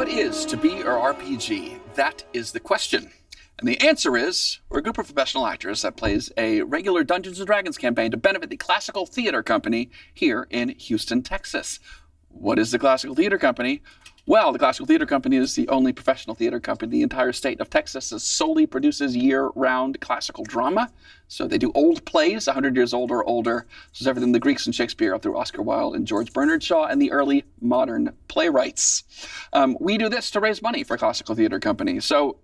What is to be or RPG? That is the question. And the answer is, we're a group of professional actors that plays a regular Dungeons & Dragons campaign to benefit the Classical Theater Company here in Houston, Texas. What is the Classical Theater Company? Well, the Classical Theater Company is the only professional theater company in the entire state of Texas that solely produces year-round classical drama. So they do old plays, 100 years old or older. So it's everything the Greeks and Shakespeare up through Oscar Wilde and George Bernard Shaw and the early modern playwrights. We do this to raise money for Classical Theater Company. So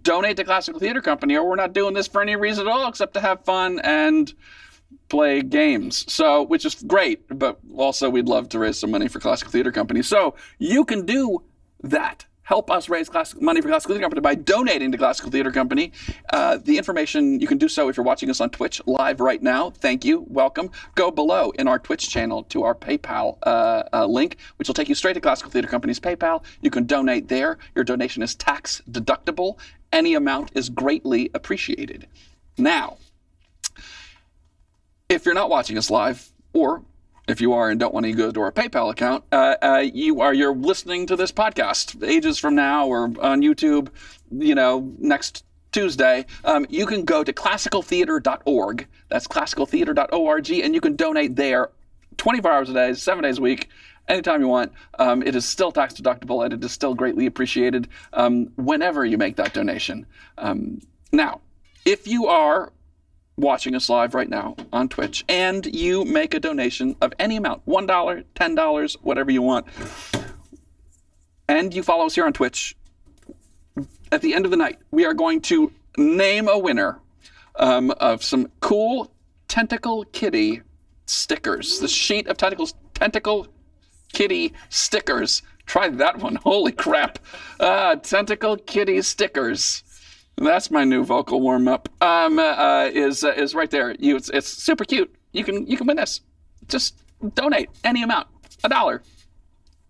donate to Classical Theater Company, or we're not doing this for any reason at all except to have fun and play games. So, which is great, but also we'd love to raise some money for Classical Theater Company. So you can do that. Help us raise money for Classical Theater Company by donating to Classical Theater Company. The information, you can do so if you're watching us on Twitch live right now. Thank you. Welcome. Go below in our Twitch channel to our PayPal link, which will take you straight to Classical Theater Company's PayPal. You can donate there. Your donation is tax deductible. Any amount is greatly appreciated. Now, if you're not watching us live, or if you are and don't want to go to our PayPal account, you're listening to this podcast ages from now or on YouTube, next Tuesday. You can go to classicaltheater.org. That's classicaltheater.org, and you can donate there 24 hours a day, 7 days a week, anytime you want. It is still tax deductible, and it is still greatly appreciated whenever you make that donation. Now, if you are watching us live right now on Twitch, and you make a donation of any amount, $1, $10, whatever you want, and you follow us here on Twitch, at the end of the night, we are going to name a winner of some cool Tentacle Kitty stickers. The sheet of Tentacle Kitty stickers. Try that one. Holy crap. Tentacle Kitty stickers. That's my new vocal warm-up. Is right there. It's super cute. You can win this. Just donate any amount. $1,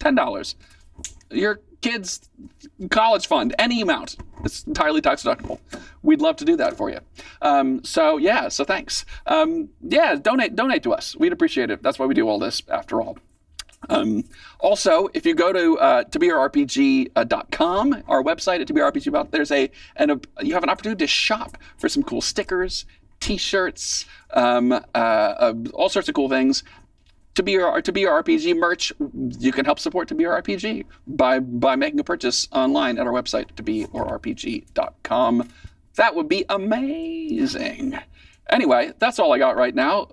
$10. Your kid's college fund, any amount. It's entirely tax deductible. We'd love to do that for you. So thanks. Donate to us. We'd appreciate it. That's why we do all this, after all. Also, if you go to tobeyourrpg.com, our website at tobeyourrpg, you have an opportunity to shop for some cool stickers, T-shirts, all sorts of cool things. To Be Your RPG merch, you can help support To Be Your RPG by making a purchase online at our website, tobeyourrpg.com. That would be amazing. Anyway, that's all I got right now.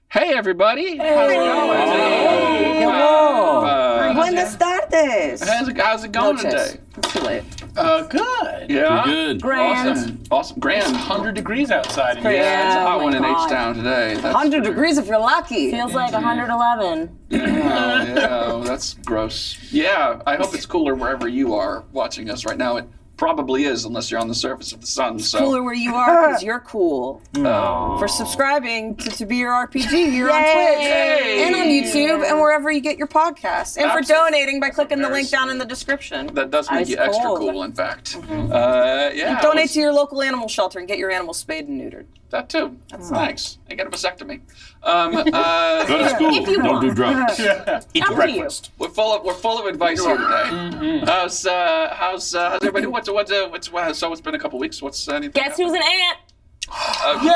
Hey, everybody. How's it going? Hey. Hello. Buenas tardes. How's it going today? It's too late. Good. Yeah? Pretty good. Grand. Awesome. Grand. It's 100 degrees outside. Yeah, it's a hot one in H-Town today. That's 100 degrees if you're lucky. Feels like 111. Yeah, that's gross. Yeah, I hope it's cooler wherever you are watching us right now. It probably is, unless you're on the surface of the sun. So. Cooler where you are because you're cool. For subscribing to Be Your RPG here on Twitch and on YouTube and wherever you get your podcasts. And for donating by clicking the link down in the description. That does make you extra cool, in fact. Mm-hmm. And donate to your local animal shelter and get your animals spayed and neutered. That too. That's nice. And get a vasectomy. Go to school. If you Don't want. do drugs. Eat your breakfast. We're full of advice here today. How's everybody? So it's been a couple weeks. What's anything? Guess who's an ant? Yay!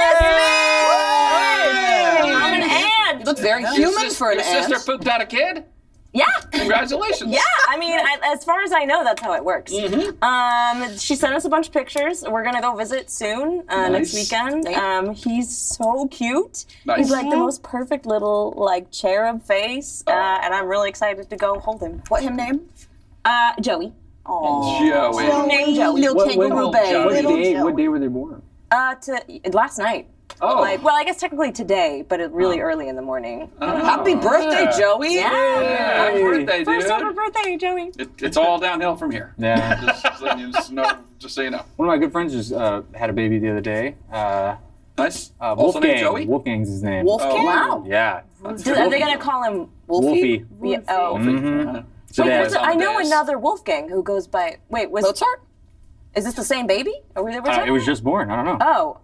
I'm an ant. You look very human for an Your ant. sister pooped out a kid? Yeah. Congratulations. Yeah, I mean, as far as I know, that's how it works. She sent us a bunch of pictures. We're gonna go visit soon, next weekend. He's so cute. Nice. He's like the most perfect little cherub face, and I'm really excited to go hold him. What him name? Joey. Joey. Named Joey. Little kangaroo babe. What day were they born? Last night. Oh. I guess technically today, but really early in the morning. Happy birthday, Joey. Yeah. Happy birthday, dude. First ever birthday, Joey. It's all downhill from here. Yeah. Just so you know. One of my good friends just had a baby the other day. Nice. Also named Joey? Wolfgang's his name. Wolfgang? Oh, wow. Yeah. Are they going to call him Wolfie. Yeah, oh. So Wait, I know another Wolfgang who goes by. Wait, was Mozart? Is this the same baby? Are we there? it was just born. I don't know.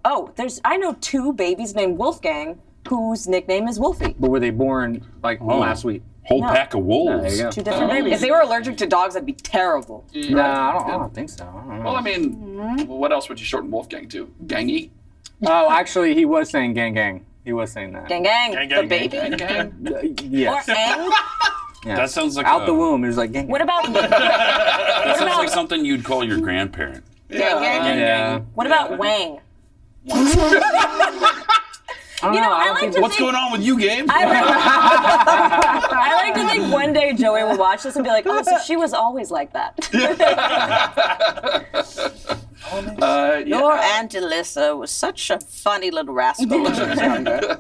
I know two babies named Wolfgang whose nickname is Wolfie. But were they born last week? Whole pack of wolves. There you go. Two different babies. If they were allergic to dogs, that'd be terrible. No, I don't think so. I don't know. Well, I mean, what else would you shorten Wolfgang to? Gangy? Oh, actually, he was saying gang gang. He was saying that. Gang, gang. Gang, The gang, baby. gang, Gang? Yes. Or ang? Yes. That sounds like Out the womb, it was like gang. What about That sounds like something you'd call your grandparent. Gang, gang. Yeah. what about Wang? I don't You know. know, I I don't like think to What's think, going on with you, Gabe? I like to think one day Joey will watch this and be like, oh, so she was always like that. Your Aunt Alyssa was such a funny little rascal when she was younger.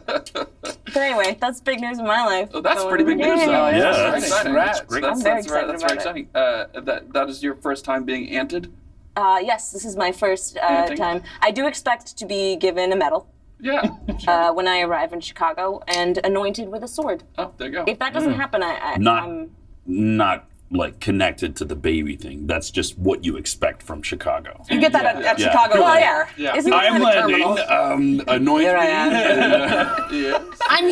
But anyway, that's big news in my life. Oh, that's So, pretty big news. yay. Though. Yeah, That's that's exciting. congrats. That's, I'm very excited that's very about exciting. That is your first time being anted? Yes, this is my first Anything? time. I do expect to be given a medal Yeah. Sure. when I arrive in Chicago and anointed with a sword. Oh, there you go. If that doesn't happen, I'm Not like connected to the baby thing. That's just what you expect from Chicago. You get that at Yeah. Chicago Well, Air. Yeah. Isn't I it am the landing. terminal? Anoint Here I me. am. Yeah.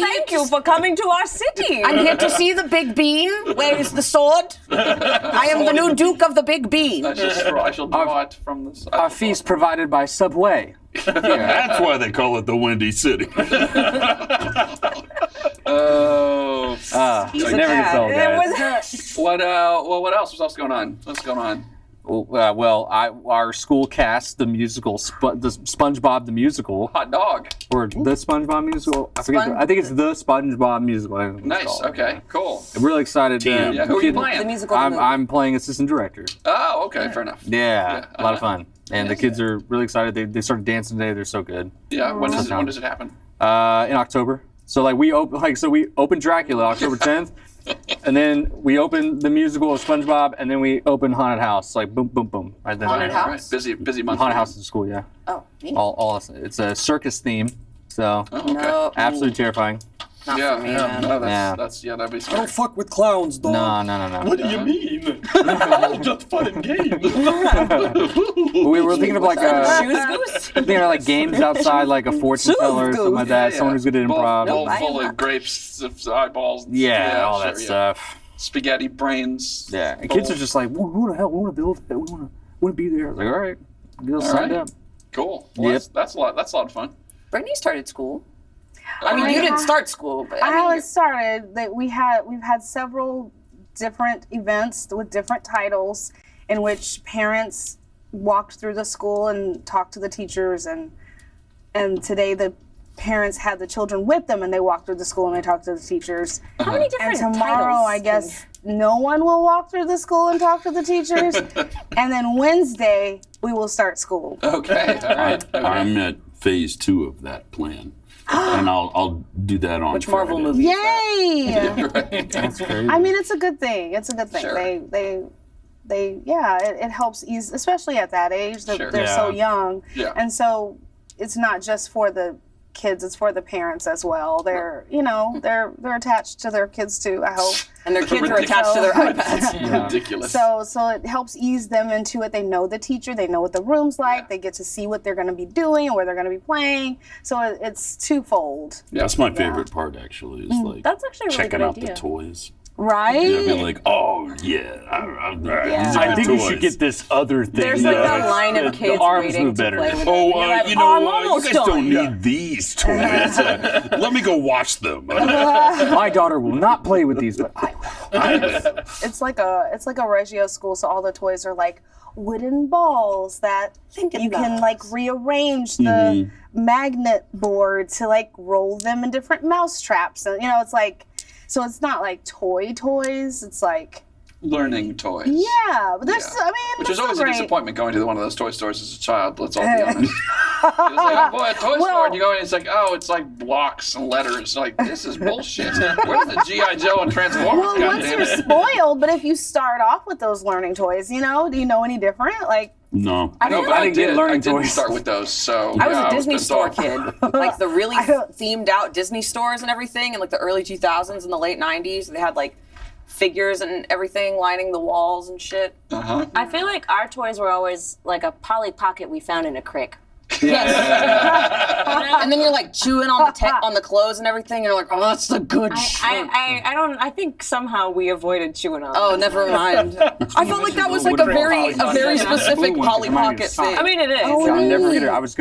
Thank you for coming to our city. I'm here to see the Big Bean. Where is the sword? I am the new Duke of the Big Bean. I shall draw it from this. Our feast provided by Subway. That's why they call it the Windy City. Oh. I never gets old, guys. What else? What's going on? What's going on? Our school cast the musical, the SpongeBob the musical, Hot dog. or the SpongeBob musical. I forget. I think it's the SpongeBob musical. I think it's Nice. called. Okay. Cool. I'm really excited. Team. Yeah. Who are you playing? The musical. I'm playing assistant director. Oh, okay. Fair enough. Yeah, a lot of fun. And the Yes. kids are really excited. They started dancing today. They're so good. Yeah. When does it happen? In October. So we open Dracula October 10th, and then we open the musical of SpongeBob, and then we open Haunted House. Like boom, boom, boom. Right then. Haunted All House? right. Busy month. Haunted House in school. Yeah. Oh, neat. All it's a circus theme. So Oh, okay. No, absolutely terrifying. not Yeah. for me, Yeah. man. No, Yeah. that's that'd be scary. fuck with clowns, dog. No. What do you mean? All just fun and games. We were thinking of like Shoes goose? thinking of like games outside, like a fortune teller or something like that. Yeah. Someone who's good at improv. Bowl I am full of not. grapes, eyeballs. Yeah, all that sure, yeah. stuff. Spaghetti brains. Yeah, and kids are just like, who the hell? We want to build it. We want to be there. I was like, all right, get signed right. up. Cool. Well, Yep. that's a lot. That's a lot of fun. Brittany started school. I mean, you didn't start school, but I I mean, haven't started. That we've had several different events with different titles in which parents walked through the school and talked to the teachers, and today the parents had the children with them and they walked through the school and they talked to the teachers. How many And different tomorrow, titles? I guess no one will walk through the school and talk to the teachers. And then Wednesday we will start school. Okay. All right. Okay. I'm at phase 2 of that plan, and I'll do that on which Marvel Friday. movie? Yay! That's crazy. I mean, it's a good thing. It's a good thing. Sure. It helps ease, especially at that age. Sure. They're so young, Yeah. and so it's not just for the kids; it's for the parents as well. They're they're attached to their kids too. I hope. And their kids are attached to their iPads. Ridiculous. So it helps ease them into it. They know the teacher. They know what the room's like. They get to see what they're going to be doing and where they're going to be playing. So it's twofold, That's my favorite part, actually, is like That's actually a really checking good out idea. the toys. right? Yeah, be like, oh yeah, these are I good think we should toys. get this other thing. There's like a line of kids arms waiting move to better. play with it. Oh, You're like, you I'm know, you almost guys done. don't need these toys. Let me go watch them. My daughter will not play with these, but I will. It's like a Reggio school, so all the toys are like wooden balls that you can like rearrange the magnet board to like roll them in different mouse traps, and it's like, so it's not like toys. It's like Learning toys. yeah, but there's Yeah. I mean, Which that's is always so a great. disappointment going to one of those toy stores as a child, let's all be honest. It's like, oh boy, a toy store, and you go in, it's like, oh, it's like blocks and letters. Like, this is bullshit. Where's the G.I. Joe and Transformers, Well, once you're goddammit? spoiled, but if you start off with those learning toys, do you know any different? Like, No. No, but I didn't get learning I didn't toys. start with those, so I was yeah, a Disney pissed store off. kid, like the really I don't- themed out Disney stores and everything in like the early 2000s and the late 90s. They had like figures and everything lining the walls and shit. Uh-huh. I feel like our toys were always like a Polly Pocket we found in a creek. And then you're like chewing on the clothes and everything. And you're like, oh, that's the good shit. I think somehow we avoided chewing on. Oh, never mind. I felt like that was like a very specific Polly Pocket thing. I mean, it is. I'll never forget it. I was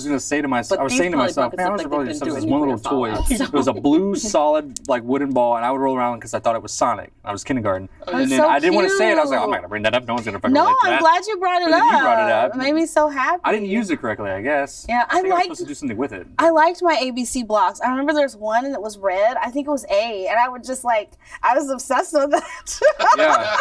gonna say to myself, But saying to these myself, Polly man, I Pockets should look probably like just they've have this been one doing little toy. nuclear It was a blue, solid, like wooden ball, and I would roll around because I thought it was Sonic. I was kindergarten, and then so I didn't want to say it. I was like, cute. I'm not gonna bring that up. No one's gonna fucking No, relate to I'm that. glad you brought it But then up. you brought it up. It made me so happy. I didn't use it correctly, I guess. Yeah, I think I was supposed to do something with it. I liked my ABC blocks. I remember there's one and it was red. I think it was A, and I would just I was obsessed with it. Yeah.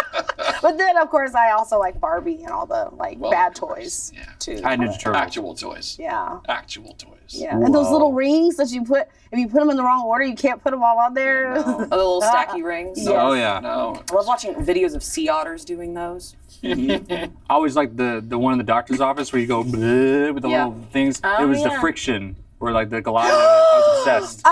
But then, of course, I also like Barbie and all the bad toys too. I had Ninja Turtles. Actual toys. Yeah. Actual toys. Yeah, and those little rings that you put, if you put them in the wrong order, you can't put them all on there. Oh, the little stacky rings. Yes. Oh yeah. No. I love watching videos of sea otters doing those. I always liked the one in the doctor's office where you go bleh with the little things. It was the friction or like the Goliath. I was obsessed.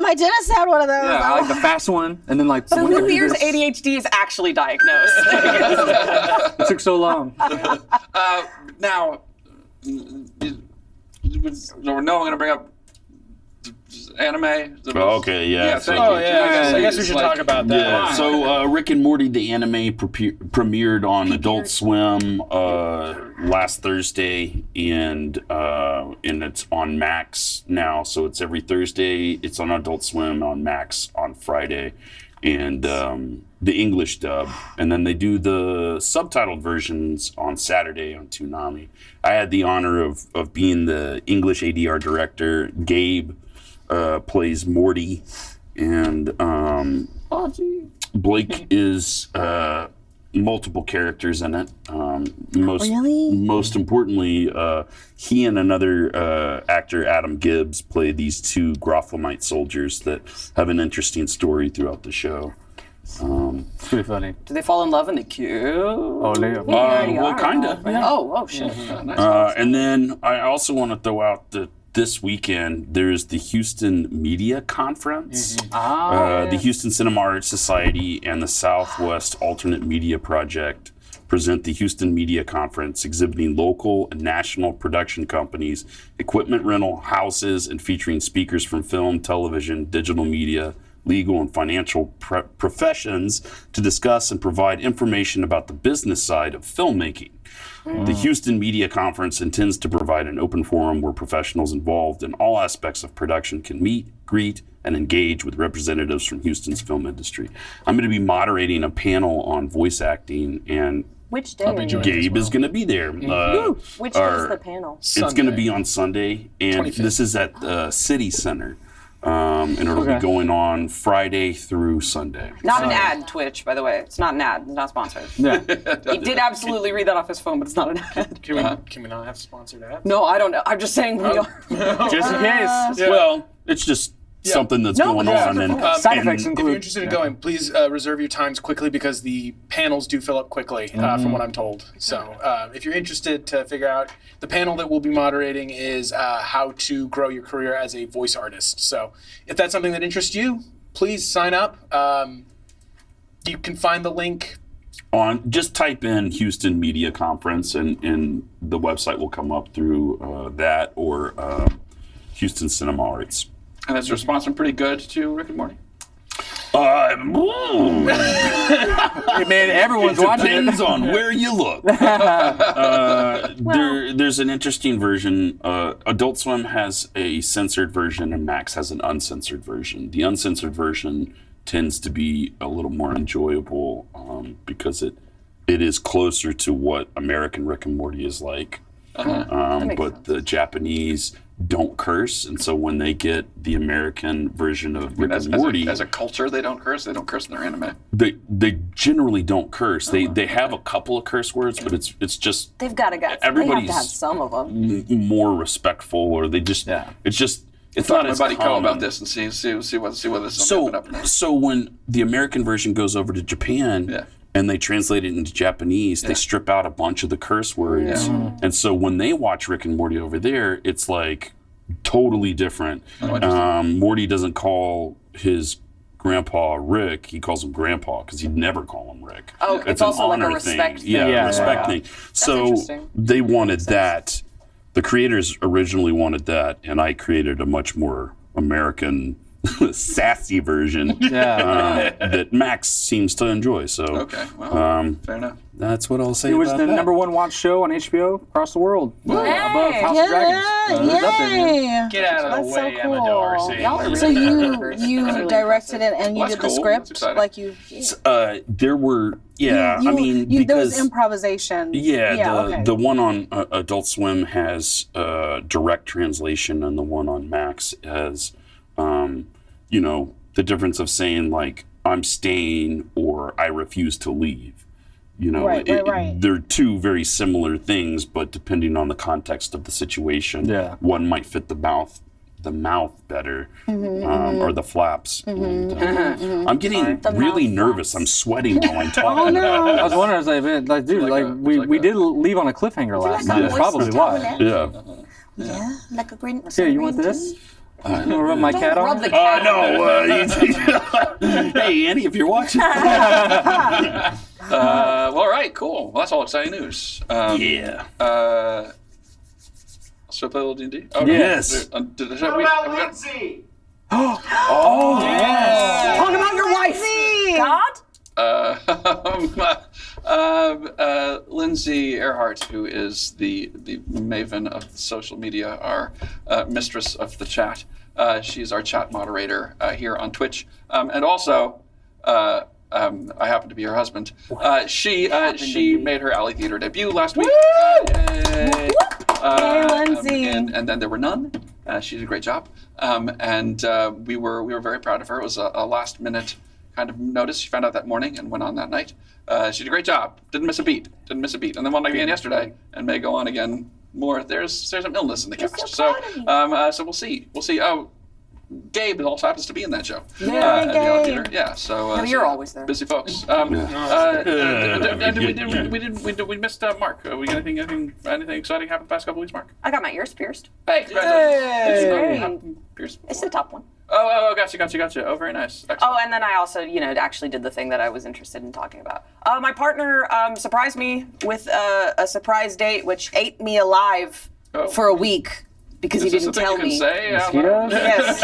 My dentist had one of those. Yeah, I like the fast one, and then like. So who here's ADHD is actually diagnosed? It took so long. Now, no, I'm going to bring up anime. Okay, yeah. Thank Oh, you. yeah. I guess we should talk about that. Yeah, so Rick and Morty, the anime, premiered on Adult Swim last Thursday, and it's on Max now. So it's every Thursday. It's on Adult Swim on Max on Friday, and the English dub, and then they do the subtitled versions on Saturday on Toonami. I had the honor of being the English ADR director. Gabe plays Morty, and Blake is multiple characters in it. Most importantly, he and another actor, Adam Gibbs, play these two Grothamite soldiers that have an interesting story throughout the show. It's pretty funny. Do they fall in love and they kiss? Oh, yeah. Well, kind of. Oh shit. And then I also want to throw out that this weekend there's the Houston Media Conference. The Houston Cinema Arts Society and the Southwest Alternate Media Project present the Houston Media Conference, exhibiting local and national production companies, equipment rental houses, and featuring speakers from film, television, digital media, legal and financial professions to discuss and provide information about the business side of filmmaking. The Houston Media Conference intends to provide an open forum where professionals involved in all aspects of production can meet, greet, and engage with representatives from Houston's film industry. I'm going to be moderating a panel on voice acting, and Which day? Are you? Gabe is going to be there. Which day is the panel? It's going to be on Sunday, and 25th. this is at the City Center. And it'll be going on Friday through Sunday. Not an ad, Twitch, by the way. It's not an ad. It's not sponsored. Yeah. He did absolutely read that off his phone, but it's not an ad. Can we not have sponsored ads? No, I don't know. I'm just saying we are. Just in case. Well, it's just something that's going on. And Side effects If you're include. interested in going, please reserve your times quickly because the panels do fill up quickly, from what I'm told. So if you're interested to figure out, the panel that we'll be moderating is how to grow your career as a voice artist. So if that's something that interests you, please sign up. You can find the link. just type in Houston Media Conference, and the website will come up through that or Houston Cinema Arts. And that's responsive pretty good to Rick and Morty. Hey, man, everyone's watching it. Depends on where you look. There's an interesting version. Adult Swim has a censored version, and Max has an uncensored version. The uncensored version tends to be a little more enjoyable because it is closer to what American Rick and Morty is like. But the Japanese don't curse, and so when they get the American version of Rick and Morty, as a culture, they don't curse. They don't curse in their anime. they generally don't curse. They have a couple of curse words, but it's just They've got to get. everybody's They have to have some of them. more respectful, or they just it's Talk not to my as buddy Co common. about this and see what this is So up next. so when the American version goes over to Japan. And they translate it into Japanese. They strip out a bunch of the curse words, and so when they watch Rick and Morty over there, it's like totally different. Morty doesn't call his grandpa Rick; he calls him Grandpa because he'd never call him Rick. Oh, it's also like a honor respect thing. Yeah, Yeah, respect yeah. thing. So interesting. they wanted that the creators originally wanted that, and I created a much more American, sassy version that Max seems to enjoy. So Okay, well, fair enough. that's what I'll say It was about the that. number 1 watched show on HBO across the world, above House of Dragons. It was up there, man. Get out of That's the so way, cool. Emma Darcy. Y'all are So really you directed it and you Well, did that's the cool. That's script, exciting. like you. There were, I mean, there because was improvisation. the one on Adult Swim has direct translation, and the one on Max has, the difference of saying like I'm staying or I refuse to leave. Right. They're two very similar things, but depending on the context of the situation, one might fit the mouth better, or the flaps. And, I'm getting really nervous. I'm sweating while I'm talking. Oh no! I was wondering, I was like, man, like, dude, we did leave on a cliffhanger last night. That's probably why. Yeah. Yeah, like a green. Here, you want this? You want to rub my cat on? Rub the cat. No. Hey, Annie, if you're watching. Well, all right, cool. Well, that's all exciting news. Yeah. Should I play a little D&D? Oh, Yes. What about Lindsay? Yes. Talk about your wife. God? Lindsay Earhart, who is the maven of social media, our mistress of the chat. She's our chat moderator here on Twitch, and also I happen to be her husband. She made her Alley Theater debut last week. Yay! Hey, Lindsay. And then there were none. She did a great job, and we were very proud of her. It was a last minute kind of notice. She found out that morning and went on that night. She did a great job. Didn't miss a beat. And then won again yesterday, and may go on again more. There's some illness in the cast, so we'll see. Oh, Gabe also happens to be in that show. At the Alley Theater. Yeah. So You're always there. busy folks. We missed Mark. We got anything exciting happen the past couple weeks, Mark? I got my ears pierced. Hey, congratulations. Hey. Pierce. It's the top one. Oh, gotcha. Oh, very nice. Excellent. Oh, and then I also, actually did the thing that I was interested in talking about. My partner surprised me with a surprise date, which ate me alive for a week because he didn't tell me. Mosquitoes? Yes.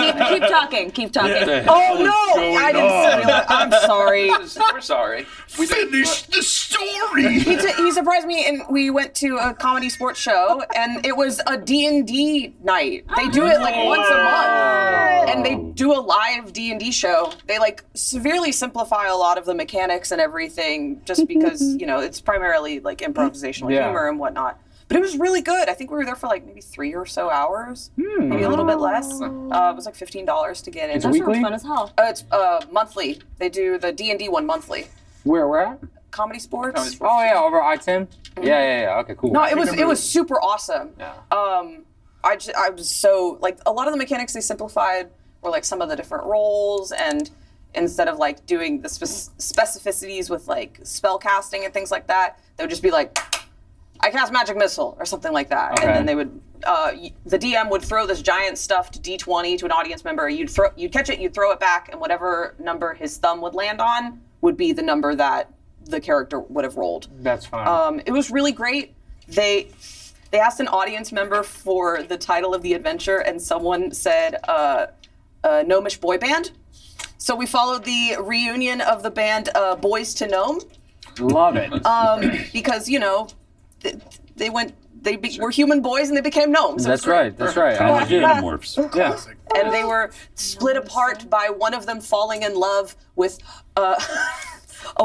Keep talking. Oh no! I didn't realize. I'm sorry. We're sorry. Finish the story. He surprised me, and we went to a comedy sports show, and it was a D&D night. They do it like once a month, and they do a live D&D show. They like severely simplify a lot of the mechanics and everything, just because it's primarily like improvisational humor and whatnot. But it was really good. I think we were there for like maybe 3 or so hours, maybe a little bit less. It was like $15 to get in. It's weekly? Fun as hell. It's monthly. They do the D&D one monthly. Where at? Comedy sports. Oh yeah, over I-10. Yeah. Okay, cool. No, it was super awesome. Yeah. I was so like a lot of the mechanics they simplified were like some of the different roles, and instead of like doing the specificities with like spell casting and things like that, they would just be like, I cast magic missile or something like that, Okay. and then they would the DM would throw this giant stuffed D20 to an audience member. You'd catch it, you'd throw it back, and whatever number his thumb would land on would be the number that the character would have rolled. That's fine. It was really great. They asked an audience member for the title of the adventure, and someone said Gnomish Boy Band. So we followed the reunion of the band Boys to Gnome. Love it. Because they were human boys and they became gnomes. That's right. Kind of like Xenomorphs. Yeah. And they were split apart by one of them falling in love with a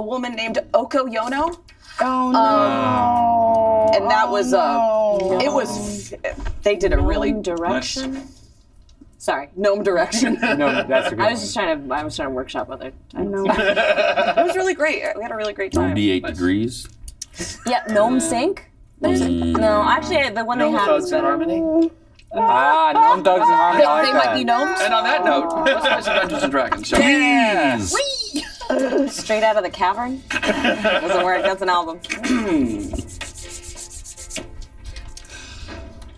woman named Oko Yono. Oh no! And that was it was. They did a really direction. Sorry. gnome direction. No, that's a good I one. was just trying to workshop other titles. It was really great. We had a really great time. 98 degrees. Yeah, gnome sink. No, actually, the one they have is better. Harmony? Gnome Thugs and Harmony. I like They that. might be gnomes. And on that note, let's play some Dungeons and Dragons. Shall we? Yes. Straight out of the cavern. Doesn't work. That's an album.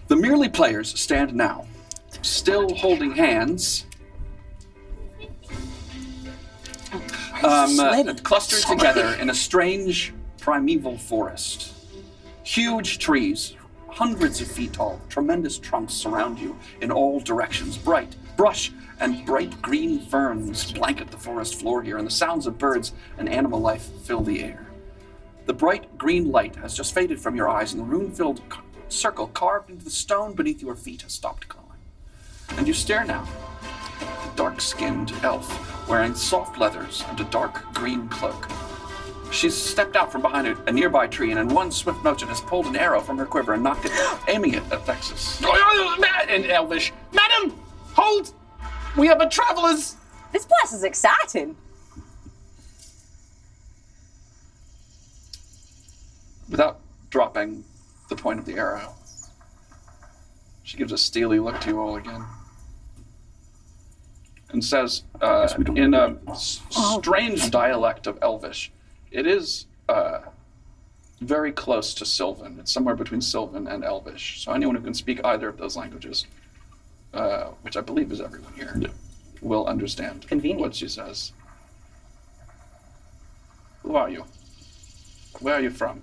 The merely players stand now, still holding hands, clustered together in a strange primeval forest. Huge trees, hundreds of feet tall. Tremendous trunks surround you in all directions. Bright brush and bright green ferns blanket the forest floor here, and the sounds of birds and animal life fill the air. The bright green light has just faded from your eyes, and the rune-filled circle carved into the stone beneath your feet has stopped glowing. And you stare now at a dark-skinned elf wearing soft leathers and a dark green cloak. She's stepped out from behind a nearby tree, and in one swift motion has pulled an arrow from her quiver and knocked it, aiming it at Vexus. In Elvish, Madam, hold! We are but travelers! This place is exciting. Without dropping the point of the arrow, she gives a steely look to you all again and says, in a strange dialect of Elvish, it is very close to Sylvan. It's somewhere between Sylvan and Elvish. So anyone who can speak either of those languages, which I believe is everyone here, will understand what she says. Who are you? Where are you from?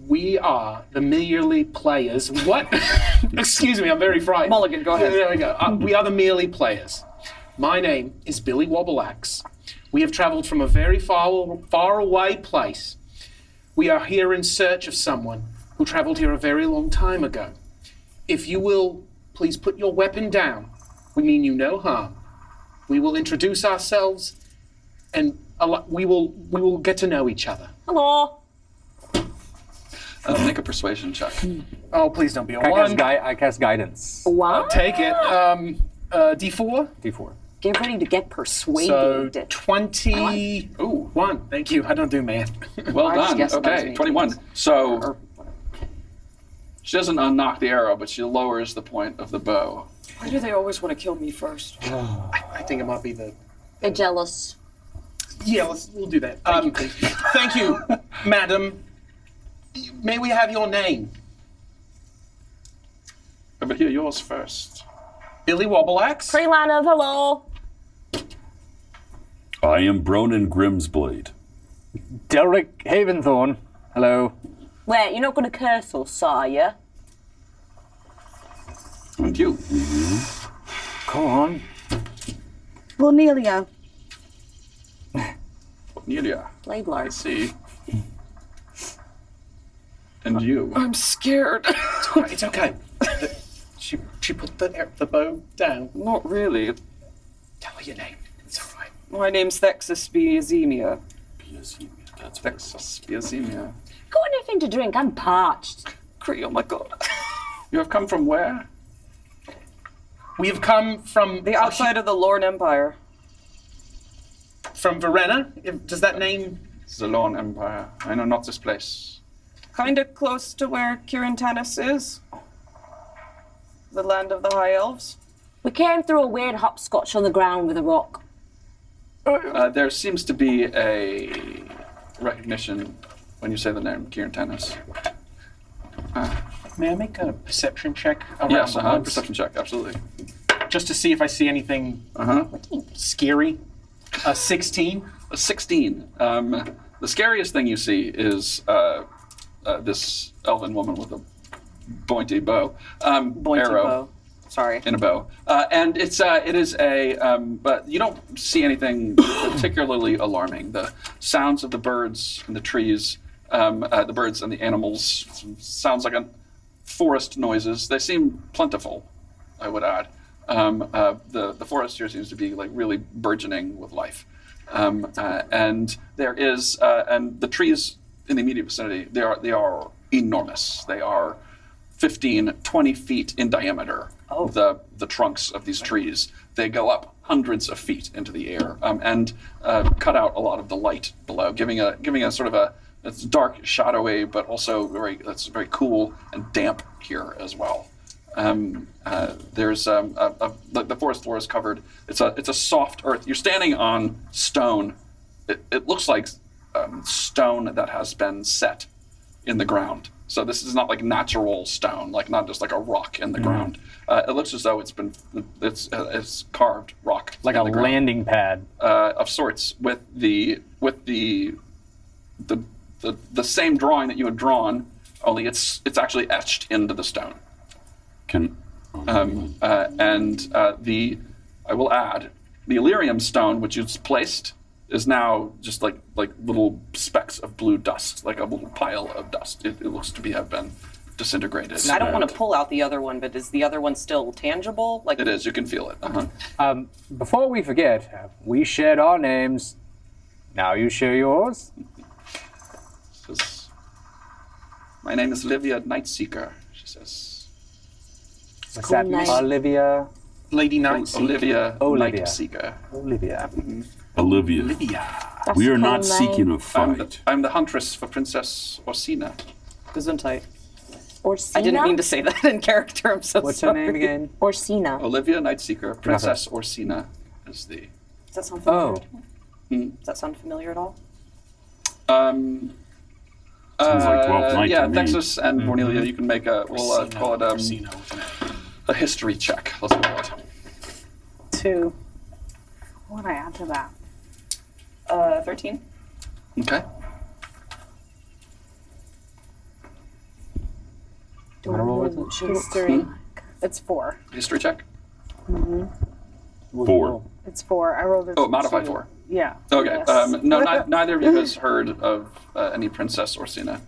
We are the merely players. What? Excuse me, I'm very frightened. Mulligan, go ahead. There we go. We are the merely players. My name is Billy Wobbleaxe. We have traveled from a very far away place. We are here in search of someone who traveled here a very long time ago. If you will please put your weapon down, we mean you no harm. We will introduce ourselves, and we will get to know each other. Hello. Make a persuasion check. Oh, please don't be a I one. cast guidance. What? Take it. D4. D4. Get ready to get So persuaded. 21. Thank you. I don't do math. Well I just done. guessed that was Okay, me. 21. So she doesn't unnock the arrow, but she lowers the point of the bow. Why do they always want to kill me first? I think it might be the. They're jealous. Yeah, we'll do that. Thank you, madam. May we have your name? But hear yours first. Billy Wobbleaxe. Freelanov, hello. I am Bronan Grimsblade. Delric Haventhorn. Hello. Wait, you're not going to curse us, are you? And you. Go on. Cornelia. Illyria. Blade I Lord. see. And you. I'm scared. It's okay. She put the bow down. Not really. Tell her your name. It's all right. My name's Thexus Biazemia. That's Vexus Biazemia. Got anything to drink? I'm parched. Cree, oh my god. You have come from where? We have come from The outside of the Lorne Empire. from Verena. Does that name? The Lorne Empire. I know not this place. Kinda close to where Kirin Tanis is. The land of the High Elves. We came through a weird hopscotch on the ground with a rock. There seems to be a recognition when you say the name Kieran Tennis. May I make a perception check around Yes, the woods? perception check, absolutely. Just to see if I see anything scary. 16. A 16. The scariest thing you see is this elven woman with a pointy bow. Pointy arrow. bow. Sorry. In a bow, and it is a. But you don't see anything particularly alarming. The sounds of the birds and the trees, the birds and the animals, sounds like forest noises. They seem plentiful, I would add. The forest here seems to be like really burgeoning with life, and there is and the trees in the immediate vicinity they are enormous. They are 15, 20 feet in diameter. Oh. The trunks of these trees. They go up hundreds of feet into the air and cut out a lot of the light below, giving a sort of it's dark, shadowy, but also it's very cool and damp here as well. There's the forest floor is covered. It's a soft earth. You're standing on stone. It looks like stone that has been set in the ground. So this is not like natural stone, like not just like a rock in the ground. It looks as though it's carved rock, Like in a the ground, landing pad. of sorts, with the same drawing that you had drawn only it's actually etched into the stone. Can I will add, the Illyrium stone, which is placed, is now just like little specks of blue dust, like a little pile of dust. It looks to have been disintegrated. I don't want to pull out the other one, but is the other one still tangible? Like It is. You can feel it. Uh-huh. Before we forget, we shared our names. Now you share yours. My name is Livia Nightseeker, she says. What's that? name. Olivia. Lady Knight. Olivia Olivia. Nightseeker. Olivia. Olivia, Olivia. we are a not cool seeking name. a fight. I'm the huntress for Princess Orsina. Gesundheit. Orsina? I didn't mean to say that in character. I'm so What's her sorry. name again? Orsina. Olivia Nightseeker, Princess Orsina is the... Does that sound familiar? Oh. Does that sound familiar at all? Sounds like 12th night yeah, to me. Nexus and Cornelia, you can make we'll call it Orsino. a history check. Let's call it. 2. What would I add to that? 13. Okay. Do you want to roll with it? History. It's 4. History check. 4. It's 4. I rolled it. Oh, modified 4. Yeah. Okay. Yes. No, neither of you has heard of any Princess Orsina,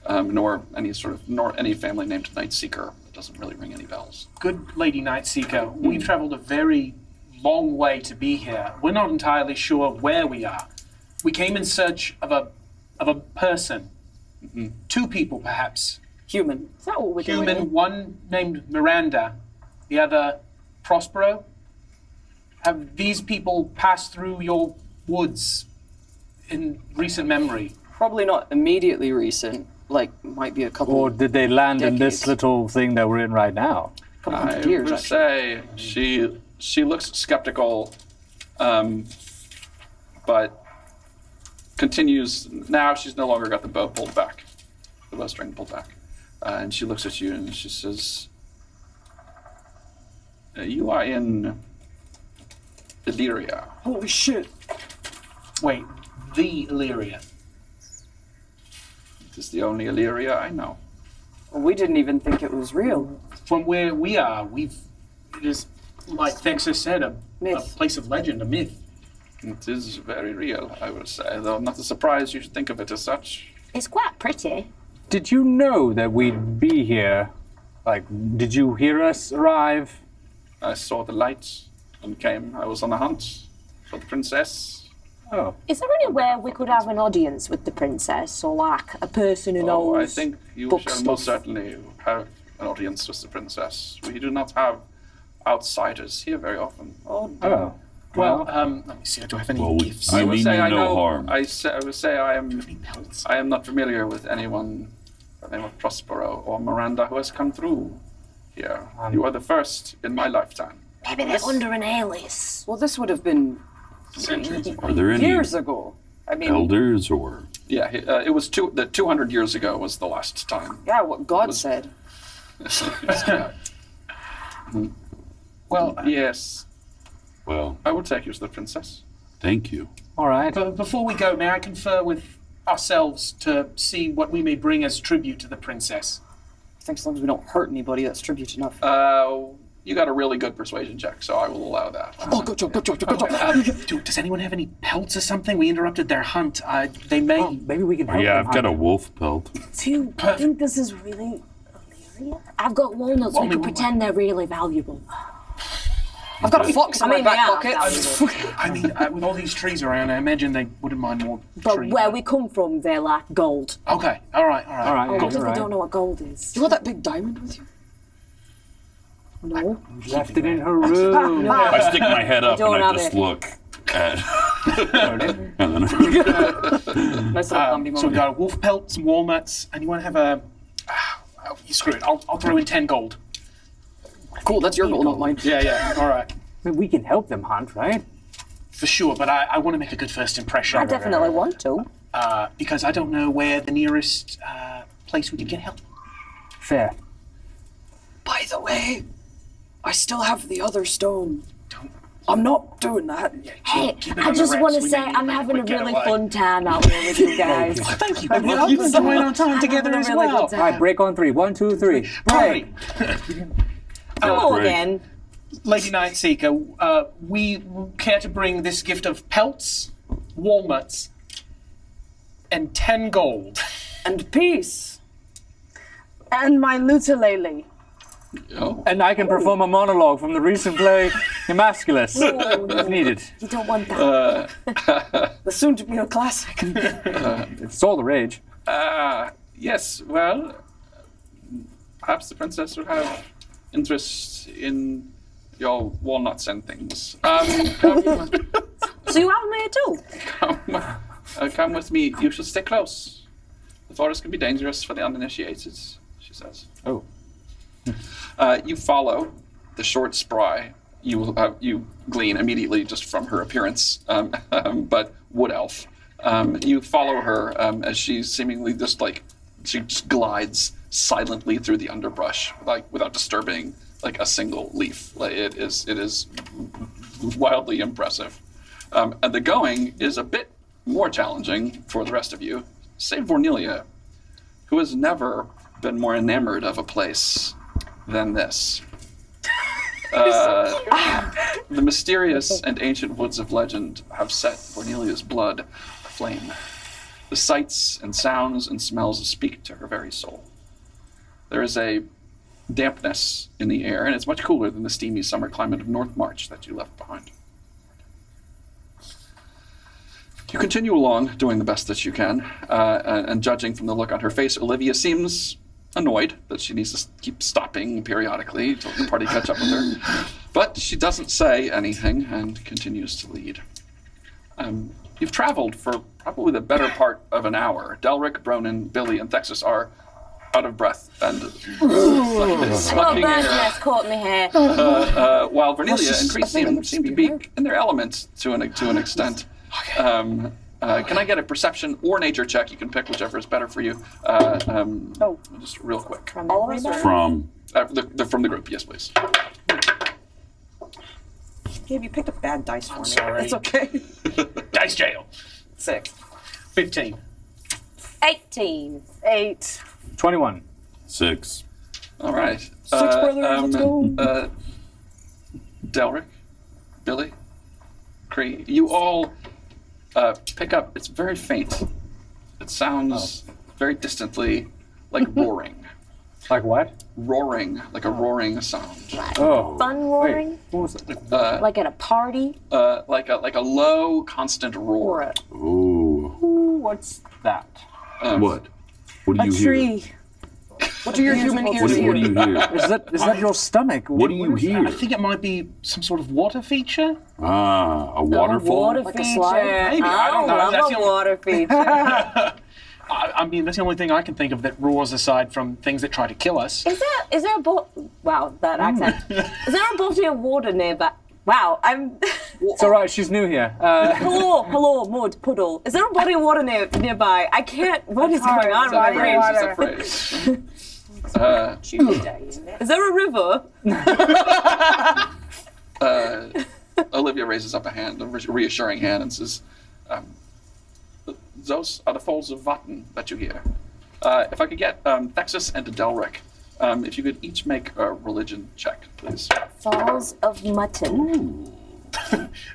nor any family named Nightseeker. It doesn't really ring any bells. Good Lady Nightseeker, we've traveled a very long way to be here. We're not entirely sure where we are. We came in search of a person. 2 people, perhaps. Human. Is that what we're Human, doing? one named Miranda, the other Prospero. Have these people passed through your woods in recent memory? Probably not immediately recent. Like, might be a couple. Or did they land in this Decades. little thing that we're in right now? couple I hundred years. would Actually. say she looks skeptical, but continues. Now she's no longer got the bow pulled back, the bowstring pulled back, and she looks at you and she says, "You are in Illyria." Holy shit! Wait, the Illyria. It is the only Illyria I know. We didn't even think it was real. From where we are, it is, like Nexus said, a Myth. place of legend, a myth. It is very real, I would say, though not a surprise you should think of it as such. It's quite pretty. Did you know that we'd be here? Like, did you hear us arrive? I saw the lights and came. I was on a hunt for the princess. Oh. Is there any way we could have an audience with the princess, or like a person who Oh, knows? I think you book shall stuff? most certainly have an audience with the princess. We do not have outsiders here very often. Oh. Well, let me see. Do I have any Well, gifts? I would mean say you I no know. harm. I would say I am. Any pelts? I am not familiar with anyone by the name of Prospero or Miranda who has come through here. You are the first in my lifetime. Maybe they're under an alias. Well, this would have been Centuries. Are there any years ago. I mean, elders or? Yeah, it was 200 years ago was the last time. yeah, what God said. Well, Yes, Well, I will take you to the princess. thank you. All right. but before we go, may I confer with ourselves to see what we may bring as tribute to the princess? I think as long as we don't hurt anybody, that's tribute enough. You got a really good persuasion check, so I will allow that. Oh, good job, good job, good job. Does anyone have any pelts or something? We interrupted their hunt. They may. Maybe we can help Yeah, them I've got a hunt. wolf pelt. Do you think this is really Illyria? I've got walnuts. We Only could one. pretend they're really valuable. I've got a fox in my back pocket. I mean, with all these trees around, I imagine they wouldn't mind more But trees. where we come from, they're like gold. Okay, all right. All right. Oh, Yeah, what if you're we right. don't know what gold is? You want that big diamond with you? No. Left it in her room. I stick my head up and don't I have just it. look at. and then Nice little zombie So we moment. got a wolf pelt, some walnuts, and you want to have a. You screw it. I'll throw in 10 gold. Cool, that's your goal, not mine. Yeah. All right. I mean, we can help them hunt, right? For sure, but I want to make a good first impression. I definitely want to. Because I don't know where the nearest place we can get help. Fair. By the way, I still have the other stone. I'm not doing that. Hey, I just want to say I'm having a really fun time out here with you guys. Thank you. You've enjoyed our time together as well. All right, break on 3. 1, 2, 3. Break. Hello Break. again. Lady Nightseeker, we care to bring this gift of pelts, walnuts, and 10 gold. And peace. And my lutalele. Oh. And I can perform a monologue from the recent play Emasculus, if needed. You don't want that. The soon-to-be a classic. It's all the rage. Yes, well, perhaps the princess would have interest in your walnuts and things. So you have me too? Come with me. You should stay close. The forest can be dangerous for the uninitiated, she says. Oh. You follow the short spry. You glean immediately just from her appearance, but wood elf. You follow her as she seemingly she just glides silently through the underbrush, without disturbing a single leaf. It is wildly impressive. And the going is a bit more challenging for the rest of you, save Vornelia, who has never been more enamored of a place than this. The mysterious and ancient woods of legend have set Vornelia's blood aflame. The sights and sounds and smells speak to her very soul. There is a dampness in the air, and it's much cooler than the steamy summer climate of North March that you left behind. You continue along, doing the best that you can, and judging from the look on her face, Olivia seems annoyed that she needs to keep stopping periodically until the party catch up with her. But she doesn't say anything and continues to lead. You've traveled for probably the better part of an hour. Delric, Bronin, Billy, and Thexus are out of breath and sucking bird's air. nest caught me here. While Vernelia and Kreese seem to be in their element to an extent. Can I get a perception or nature check? You can pick whichever is better for you. Just real quick. All of us are From From the group, yes, please. Gabe, you picked a bad dice for me. sorry. It's okay. Dice jail. 6. 15. 18. 8. 21. 6. All right. 6, brother. Let's go. Delric, Billy, Cree, you all pick up. It's very faint. It sounds very distantly like roaring. Like what? Roaring, like a roaring sound. Oh. Fun roaring? Wait, what was it? Like at a party? Like a low, constant roar. Ooh. Ooh, what's that? What? What do A you hear? tree. What do your human ears What do hear? you hear? Is that your stomach? What do you hear? I think it might be some sort of water feature. A waterfall? Water Like a feature. slide? Maybe, I don't know. love That's a the only- water feature. I mean, that's the only thing I can think of that roars aside from things that try to kill us. Is there a wow, that accent. Is there a body of water nearby? Wow, I'm It's all right. She's new here. hello, mud puddle. Is there a body of water nearby? I can't. What is going on? Body with my of brain? water. It's a phrase. Is there a river? Olivia raises up a hand, a reassuring hand, and says, those are the falls of Vatten that you hear. If I could get Thexus and Delric, if you could each make a religion check, please. Falls of mutton.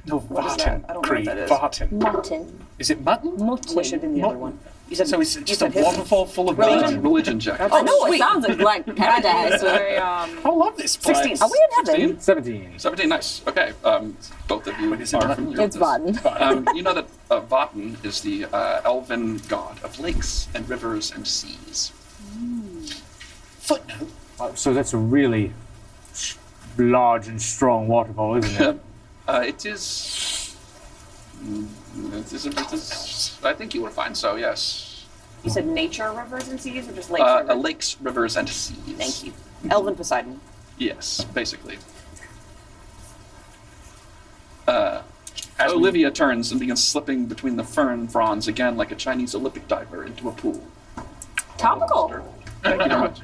No, Vartan. I don't know what that is. Vartan. Mutton. Is it mutton? Mutton. Wish it in the other one. You said So it's just a said his- waterfall full of Religion, blood. religion check. I know sweet. it sounds like paradise. I love this place. 16. Are we in heaven? 17. 17, nice. Okay, both of you What is it, are Vatten? familiar It's with this. Vatten. You know that Vatten is the elven god of lakes and rivers and seas. Footnote. So that's a really large and strong waterfall, isn't it? It is. I think you would find so. Yes. You said nature rivers and seas, or just lakes? Rivers? Lakes, rivers, and seas. Thank you. Elven Poseidon. Yes, basically. Olivia turns and begins slipping between the fern fronds again, like a Chinese Olympic diver into a pool. Topical. Thank you very much.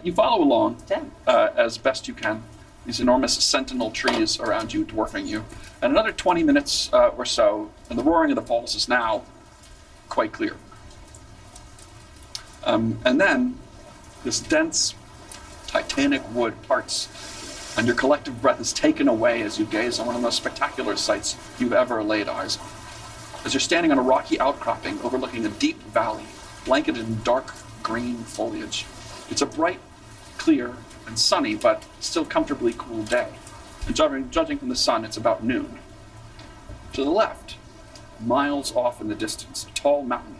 You follow along 10. as best you can. these enormous sentinel trees around you, dwarfing you. And another 20 minutes or so, and the roaring of the falls is now quite clear. And then this dense, titanic wood parts, and your collective breath is taken away as you gaze on one of the most spectacular sights you've ever laid eyes on. As you're standing on a rocky outcropping overlooking a deep valley, blanketed in dark green foliage. It's a bright, clear, and sunny, but still comfortably cool day. And judging from the sun, it's about noon. To the left, miles off in the distance, a tall mountain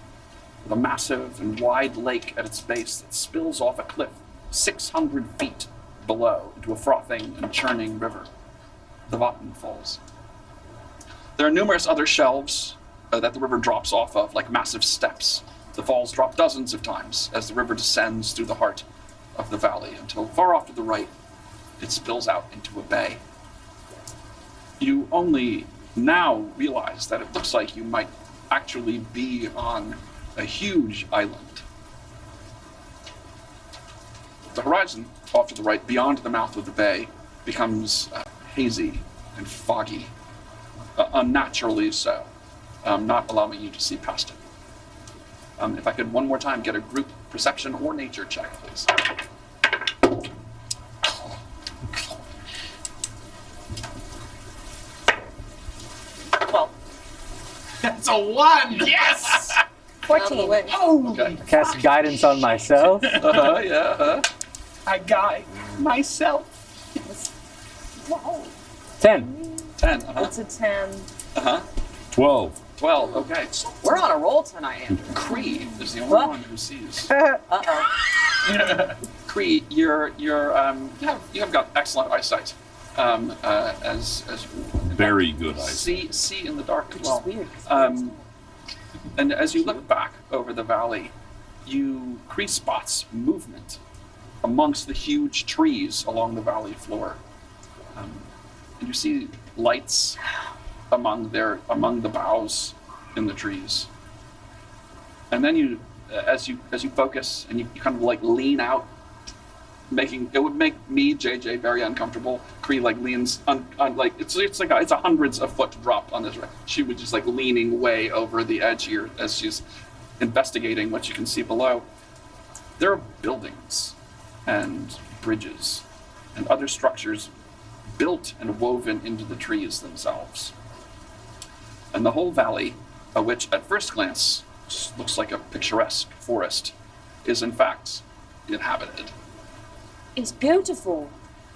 with a massive and wide lake at its base that spills off a cliff 600 feet below into a frothing and churning river, the Vatn Falls. There are numerous other shelves that the river drops off of, like massive steps. The falls drop dozens of times as the river descends through the heart of the valley until far off to the right, it spills out into a bay. You only now realize that it looks like you might actually be on a huge island. The horizon off to the right, beyond the mouth of the bay, becomes hazy and foggy, unnaturally so, not allowing you to see past it. If I could one more time get a group perception or nature check, please. Well, That's a 1! Yes! 14. Okay. Cast guidance on myself. Yeah. I got myself. 10. 10. It's a 10. 12. 12. Okay. we're on a roll tonight. Cree is the only one who sees. Cree, you have got excellent eyesight. As Very good eyesight. see in the dark as Which well. is weird. And as you look back over the valley, Cree spots movement amongst the huge trees along the valley floor. And you see lights among the boughs in the trees. And then as you focus and you kind of like lean out, it would make me, JJ, very uncomfortable. Cree like leans on like it's a hundreds of foot drop on this. She would just like leaning way over the edge here as she's investigating what you can see below. There are buildings and bridges and other structures built and woven into the trees themselves. And the whole valley, which at first glance looks like a picturesque forest, is in fact inhabited. It's beautiful.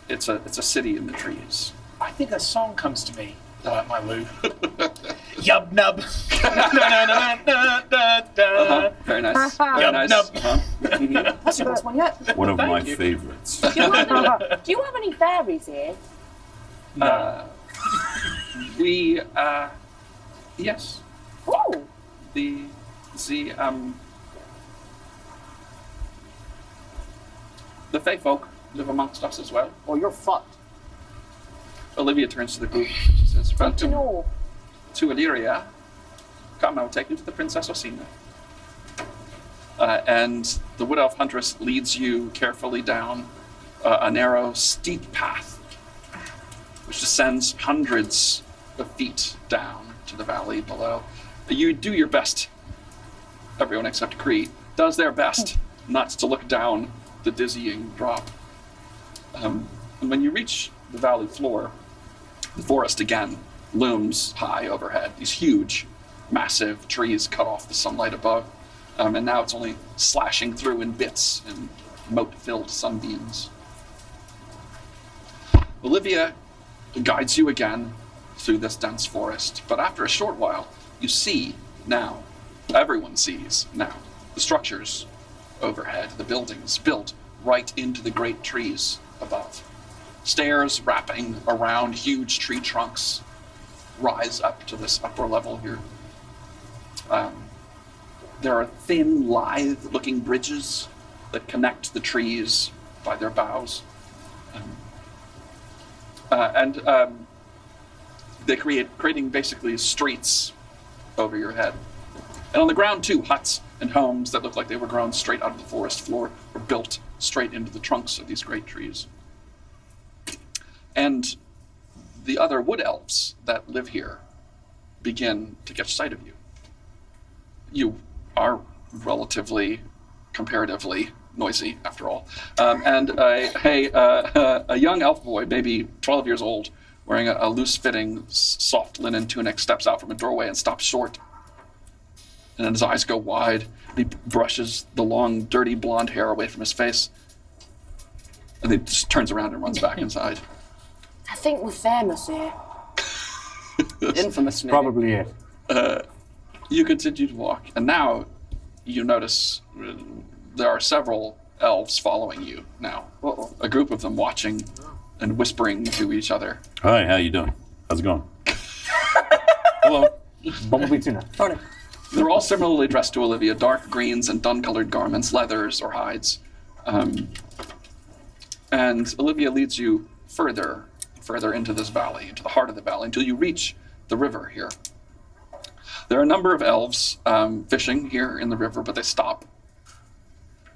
It's a city in the trees. I think a song comes to me, my Lou. Yub nub. Very nice. Very nice. nub. Mhm. That's your best one yet. One of my you. favorites. Do you have any fairies here? Yes. Oh, The Fae folk live amongst us as well. Well, you're fucked. Olivia turns to the group. She says, good to know. to Illyria. Come, I will take you to the Princess Osina. And the Wood Elf Huntress leads you carefully down a narrow, steep path, which descends hundreds of feet down to the valley below. You do your best. Everyone except Cree does their best not to look down the dizzying drop. And when you reach the valley floor, the forest again looms high overhead. These huge, massive trees cut off the sunlight above. And now it's only slashing through in bits and mote-filled sunbeams. Olivia guides you again through this dense forest, but after a short while, you see now, everyone sees now, the structures overhead, the buildings built right into the great trees above. Stairs wrapping around huge tree trunks rise up to this upper level here. There are thin, lithe-looking bridges that connect the trees by their boughs. They creating basically streets over your head. And on the ground too, huts and homes that look like they were grown straight out of the forest floor were built straight into the trunks of these great trees. And the other wood elves that live here begin to catch sight of you. You are relatively, comparatively noisy, after all. And a young elf boy, maybe 12 years old, wearing a loose-fitting, soft linen tunic, steps out from a doorway and stops short. And then his eyes go wide. He brushes the long, dirty blonde hair away from his face. And then just turns around and runs back inside. I think we're famous here. Infamous, maybe. Probably it. You continue to walk, and now you notice there are several elves following you now. Uh-oh. A group of them watching and whispering to each other. Hi, how you doing? How's it going? Hello. Bumblebee tuna. Morning. They're all similarly dressed to Olivia, dark greens and dun-colored garments, leathers or hides. And Olivia leads you further into this valley, into the heart of the valley, until you reach the river here. There are a number of elves fishing here in the river, but they stop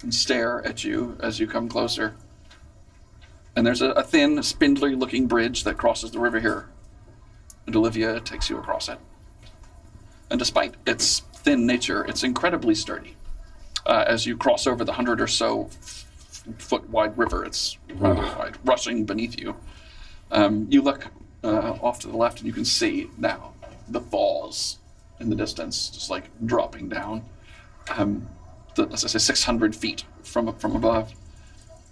and stare at you as you come closer. And there's a thin, spindly-looking bridge that crosses the river here. And Olivia takes you across it. And despite its thin nature, it's incredibly sturdy. As you cross over the 100 or so foot-wide river, it's rather wide, rushing beneath you. You look off to the left, and you can see now the falls in the distance, just like dropping down. Let's say 600 feet from above.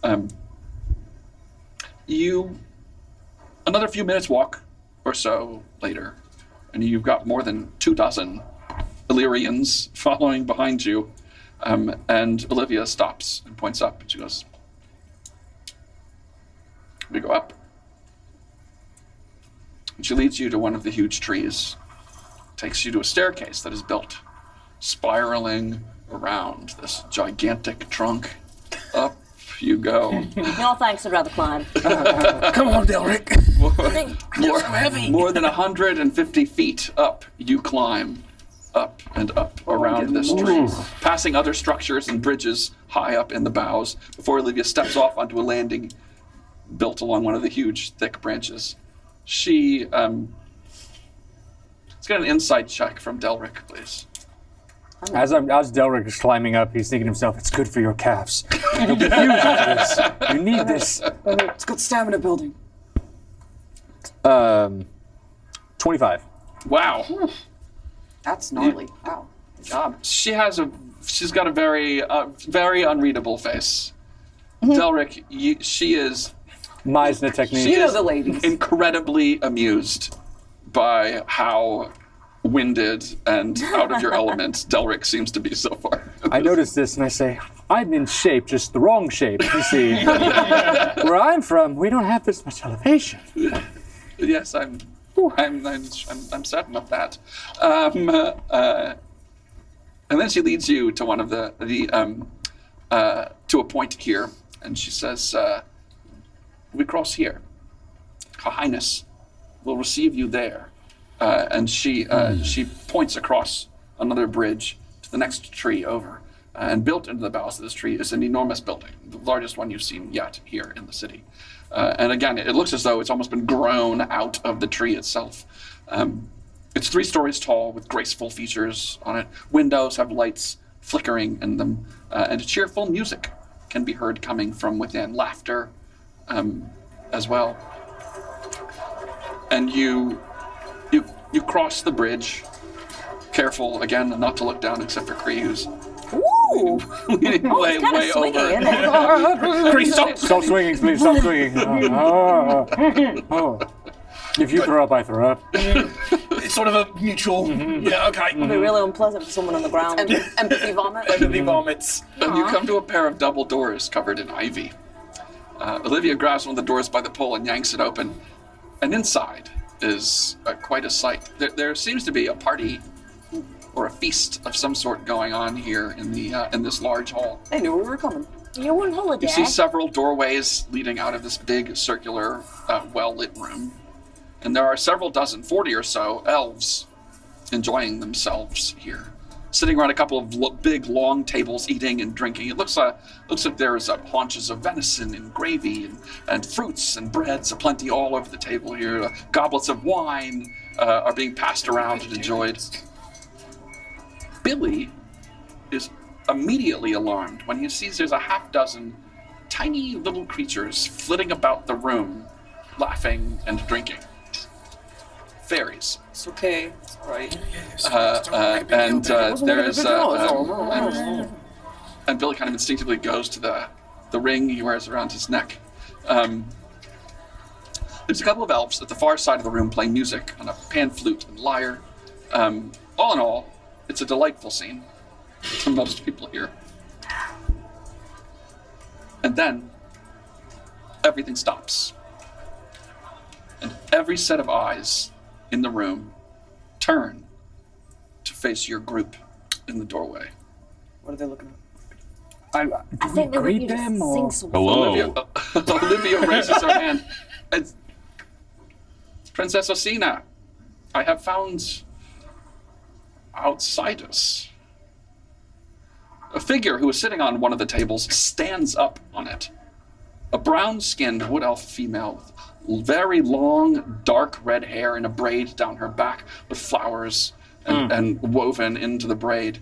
Another few minutes walk or so later, and you've got more than 24 Illyrians following behind you. And Olivia stops and points up, and she goes, "We go up." And she leads you to one of the huge trees, takes you to a staircase that is built, spiraling around this gigantic trunk. Up you go. No thanks, I'd rather climb. Come on, Delric. More than 150 feet up you climb, up and up around this tree, passing other structures and bridges high up in the boughs, before Olivia steps off onto a landing built along one of the huge, thick branches. Let's get an insight check from Delric, please. As Delric is climbing up, he's thinking to himself, "It's good for your calves. You'll be huge after this. You need this." It's good stamina building. 25. Wow. That's gnarly. Wow. Good job. She's got a very unreadable face. Delric, she is Meisner technique. You know the ladies. incredibly amused by how winded and out of your element Delric seems to be so far. I notice this and I say, "I'm in shape, just the wrong shape. You see, where I'm from, we don't have this much elevation." Yes, I'm certain of that. And then she leads you to one of to a point here, and she says, "We cross here. Her Highness will receive you there." And she points across another bridge to the next tree over. And built into the boughs of this tree is an enormous building, the largest one you've seen yet here in the city. And again, it looks as though it's almost been grown out of the tree itself. It's 3 stories tall with graceful features on it. Windows have lights flickering in them, and cheerful music can be heard coming from within, laughter as well. And you cross the bridge, careful again not to look down except for Kree, who's leaning way swinging, over. isn't it? Kree, stop. Stop swinging, please. Stop swinging. If you throw up, I throw up. It's sort of a mutual. Yeah, okay. It'd be really unpleasant for someone on the ground. Empathy vomit. Empathy vomits. And you come to a pair of double doors covered in ivy. Olivia grabs one of the doors by the pole and yanks it open. And inside is quite a sight. There seems to be a party or a feast of some sort going on here in this large hall. They knew we were coming. You on holiday? You see several doorways leading out of this big circular, well-lit room. And there are several dozen, 40 or so, elves enjoying themselves here. sitting around a couple of big, long tables, eating and drinking. It looks like there's haunches of venison and gravy and fruits and breads aplenty all over the table here. Goblets of wine are being passed around and enjoyed. Billy is immediately alarmed when he sees there's a half dozen tiny little creatures flitting about the room, laughing and drinking. Fairies. It's okay. It's all right. And and Billy kind of instinctively goes to the ring he wears around his neck. There's a couple of elves at the far side of the room playing music on a pan flute and lyre. All in all, it's a delightful scene to most people here. And then everything stops. And every set of eyes in the room turn to face your group in the doorway. What are they looking at? I think we greet them or Hello. Olivia raises her hand. It's Princess Osina, I have found outsiders. A figure who is sitting on one of the tables stands up on it. A brown-skinned wood elf female with very long, dark red hair in a braid down her back with flowers and woven into the braid.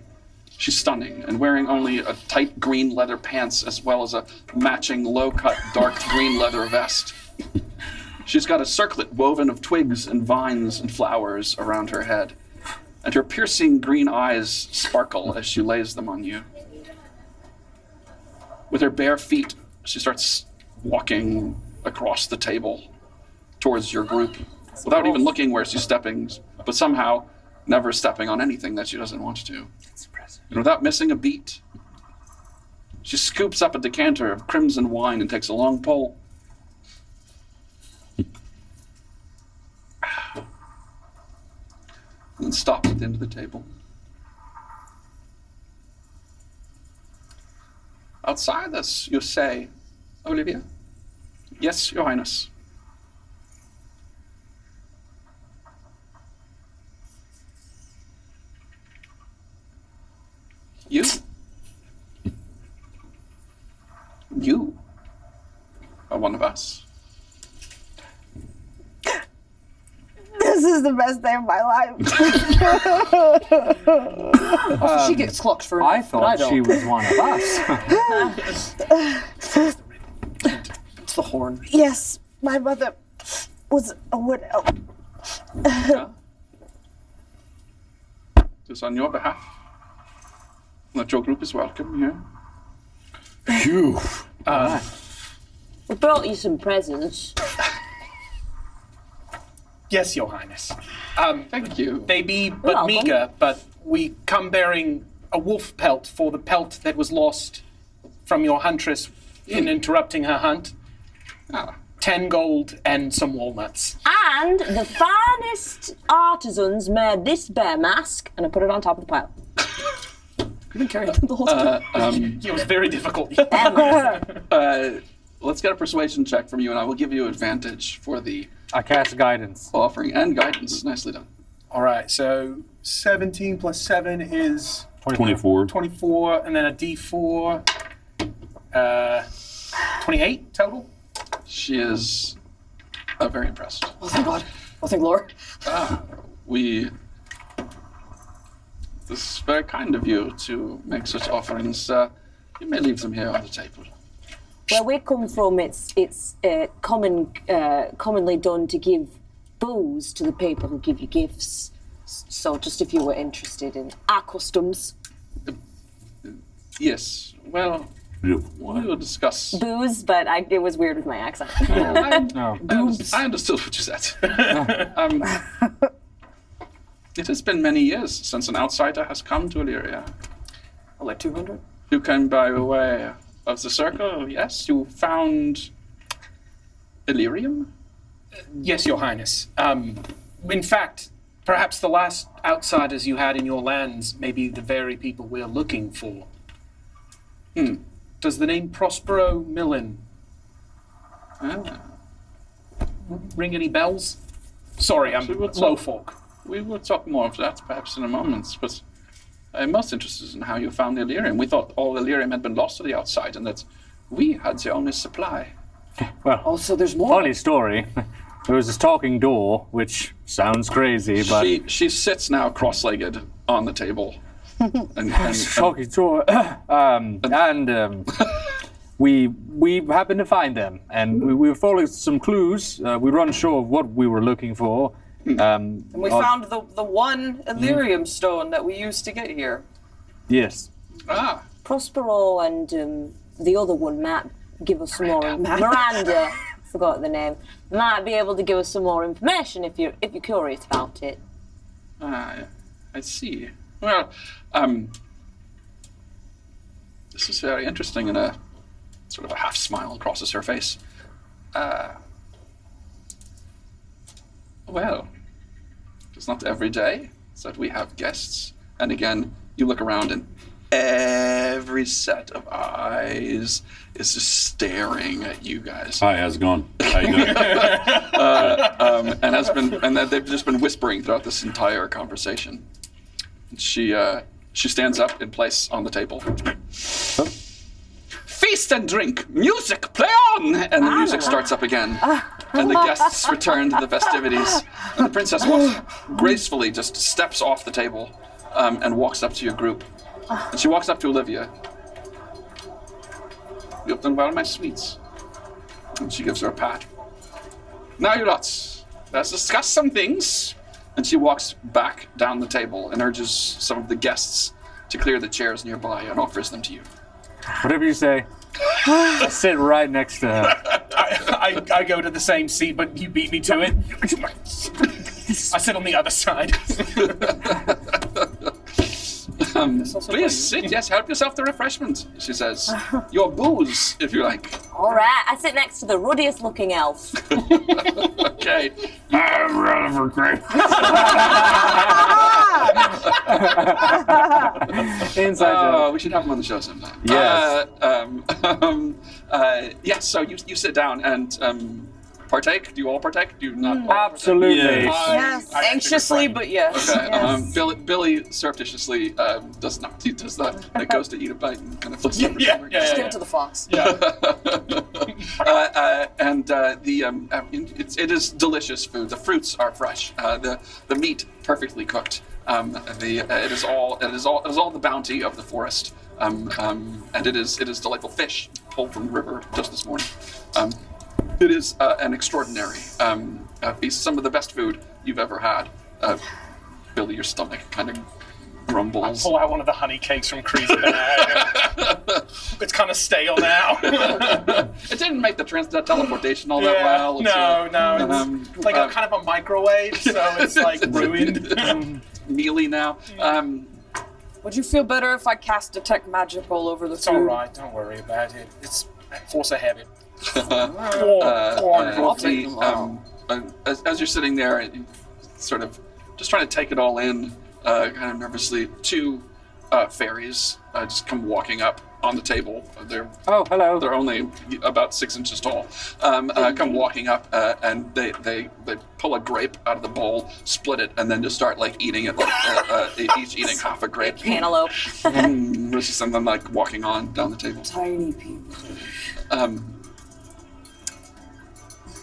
She's stunning and wearing only a tight green leather pants as well as a matching low-cut dark green leather vest. She's got a circlet woven of twigs and vines and flowers around her head, and her piercing green eyes sparkle as she lays them on you. With her bare feet, she starts walking across the table towards your group without even looking where she's stepping, but somehow never stepping on anything that she doesn't want to. And without missing a beat, she scoops up a decanter of crimson wine and takes a long pull. And then stops at the end of the table. Outsiders, you say, Olivia? Yes, Your Highness. You? You are one of us. This is the best day of my life. She gets clucked for I but thought don't. she was one of us. It's the horn. Yes, my mother was a wood elf. Just on your behalf, that your group is welcome here. Phew. We brought you some presents. Yes, Your Highness. Thank you. They be but welcome. meager, but we come bearing a wolf pelt for the pelt that was lost from your huntress in interrupting her hunt. 10 gold and some walnuts. And the finest artisans made this bear mask, and I put it on top of the pile. You've been carrying them the whole time. It was very difficult. Let's get a persuasion check from you, and I will give you advantage for the I cast guidance. offering and guidance. Nicely done. All right, so 17 plus 7 is 24. 24, and then a d4. 28 total. She is very impressed. Oh, thank God. Oh, thank Lord. This is very kind of you to make such offerings. You may leave them here on the table. Where we come from, it's commonly done to give booze to the people who give you gifts. So just if you were interested in our customs. Yes, well, we will discuss. Booze, but it was weird with my accent. I understood what you said. It has been many years since an outsider has come to Illyria. Like 200? You came by way of the circle, yes? You found Illyrium? Yes, Your Highness. In fact, perhaps the last outsiders you had in your lands may be the very people we're looking for. Does the name Prospero Millen ring any bells? Sorry, I'm low folk. We will talk more of that perhaps in a moment, but I'm most interested in how you found the Illyrium. We thought all Illyrium had been lost to the outside and that we had the only supply. Well, Also, there's more. funny story. There was this talking door, which sounds crazy, but She sits now cross-legged on the table. and talking door. We happened to find them, and we were following some clues. We were unsure of what we were looking for. And we found the one Illyrium stone that we used to get here. Yes. Prospero and the other one, Matt, give us some more. Miranda, forgot the name. Might be able to give us some more information if you're curious about it. I see. Well, this is very interesting, and a sort of a half smile crosses her face. Well, it's not every day that we have guests. And again, you look around and every set of eyes is just staring at you guys. Hi, how's it going? How you doing? And they've just been whispering throughout this entire conversation. She stands up in place on the table. Feast and drink, music, play on! And the music starts up again. And the guests return to the festivities. And the princess gracefully just steps off the table and walks up to your group. And she walks up to Olivia. You have done well, my sweets. And she gives her a pat. Now, you lots, let's discuss some things. And she walks back down the table and urges some of the guests to clear the chairs nearby and offers them to you. Whatever you say. I sit right next to her. I go to the same seat, but you beat me to it. I sit on the other side. Please sit, yes, help yourself to refreshment, she says. Your booze, if you like. All right, I sit next to the ruddiest looking elf. Okay. I'm running for great. Inside joke. We should have him on the show sometime. Yes. Yes, so you sit down and partake. Do you all partake? Do you not all Absolutely. Yes. Anxiously, but yes. partake? Yes. Billy surreptitiously does not. He does not. And goes to eat a bite and kind of flips over. Yeah. Just give it to the fox. It is delicious food. The fruits are fresh. The meat perfectly cooked. It is all the bounty of the forest. And it is delightful fish pulled from the river just this morning. It is an extraordinary feast. Some of the best food you've ever had. Billy, your stomach kind of grumbles. Pull out one of the honey cakes from Creasy. It's kind of stale now. It didn't make the teleportation all that well. No. It's like a kind of a microwave, so it's like ruined. Mealy now. Would you feel better if I cast Detect Magic all over the It's food? all right. Don't worry about it. It's force of habit. I'll take them all. As you're sitting there, and sort of just trying to take it all in, kind of nervously, two fairies just come walking up on the table. Oh, hello. They're only about 6 inches tall. Come walking up, and they pull a grape out of the bowl, split it, and then just start like eating it, like each eating half a grape. Cantaloupe. There's just them like walking on down the table. Tiny people.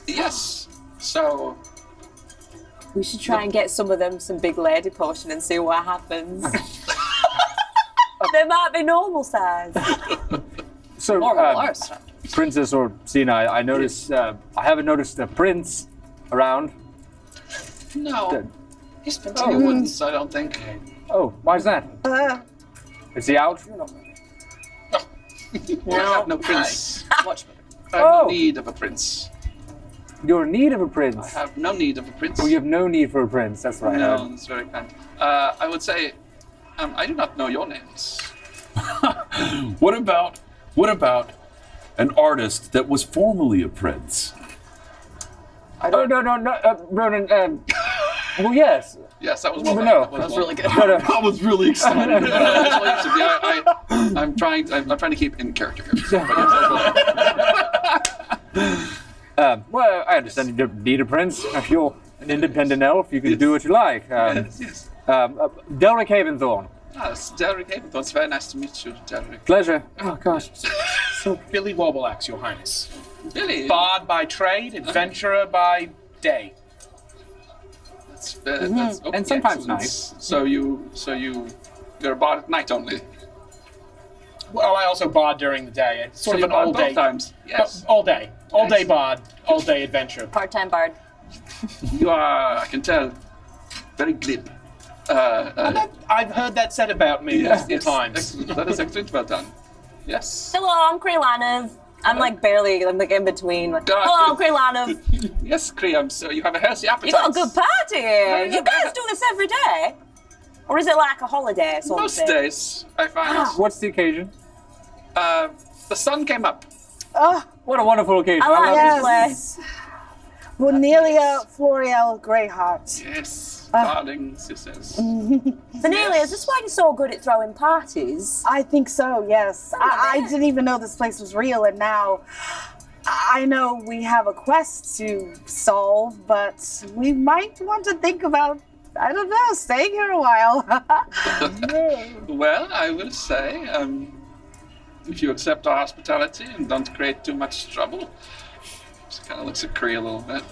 Yes. So We should try and get some of them some big lady potion and see what happens. They might be normal size. So, Princess Orsina, I noticed. I haven't noticed a prince around. no, he's been to New Woods, I don't think. Oh, why's that? Is he out? I have no prince. Much better. I have no need of a prince. You're in need of a prince. I have no need of a prince. Oh, you have no need for a prince. That's right. No, that's very kind. I would say, I do not know your names. What about an artist that was formerly a prince? No, Ronan. Well, yes. Yes, that was well No, done. That was really good. I was really excited. I'm trying to keep in character here. But yes, that was well done. Well, I understand you don't need a prince. If you're an independent elf, you can do what you like. Yes. Delric Haventhorn. It's Derek Haventhorpe. It's very nice to meet you, Derek. Pleasure. Oh gosh. Billy Wobbleaxe, Your Highness. Billy. Bard by trade, adventurer by day. That's And sometimes excellent. night. So you're a bard at night only. Well, I also bard during the day. It's sort So of you an bard all day. both times. Yes. All day. All day Yes. bard. All day adventure. Part-time bard. You are, I can tell, very glib. I've heard that said about me multiple times. Excellent. That is excellent. Well done. Yes. Hello, I'm Kraylanov. I'm like barely, I'm like in between. Like, hello, I'm Kraylanov. Yes, Kriam. So you have a healthy appetite. You got a good party here. Yeah, You guys do this every day? Or is it like a holiday or something? Most days, I find. What's the occasion? The sun came up. What a wonderful occasion. I like love this place. Bonelia Floriel Greyheart. Yes, darling sisters. Vanilla, is this why you're so good at throwing parties? I think so, yes. I didn't even know this place was real, and now I know we have a quest to solve, but we might want to think about, I don't know, staying here a while. Well, I will say, if you accept our hospitality and don't create too much trouble. Just kind of looks at Kree a little bit.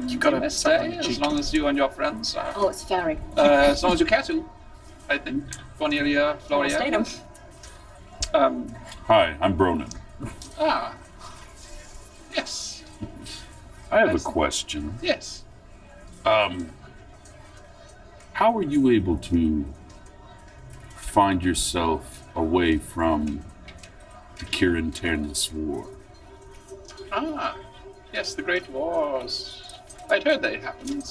You gotta stay suck on the as cheek. long as you and your friends are. Oh, it's fairy. As long as you care to, I think. Cornelia, Floria. Stayed Hi, I'm Bronan. Yes. I have a question. Yes. How were you able to find yourself away from the Kirin Ternis War? Yes, the Great Wars. I'd heard they happened.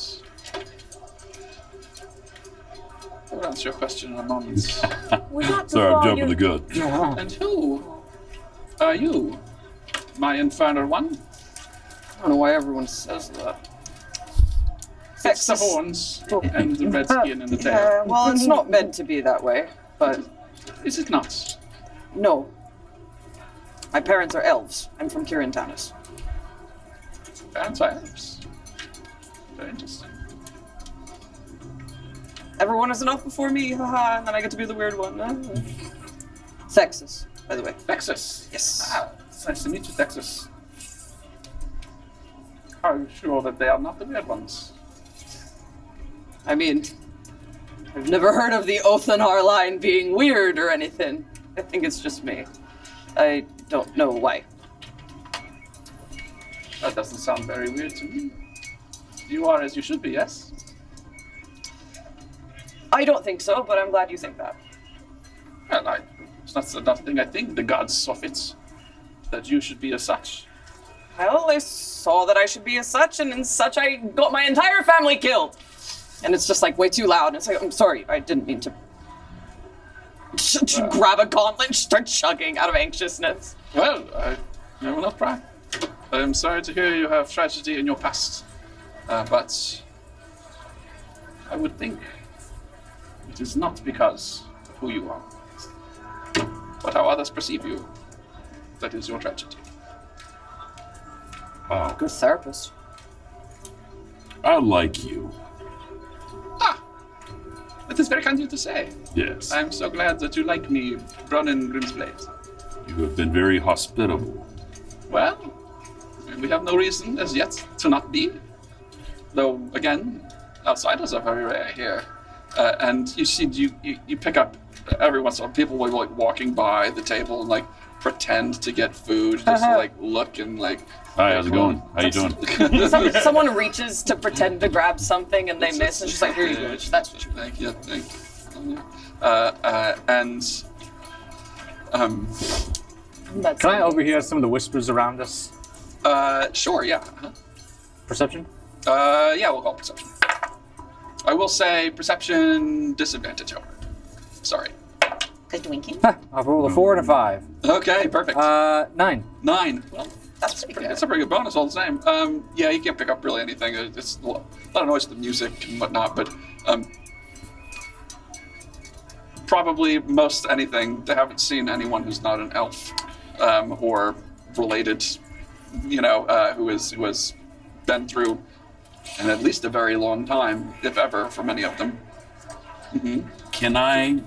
I'll answer your question in a moment. Sorry, I'm jumping the gun. And who are you, my infernal one? I don't know why everyone says that. It's the horns and the red skin and the tail. Well, it's not meant to be that way, but Is it not? no. My parents are elves. I'm from Kirin Tanis. Parents are elves. Very interesting. Everyone is enough before me, haha, and then I get to be the weird one. Sexist, by the way. Texas. Yes. It's nice to meet you, Texas. Are you sure that they are not the weird ones? I mean, I've never heard of the Othanar line being weird or anything. I think it's just me. I don't know why. That doesn't sound very weird to me. You are as you should be, yes? I don't think so, but I'm glad you think that. Well, it's not nothing I think. The gods saw fit that you should be as such. Well, they saw that I should be as such, and in such I got my entire family killed. And it's just like way too loud. And it's like, I'm sorry, I didn't mean to grab a gauntlet and start chugging out of anxiousness. Well, I will not pry. I am sorry to hear you have tragedy in your past, but I would think it is not because of who you are, but how others perceive you. That is your tragedy. Wow. Good therapist. I like you. That is very kind of you to say. Yes. I'm so glad that you like me, Bronin Grimsblade. You have been very hospitable. Well, we have no reason as yet to not be. Though, again, outsiders are very rare here. And you see, you pick up every once in a while, people will be like walking by the table and like pretend to get food, just to like look and like. Hi, how's it going? How you doing? Someone reaches to pretend to grab something and they miss, and just like, here you go. That's what you Thank you. Can I overhear some of the whispers around us? Sure, yeah. Uh-huh. Perception? Yeah, we'll call it perception. I will say perception disadvantage, however. Sorry. Good winking. I've rolled a 4 and a 5. Okay, perfect. 9. 9. Well, That's pretty good. it's a pretty good bonus all the same. Yeah, you can't pick up really anything. It's a lot of noise with the music and whatnot, but probably most anything. They haven't seen anyone who's not an elf or related, who has been through And at least a very long time, if ever, for many of them. Can I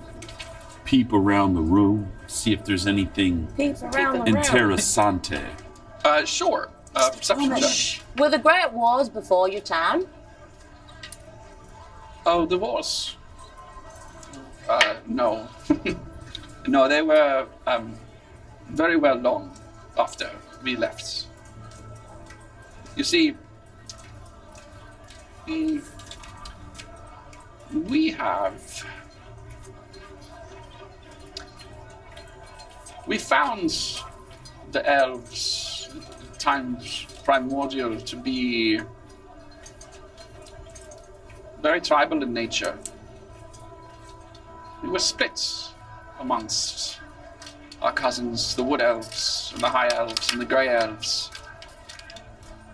peep around the room, see if there's anything Peep around the room. interessante? Sure. Perception check. Were the Great Wars before your time? Oh, the wars. No. No, they were very well long after we left. You see, we found the elves, times primordial, to be very tribal in nature. We were split amongst our cousins, the wood elves, and the high elves, and the grey elves.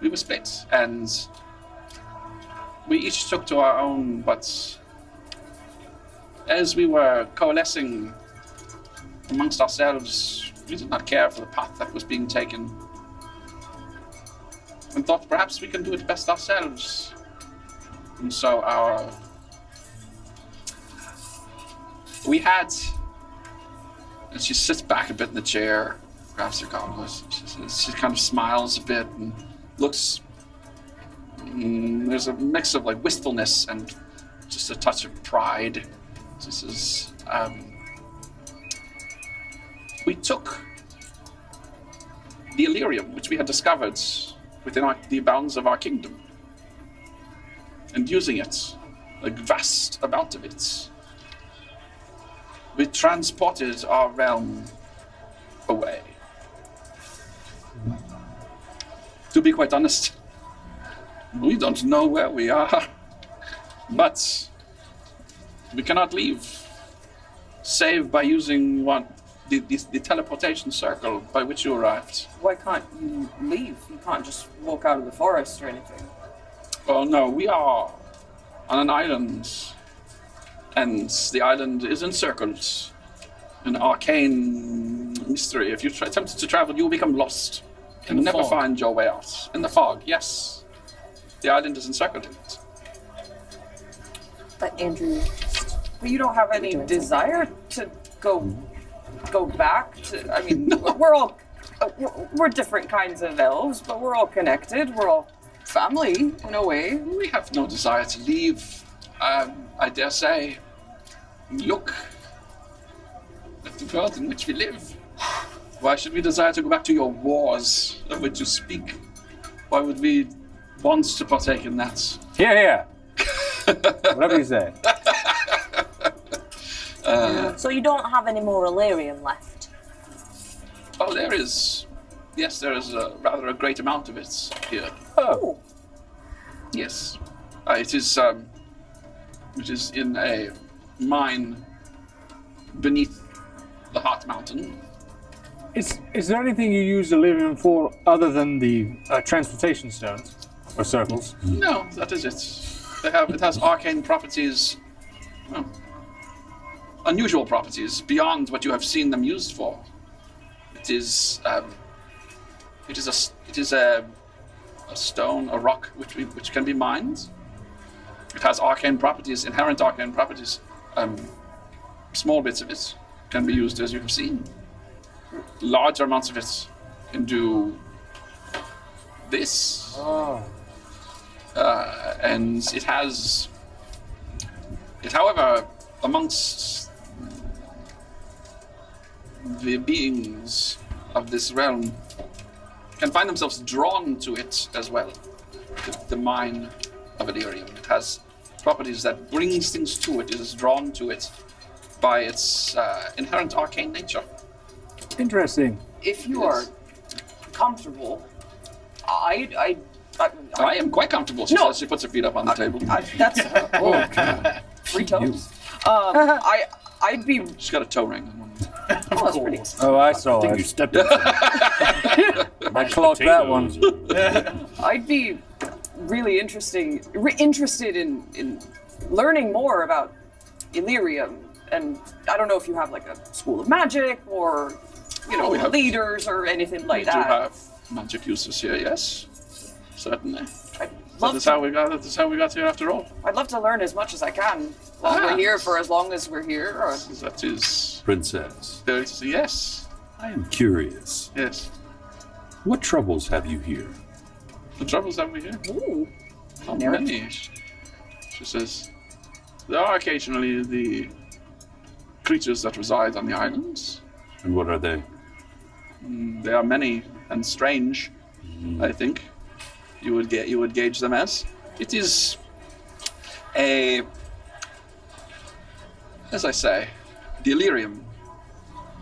We were split, and we each took to our own, but as we were coalescing amongst ourselves, we did not care for the path that was being taken, and thought perhaps we can do it best ourselves. And so and she sits back a bit in the chair, grabs her goggles, she kind of smiles a bit and looks, there's a mix of like wistfulness and just a touch of pride. She says, we took the Illyria, which we had discovered within the bounds of our kingdom, and using it, a vast amount of it, we transported our realm away. To be quite honest, we don't know where we are, but we cannot leave, save by using the teleportation circle by which you arrived. Why can't you leave? You can't just walk out of the forest or anything. Oh no, we are on an island, and the island is encircled. An arcane mystery. If you attempt to travel, you will become lost and never find your way out. In the fog, yes. The island is encircled in it. But Andrew, But you don't have any desire to go back to. I mean, we're different kinds of elves, but we're all connected. We're all family in a way. We have no desire to leave. I dare say, look at the world in which we live. Why should we desire to go back to your wars of which you speak? Why would we want to partake in that? Here, here. Whatever you say. so you don't have any more Illyrium left? Oh, there is. Yes, there is rather a great amount of it here. Oh. Yes. It is in a mine beneath the Heart Mountain. Is there anything you use Illyrium for other than the transportation stones or circles? No, that is it. It has arcane properties, well, unusual properties beyond what you have seen them used for. It is a stone, a rock which can be mined. It has arcane properties, inherent arcane properties. Small bits of it can be used, as you have seen. Large amounts of it can do this. Oh. And however, amongst the beings of this realm, can find themselves drawn to it as well. The mine of Illyria. It has properties that brings things to it. It is drawn to it by its inherent arcane nature. Interesting. If you are comfortable, I am quite comfortable. She says. She puts her feet up on the table. That's free toes. I'd be. She's got a toe ring on one. Oh, that's pretty. Oh, I saw I think it. you stepped in something. I clocked that one. I'd be really interested in learning more about Illyria, and I don't know if you have like a school of magic or we have leaders or anything like We do that. have magic users here, yes. Certainly. That is how we got here after all. I'd love to learn as much as I can while we're here for as long as we're here. Or... That is... Princess, Yes. I am curious. Yes. What troubles have you here? The troubles that we hear? Ooh. Not many. She says, there are occasionally the creatures that reside on the islands. And what are they? They are many and strange, I think. You would gauge them as. It is as I say, the Illyrium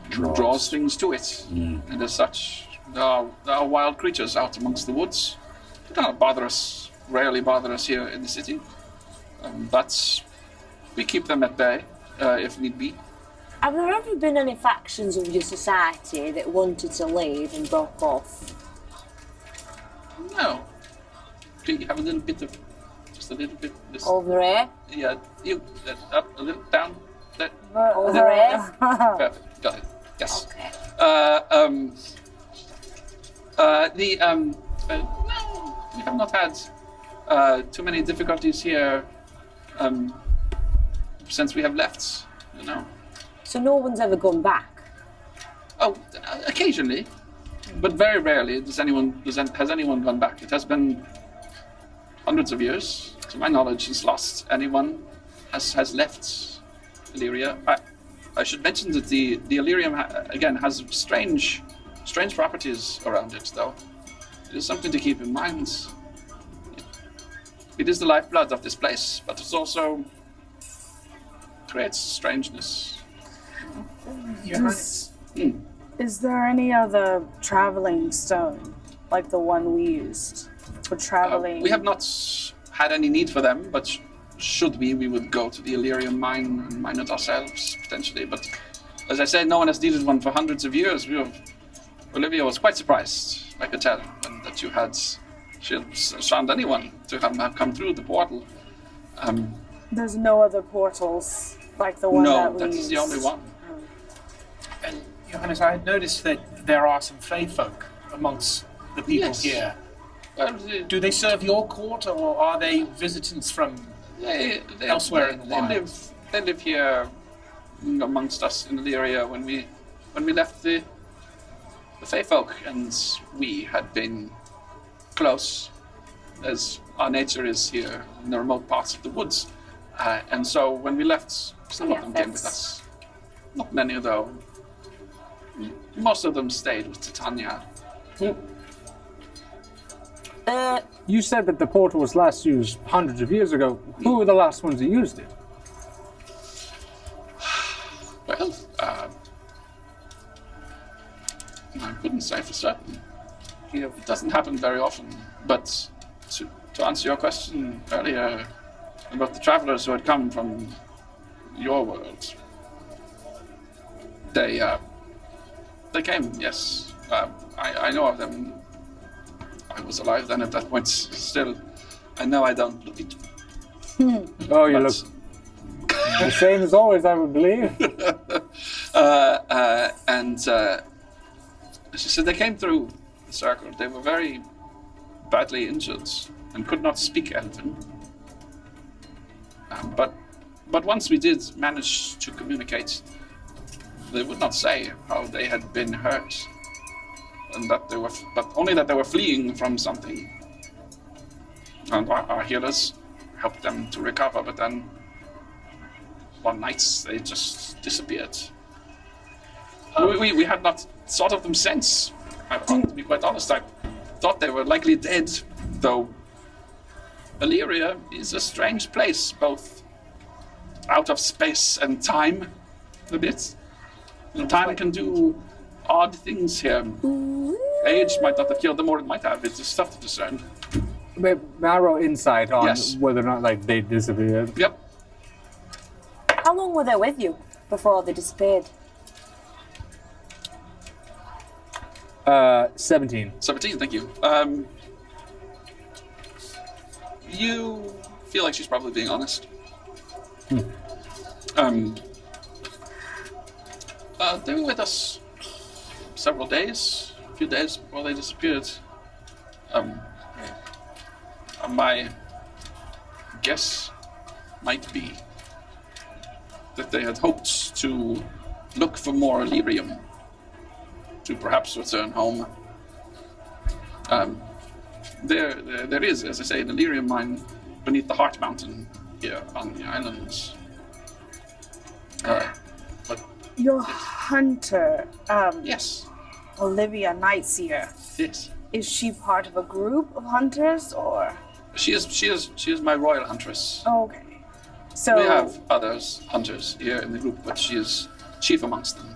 draws things to it. And as such, there are wild creatures out amongst the woods. They don't rarely bother us here in the city. But we keep them at bay, if need be. Have there ever been any factions of your society that wanted to leave and broke off? No. Do you have a little bit of... Just a little bit... Over here? Yeah, you... up, a little down. That. Over here? Perfect. Got it. Yes. Okay. No, we have not had too many difficulties here since we have left, you know. So no one's ever gone back? Oh, occasionally, but very rarely has anyone gone back. It has been hundreds of years, to my knowledge, since last anyone has left Illyria. I should mention that the Illyrium again has strange properties around it, though. It is something to keep in mind. It is the lifeblood of this place, but it also creates strangeness. Is there any other traveling stone like the one we used for traveling? We have not had any need for them, but should we would go to the Illyrium mine and mine it ourselves, potentially. But as I said, no one has needed one for hundreds of years. Olivia was quite surprised, I could tell, that she had found anyone to have come through the portal. There's no other portals like the one that we No, that used. is the only one. And Johannes, I had noticed that there are some Fey folk amongst the people Yes. here. Well, Do they serve your court, or are they visitants from they elsewhere in the wild? They live here amongst us in the area when we left the Fey folk, and we had been close, as our nature is here in the remote parts of the woods. And so when we left, some of them came with us. Not many, though. Most of them stayed with Titania. You said that the portal was last used hundreds of years ago. Who were the last ones that used it? Well, I couldn't say for certain. It doesn't happen very often. But to answer your question earlier about the travelers who had come from your world, they came, yes. I know of them. I was alive then at that point. Still, I know I don't look it. Oh, you look the same as always, I would believe. And she said they came through the circle. They were very badly injured and could not speak Elven. But once we did manage to communicate, they would not say how they had been hurt, and that but only that they were fleeing from something. And our healers helped them to recover, but then one night they just disappeared. We had not thought of them since. To be quite honest, I thought they were likely dead, though Illyria is a strange place, both out of space and time, a bit. And time can do odd things here. Age might not have killed them, or it might have. It's just tough to discern. But I roll insight on Yes. whether or not they disappeared. Yep. How long were they with you before they disappeared? 17. 17, thank you. You feel like she's probably being honest. They were with us several days, a few days before they disappeared. My guess might be that they had hoped to look for more Illyrium to perhaps return home. There is, as I say, an Illyrium mine beneath the Heart Mountain here on the islands. But Your hunter, yes, Olivia Nightseer, yes, is she part of a group of hunters or? she is my royal huntress. Okay. So We have others hunters here in the group, but she is chief amongst them.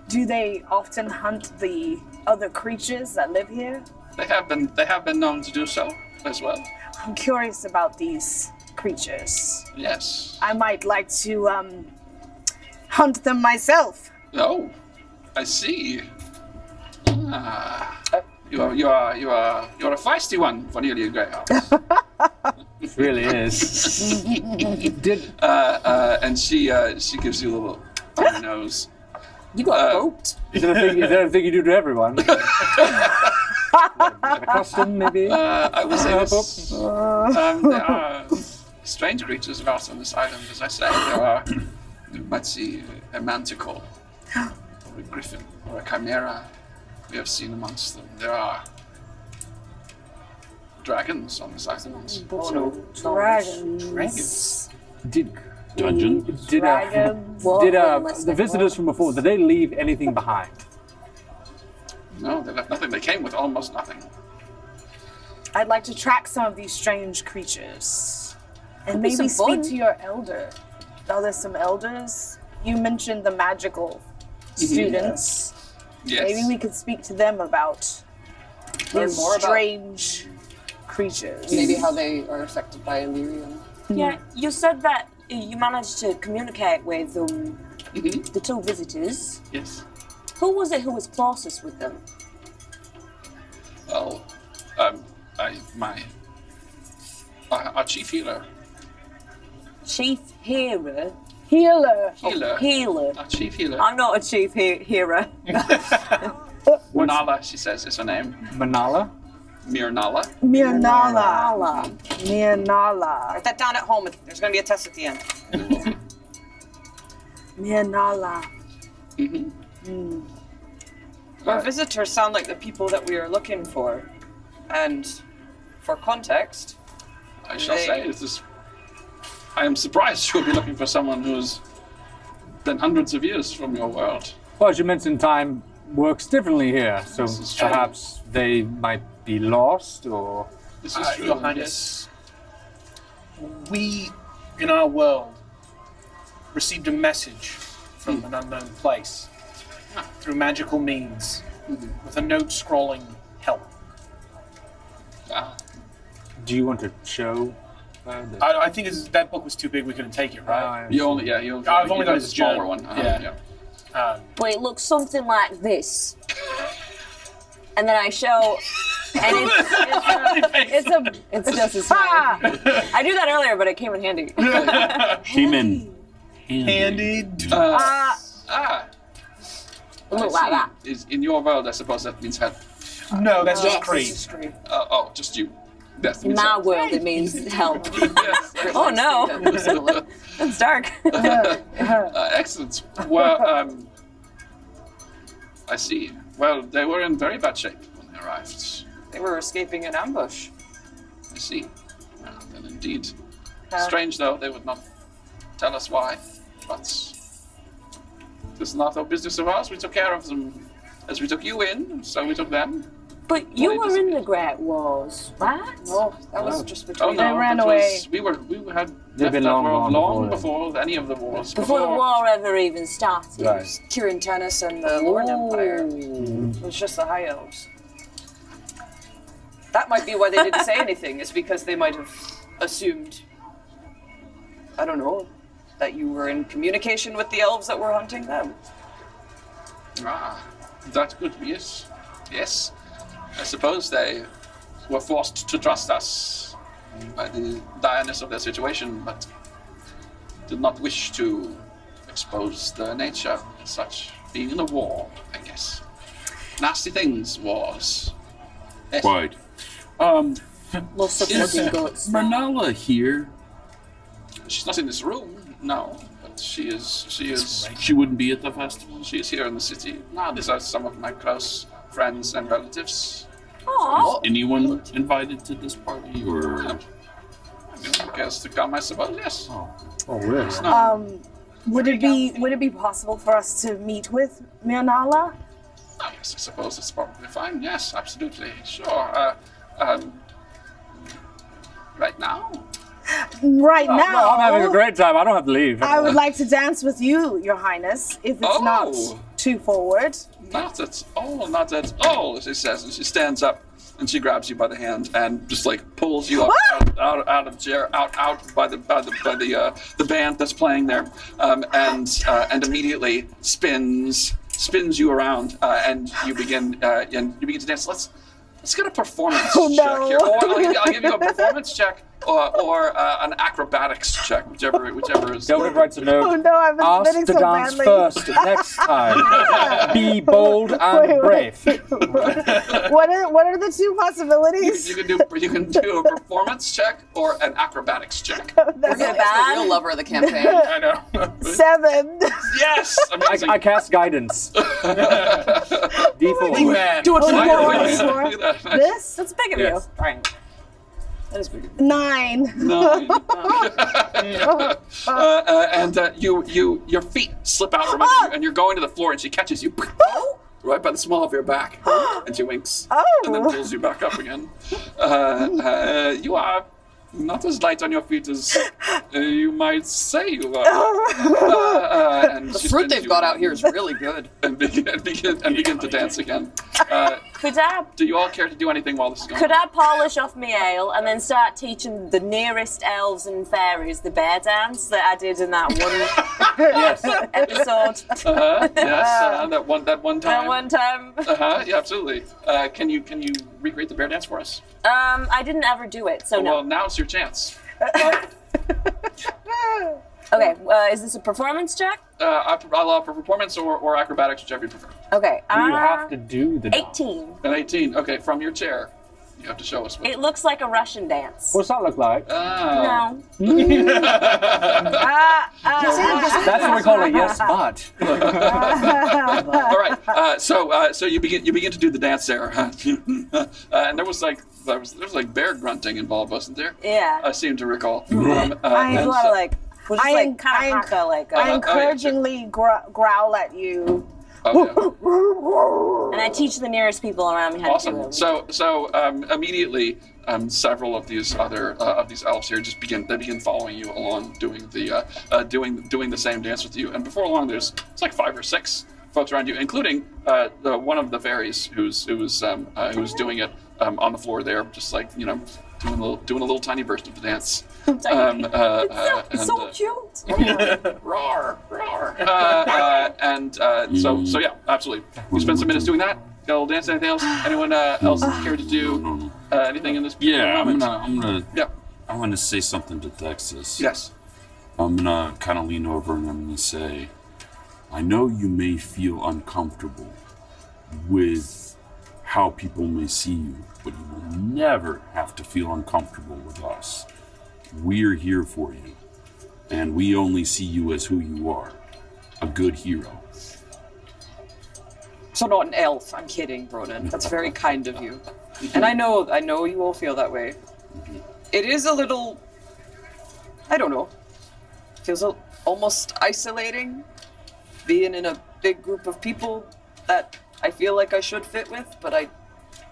do they often hunt the other creatures that live here? They have been known to do so as well. I'm curious about these creatures. Yes. I might like to hunt them myself. Oh, I see. You're a feisty one for nearly a greyhound. It really is. And she gives you a little on the nose. You got roped. Is that a thing you do to everyone? A custom, maybe? I will say this. There are strange creatures about on this island, as I say. You might see a manticore, or a griffin, or a chimera we have seen amongst them. There are dragons on this island. Dragons. Did Dungeons? Dragons. the visitors from before, did they leave anything behind? No, they left nothing. They came with almost nothing. I'd like to track some of these strange creatures. And be maybe some speak fun. to your elder. Oh, there's some elders. You mentioned the magical students. Yes. Maybe we could speak to them about Learn these more about strange creatures. maybe how they are affected by Illyrium. Yeah, you said that you managed to communicate with the two visitors. Yes. Who was it who was closest with them? Well, our chief healer. Chief Healer. Healer. Healer. Our chief healer. I'm not a chief hearer. Nala, she says, is her name. Manala? Mirnala. Mirnala. Mirnala. Write that down at home. There's going to be a test at the end. Mirnala. Our visitors sound like the people that we are looking for. And for context, I shall say, I am surprised you'll be looking for someone who's been hundreds of years from your world. Well, as you mentioned, time works differently here, so This is true. perhaps they might be lost, or... This is true. Your Highness, we, in our world, received a message from an unknown place through magical means with a note scrolling help. Ah, Do you want to show? I think that book was too big. We couldn't take it, right? you only, I've only got a his smaller journal. one. Yeah. But it looks something like this. And then I show, and it's just as Ah! I do that earlier, but it came in handy. Came in Handed. Look like that. Is in your world, I suppose that means help. No, that's just Yes. Creed. Just you. That In means my help. world, it means help. Yes. Oh no, that's dark. Excellent. Well, I see. Well, they were in very bad shape when they arrived. they were escaping an ambush. I see. Well, then indeed. Strange, though, they would not tell us why. But this is not our business of ours. We took care of them as we took you in, so we took them. But you Well, were in the Great Wars, right? No, that was just between Oh no, They ran that away. was- we had They've left been that long world gone long before before any of the wars. Before the war ever even started. Right. Kirin Tennis and the Lorn Empire. Mm-hmm. It was just the High Elves. That might be why they didn't say anything, is because they might have assumed, I don't know, that you were in communication with the elves that were hunting them. That could be it. Yes. I suppose they were forced to trust us by the direness of their situation, but did not wish to expose their nature as such, being in a war, I guess. Nasty things, wars. Yes. Quite. Lots of Is blood and guts. Mernella here? She's not in this room, no. But she is. She wouldn't be at the festival. She is here in the city. Now, these are some of my close friends and relatives. Aw. Anyone invited to this party, or? I guess to come, I suppose. Yes. Oh, really? Would it be possible for us to meet with Myrnala? Oh, yes, I suppose it's probably fine. Yes, absolutely. Sure. Right now? Right No, now, I'm having a great time. I don't have to leave. I would like to dance with you, Your Highness, if it's not Oh. too forward. Not at all. Not at all. She says, and she stands up and she grabs you by the hand and just like pulls you up out of the chair, out by the band that's playing there, and immediately spins you around, and you begin to dance. Let's get a performance check here, or I'll give you a performance check, or an acrobatics check, whichever is. Delric writes a note. Oh no, I've been Ask spinning to so dance badly. first next time. Be bold and brave. What are the two possibilities? You can do a performance check or an acrobatics check. That's the real lover of the campaign. I know. 7. Yes, amazing. I cast guidance. Default. Man. Do it for the Finally. boys. Look at that. This? That's big of Yes. you. Right. That is big. 9. Nine. Your feet slip out from under you, and you're going to the floor, and she catches you right by the small of your back, and she winks, and then pulls you back up again. You are not as light on your feet as you might say you are. And The she fruit spins they've you got out here is really good. and begin to dance again. Could Do you all care to do anything while this is going Could on? I polish off my ale and then start teaching the nearest elves and fairies the bear dance that I did in that one Yes. episode? Yes, that one time. That one time. Yeah, absolutely. Can you recreate the bear dance for us? I didn't ever do it, so Well, no. now's your chance. Okay, is this a performance check? I'll offer performance or acrobatics, whichever you prefer. Okay. You have to do the dance. 18. An 18. Okay, from your chair, you have to show us what. It looks like a Russian dance. What's that look like? No. That's what we call a yes, but. All right. So you begin to do the dance there, and there was like bear grunting involved, wasn't there? Yeah. I seem to recall. There's a lot of like, we're just like kind of haka, like. I encouragingly growl at you. Oh, And I teach the nearest people around me how to do awesome. it. So immediately, several of these other these elves here just begin following you along, doing the same dance with you. And before long, it's like 5 or 6 folks around you, including one of the fairies who's doing it on the floor there, just like doing a little tiny version of the dance. So cute. Roar, roar. So yeah, absolutely. You spend some minutes doing that. Got a little dance. Anything else? Anyone else care to do anything in this? Yeah, I'm moment? gonna. Yeah. I'm gonna say something to Texas. Yes. I'm gonna kind of lean over and I'm gonna say, I know you may feel uncomfortable with how people may see you, but you will never have to feel uncomfortable with us. We're here for you, and we only see you as who you are, a good hero. So not an elf. I'm kidding, Bronan. That's very kind of you. And I know you all feel that way. It is a little, I don't know, feels almost isolating, being in a big group of people that I feel like I should fit with, but I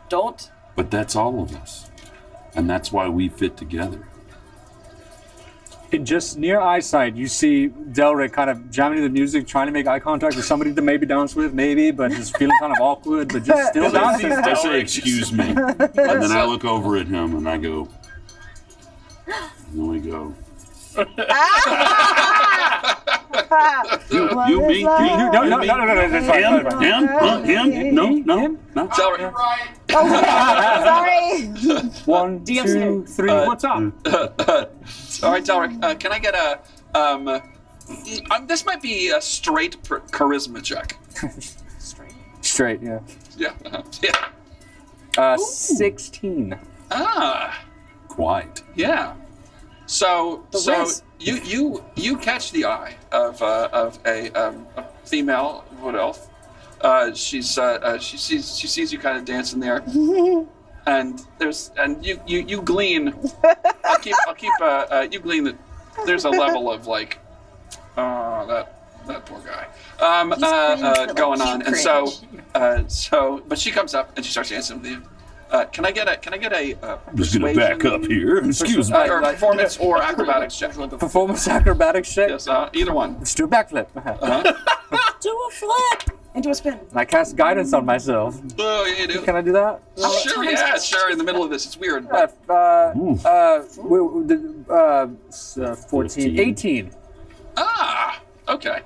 don't. But that's all of us, and that's why we fit together. In just near eyesight, you see Delric kind of jamming to the music, trying to make eye contact with somebody to maybe dance with, but just feeling kind of awkward, but just still dancing. I say, excuse me, and then I look over at him and I go, and then we go, you me? No, that's fine. Him? No. Delric. Sorry. 1, 2, 3. What's up? All right, Delric. Can I get a? This might be a straight charisma check. Straight, yeah. Yeah. Yeah. 16. Quite. Yeah. So whiz. you catch the eye of a female wood elf. She sees you kind of dancing there, and you glean. You glean that there's a level of like, that poor guy, going on, and but she comes up and she starts dancing with you. Can I get a I'm just gonna back up here. Excuse me. or performance or acrobatics check? Performance acrobatics check. Yes, either one. Let's do a backflip. Do a flip. Into a spin. And I cast guidance on myself. Oh, yeah, you do. Can I do that? Sure, yeah, sure. In the middle of this, it's weird. 14, 18. Ah, okay.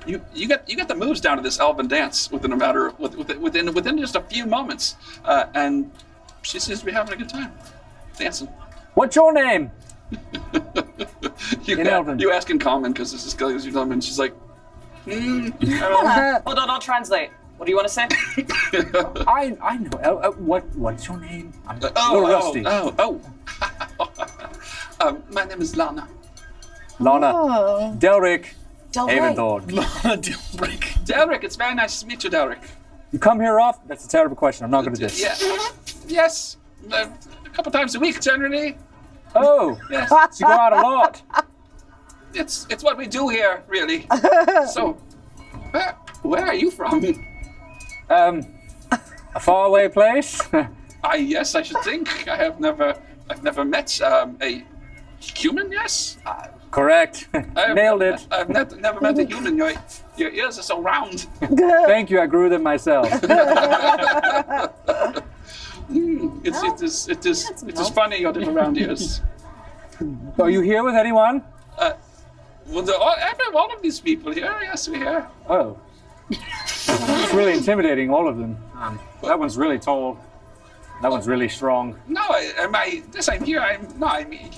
You get the moves down to this elven dance within a matter within just a few moments, and she seems to be having a good time dancing. What's your name? Elven. You ask in common because this is because you and she's like, Hold on, I'll translate. What do you want to say? I know. What's your name? I'm a little rusty. My name is Lana. Lana. Delric. Delray. Avendord. Lana Dilbrick. Delric, it's very nice to meet you, Delric. You come here often? That's a terrible question. I'm not going to diss. Yeah. Yes. A couple times a week, generally. Oh. Yes. So you go out a lot. It's what we do here, really. So, where are you from? A faraway place. Yes, I should think. I've never met a human. Yes. Correct. Nailed it. I've never met a human. Your ears are so round. Thank you. I grew them myself. It is funny your little round ears. Are you here with anyone? Well, all of these people here. Yes, we're here. Oh. It's really intimidating, all of them. That one's really tall. That one's really strong. No, I'm here. I mean.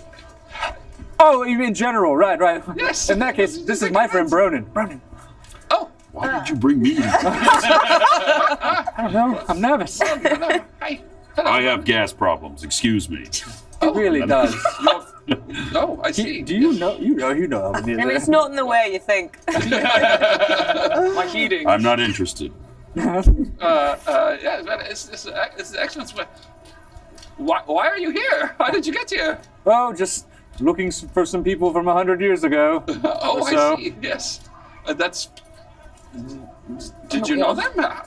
Oh, you mean general, right. Yes. In that case, this is my friend Bronin. Oh. Why did you bring me? I don't know. I'm nervous. Hi. Hello. I have gas problems. Excuse me. It really does. Oh, I see. Do you know? You know. And it's not in the way you think. My heating. I'm not interested. Yeah, it's excellent. Why are you here? How did you get here? Oh, just looking for some people from 100 years ago. Oh, so. I see. Yes, that's. Did you know them? I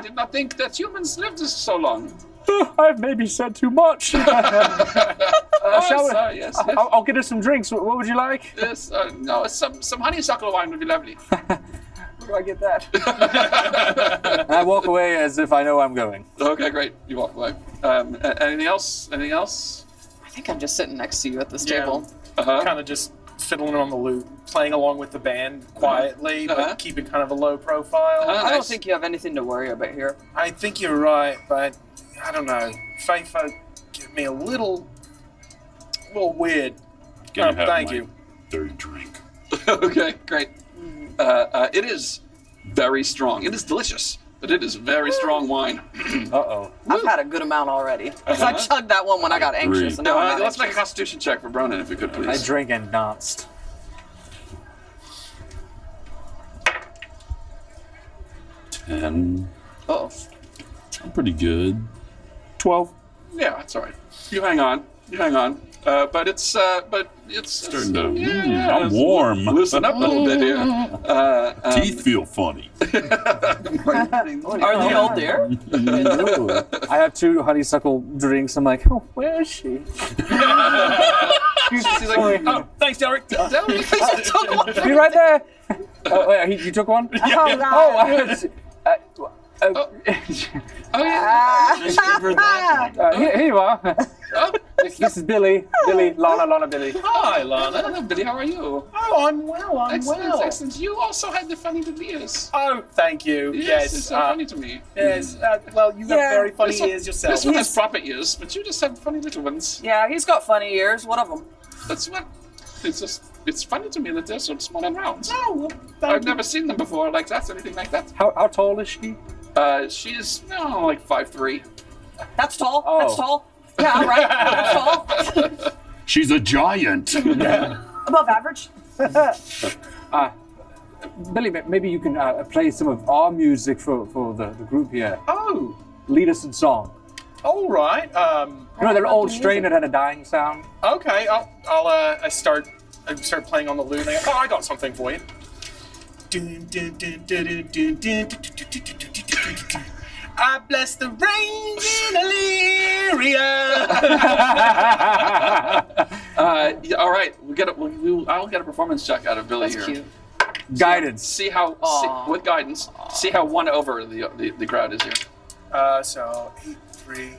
did not think that humans lived so long. I've maybe said too much. Shall we? Yes. I'll get us some drinks. What would you like? Yes. No, some honeysuckle wine would be lovely. Where do I get that? And I walk away as if I know I'm going. Okay, great. You walk away. Anything else? I think I'm just sitting next to you at this table. Kind of just fiddling on the lute, playing along with the band quietly, but keeping kind of a low profile. I don't think you have anything to worry about here. I think you're right, but I don't know. Fae folk get me a little weird. Gonna have thank my you. third drink. Okay, great. It is very strong. It is delicious, but it is very strong wine. Uh-oh. I've had a good amount already. Because I chugged that one when I got anxious. And now I'm not Let's make a anxious. Constitution check for Bronin, if we could, please. I drank and danced. 10. Oh, I'm pretty good. 12. yeah, that's all right. You hang on. But it's Starting to. yeah, I'm it's warm. Loosen up a little bit here. Teeth feel funny. Are they all there? Ooh. I have 2 honeysuckle drinks. I'm like, oh, where is she? She's like, Oh, thanks, Derek. Took one. Be right there. Oh, wait, you took one? Oh, God. Oh, I had. oh yeah. Here you are. Oh, This is Billy. Lana, Billy. hi, Lana. Hello, Billy. How are you? Oh, I'm well. Excellent. You also had the funny little ears. Oh, thank you. Yes, it's so funny to me. Yes. Well, you have very funny This one- ears yourself. This one has proper ears, but you just have funny little ones. Yeah, he's got funny ears. One of them. That's what. It's funny to me that they're so small and round. Oh, well, I've never seen them before like that or anything like that. How tall is she? She's like 5'3". That's tall. Oh. That's tall. Yeah, right. That's all. She's a giant. Above average. Billy, maybe you can play some of our music for the group here. Oh, Lead us in song. all right. You know that old strain that had a dying sound? Okay, I start playing on the lute. And I got something for you. I bless the rains in Illyria. Yeah, all right, I'll get a performance check out of Billy That's here. cute. Guidance. See with guidance. See how won over the crowd is here. So 8, 3, 9,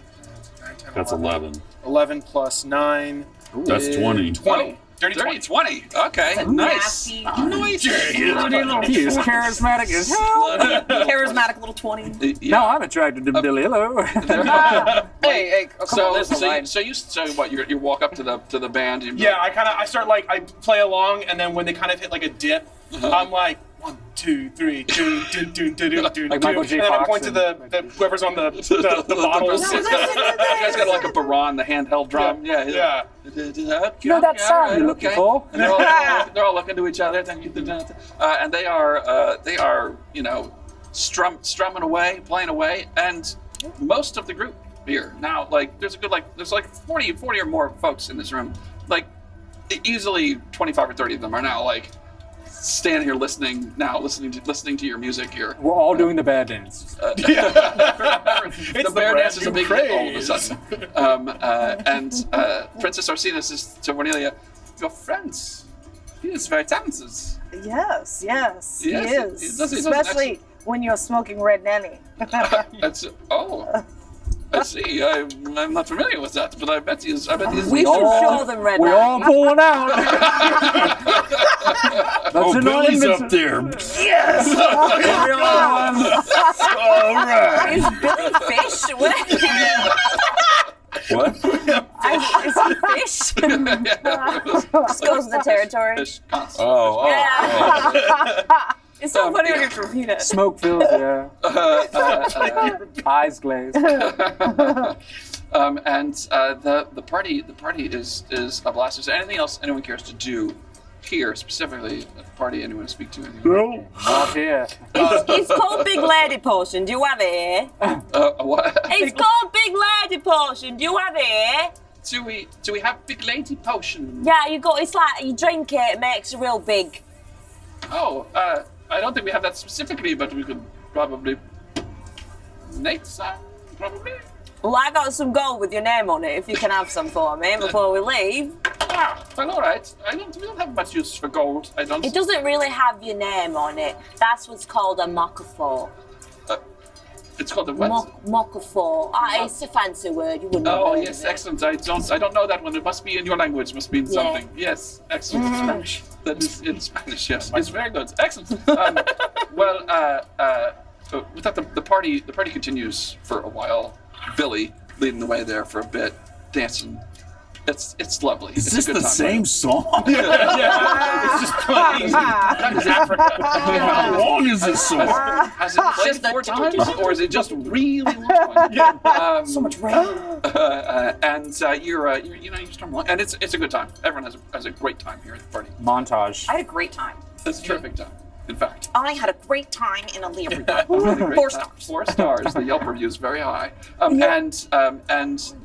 10, That's 11. 11 plus 9. That's is 20. 20. Dirty 30, 20. 20. Okay, nice. Nasty, Nice. He is charismatic as hell. charismatic little 20. Now I'm attracted to Billy. Hello. Hey, come on, there's a line. So what? You walk up to the band. And Yeah, I start like I play along, and then when they kind of hit like a dip, I'm like 1, 2, 3, do, Like Michael J. and then I Fox point to and- the whoever's on the bottles. You guys got like a baron, the handheld drum. Yeah. You know that sound you're looking for? And they're all looking to each other, and they are strumming away, playing away, and most of the group here now, like there's like 40 or more folks in this room, like easily 25 or 30 of them are now like standing here listening to your music here. We're all doing the bad dance. The bear dance is a big hit all of a sudden. And Princess Orsina says to Cornelia, "Your friends, he is very talented." Yes, Yes, he he is. does Especially when you're smoking Red Nanny. I see. I'm not familiar with that, but I bet he is. We should show them Red We're all Nanny. pulling out. That's Oh, an Billy's ornament. up there. Everyone. All right. Is Billy fish? What? Is he fish? Just goes with the territory. Fish constant. Oh. Yeah. It's so funny when you repeat it. Smoke fills the air. Eyes glazed. And the party is a blast. Is there anything else anyone cares to do here specifically at the party? Anyone to speak to? No. Not here. It's called Big Lady Potion. Do you have it here? What? It's called Big Lady Potion. Do you have it here? Do we have Big Lady Potion? Yeah, it's like you drink it makes you real big. Oh, I don't think we have that specifically, but we could probably make some. Probably. Well, I got some gold with your name on it if you can have some for me before we leave. Well, all right. We don't have much use for gold. I don't. It doesn't really have your name on it. That's what's called a mocaphore. It's called a what? Mocaphore. It's a fancy word. You wouldn't have Oh heard yes, of it. excellent. I don't know that one. It must be in your language. Must mean something. Yes, excellent. Spanish. That is in Spanish. Yes, it's very good. Excellent. With that, the party continues for a while. Billy leading the way there for a bit, dancing. It's lovely. Is it's this a good the time, same right? song? It's just playing. That is Africa. How long is this song? Has it played 4 times, or is it just really long? So much rain. You're storming along, and it's a good time. Everyone has a great time here at the party. Montage. I had a great time. It's a terrific time. In fact, I had a great time in Illyria. really great 4 time. stars. 4 stars. The Yelp review is very high, and thought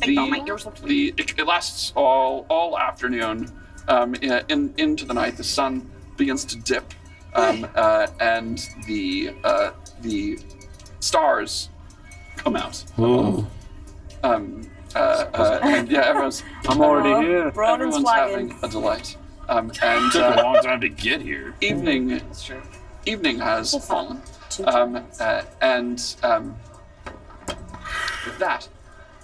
my ears looked it lasts all afternoon, into the night. The sun begins to dip, and the stars come out. Oh. And everyone's I'm already here. Bronen's everyone's flagging. having a delight. And Took a long time to get here. evening has fallen. With that,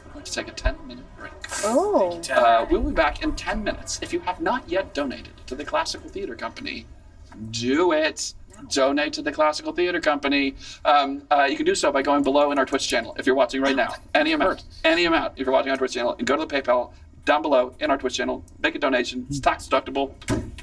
we're going to take a 10-minute break. Oh. We'll be back in 10 minutes. If you have not yet donated to the Classical Theater Company, do it. Donate to the Classical Theater Company. You can do so by going below in our Twitch channel if you're watching right now. Any amount. If you're watching on our Twitch channel, and go to the PayPal down below in our Twitch channel. Make a donation. It's tax deductible.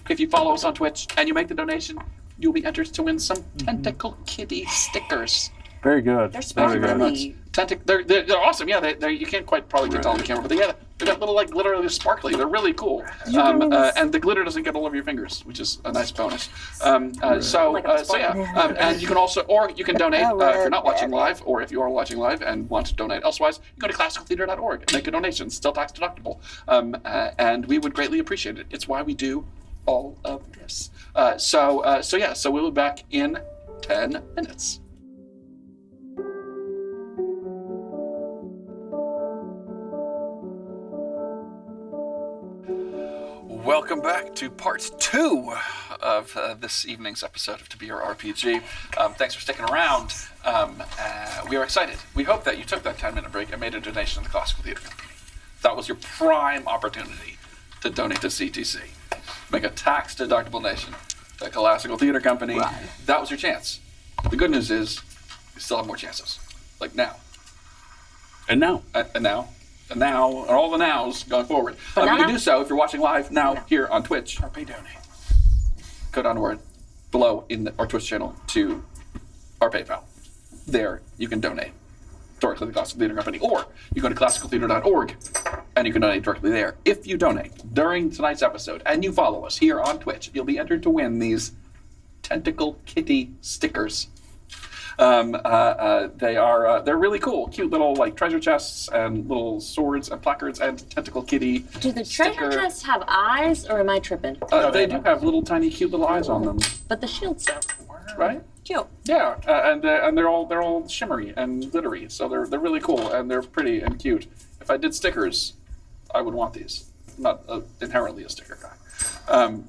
If you follow us on Twitch and you make the donation, you'll be entered to win some Tentacle Kitty stickers. Very good. They're Very very good. pretty. They're awesome. Yeah, you can't quite probably tell on the camera, but they got little like glitter, they're sparkly. They're really cool. And the glitter doesn't get all over your fingers, which is a nice bonus. And you can also, or you can donate if you're not watching live, or if you are watching live and want to donate elsewise, you go to classicaltheater.org and make a donation. Still tax deductible, and we would greatly appreciate it. It's why we do all of this. So we'll be back in 10 minutes. Welcome back to part 2 of this evening's episode of To Be Your RPG. Thanks for sticking around. We are excited. We hope that you took that 10-minute break and made a donation to the Classical Theater Company. That was your prime opportunity to donate to CTC. Make a tax-deductible donation to the Classical Theater Company. Right. That was your chance. The good news is you still have more chances. Like now. And now. And now. And now, and all the nows going forward. You can do so if you're watching live now here on Twitch. RP donate. Go down to below in our Twitch channel to our PayPal. There, you can donate directly to the Classical Theater Company, or you go to classicaltheater.org and you can donate directly there. If you donate during tonight's episode and you follow us here on Twitch, you'll be entered to win these Tentacle Kitty stickers. They're really cool, cute little like treasure chests and little swords and placards and Tentacle Kitty. Do the treasure chests have eyes, or am I tripping? They do have little tiny cute little eyes on them. But the shields don't. Right? Cute. Yeah, and they're all shimmery and glittery, so they're really cool and they're pretty and cute. If I did stickers, I would want these. I'm not inherently a sticker guy,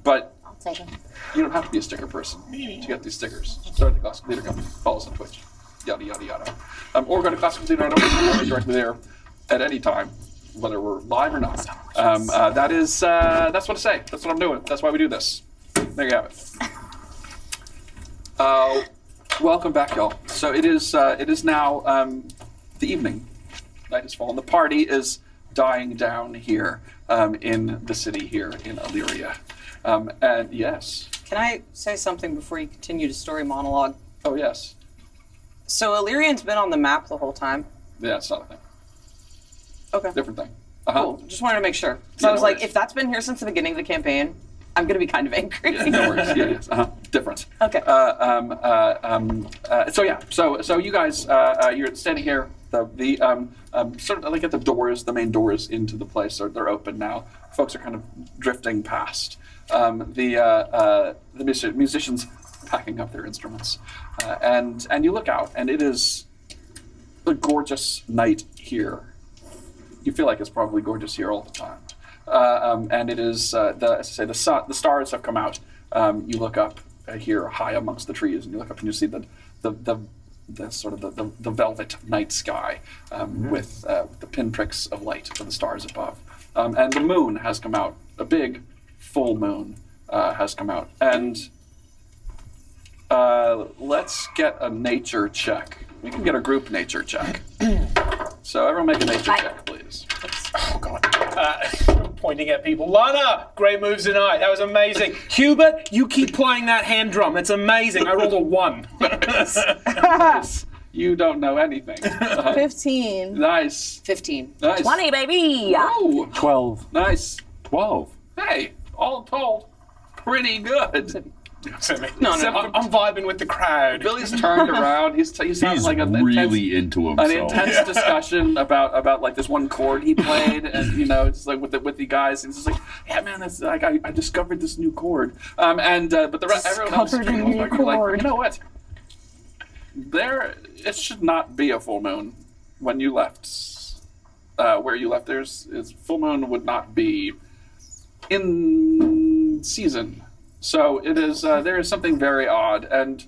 but I'll take them. You don't have to be a sticker person to get these stickers. Start at the Classical Theater Company. Follow us on Twitch. Yada, yada, yada. Or go to classicaltheater.org directly there at any time, whether we're live or not. That's what I say. That's what I'm doing. That's why we do this. There you have it. Welcome back, y'all. So it is now the evening. Night has fallen. The party is dying down here in the city here in Illyria. And yes. Can I say something before you continue to story monologue? Oh, yes. So Illyrian's been on the map the whole time? Yeah, it's not a thing. Okay. Different thing. Cool. Just wanted to make sure. So I was like, if that's been here since the beginning of the campaign, I'm going to be kind of angry. Yeah, no worries. Yeah, yes. Different. Okay. So you guys, you're standing here. The sort of like at the doors, the main doors into the place they're open now. Folks are kind of drifting past. The musicians packing up their instruments, and you look out, and it is a gorgeous night here. You feel like it's probably gorgeous here all the time, and it is the stars have come out. You look up here high amongst the trees, and you look up and you see the sort of the velvet night sky with the pinpricks of light of the stars above, and the moon has come out. A big full moon has come out, and let's get a nature check. We can get a group nature check. So everyone make a nature check, please. Oh, God. Pointing at people. Lana, great moves tonight. That was amazing. Hubert, you keep playing that hand drum. It's amazing. I rolled a 1. Nice. You don't know anything. 15. Nice. 15. Nice. 20, baby. Ooh. 12. Nice. 12. Hey, all told, pretty good. No, I'm vibing with the crowd. Billy's turned around. He's like really into himself. An intense discussion about like this one chord he played, and it's like with the guys, and he's just like, yeah, man, that's like I discovered this new chord. But the rest, everyone else, like, you know what? It should not be a full moon when you left. Where you left, full moon would not be in season. So it is. There is something very odd, and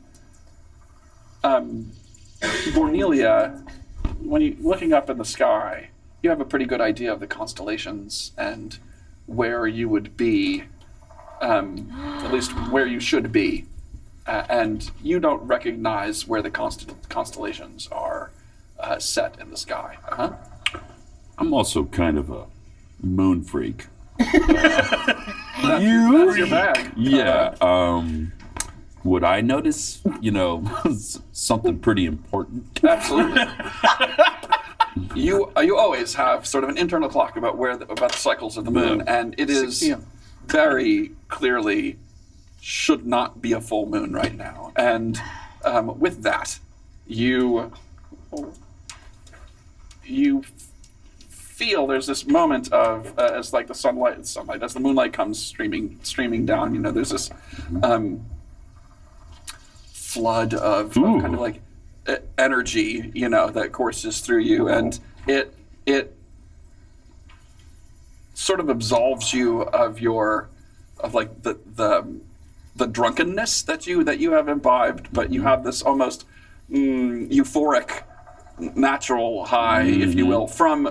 Bornelia, when you're looking up in the sky, you have a pretty good idea of the constellations and where you would be, at least where you should be, and you don't recognize where the constellations are set in the sky. I'm also kind of a moon freak. That's your bag. Yeah. would I notice, something pretty important? Absolutely. You always have sort of an internal clock about about the cycles of the moon, and it 6 is p.m. very clearly should not be a full moon right now. And with that, you feel there's this moment of as like the sunlight as the moonlight comes streaming down. There's this flood of kind of like energy, that courses through you, and it sort of absolves you of the drunkenness that you have imbibed, but you have this almost euphoric natural high, if you will, from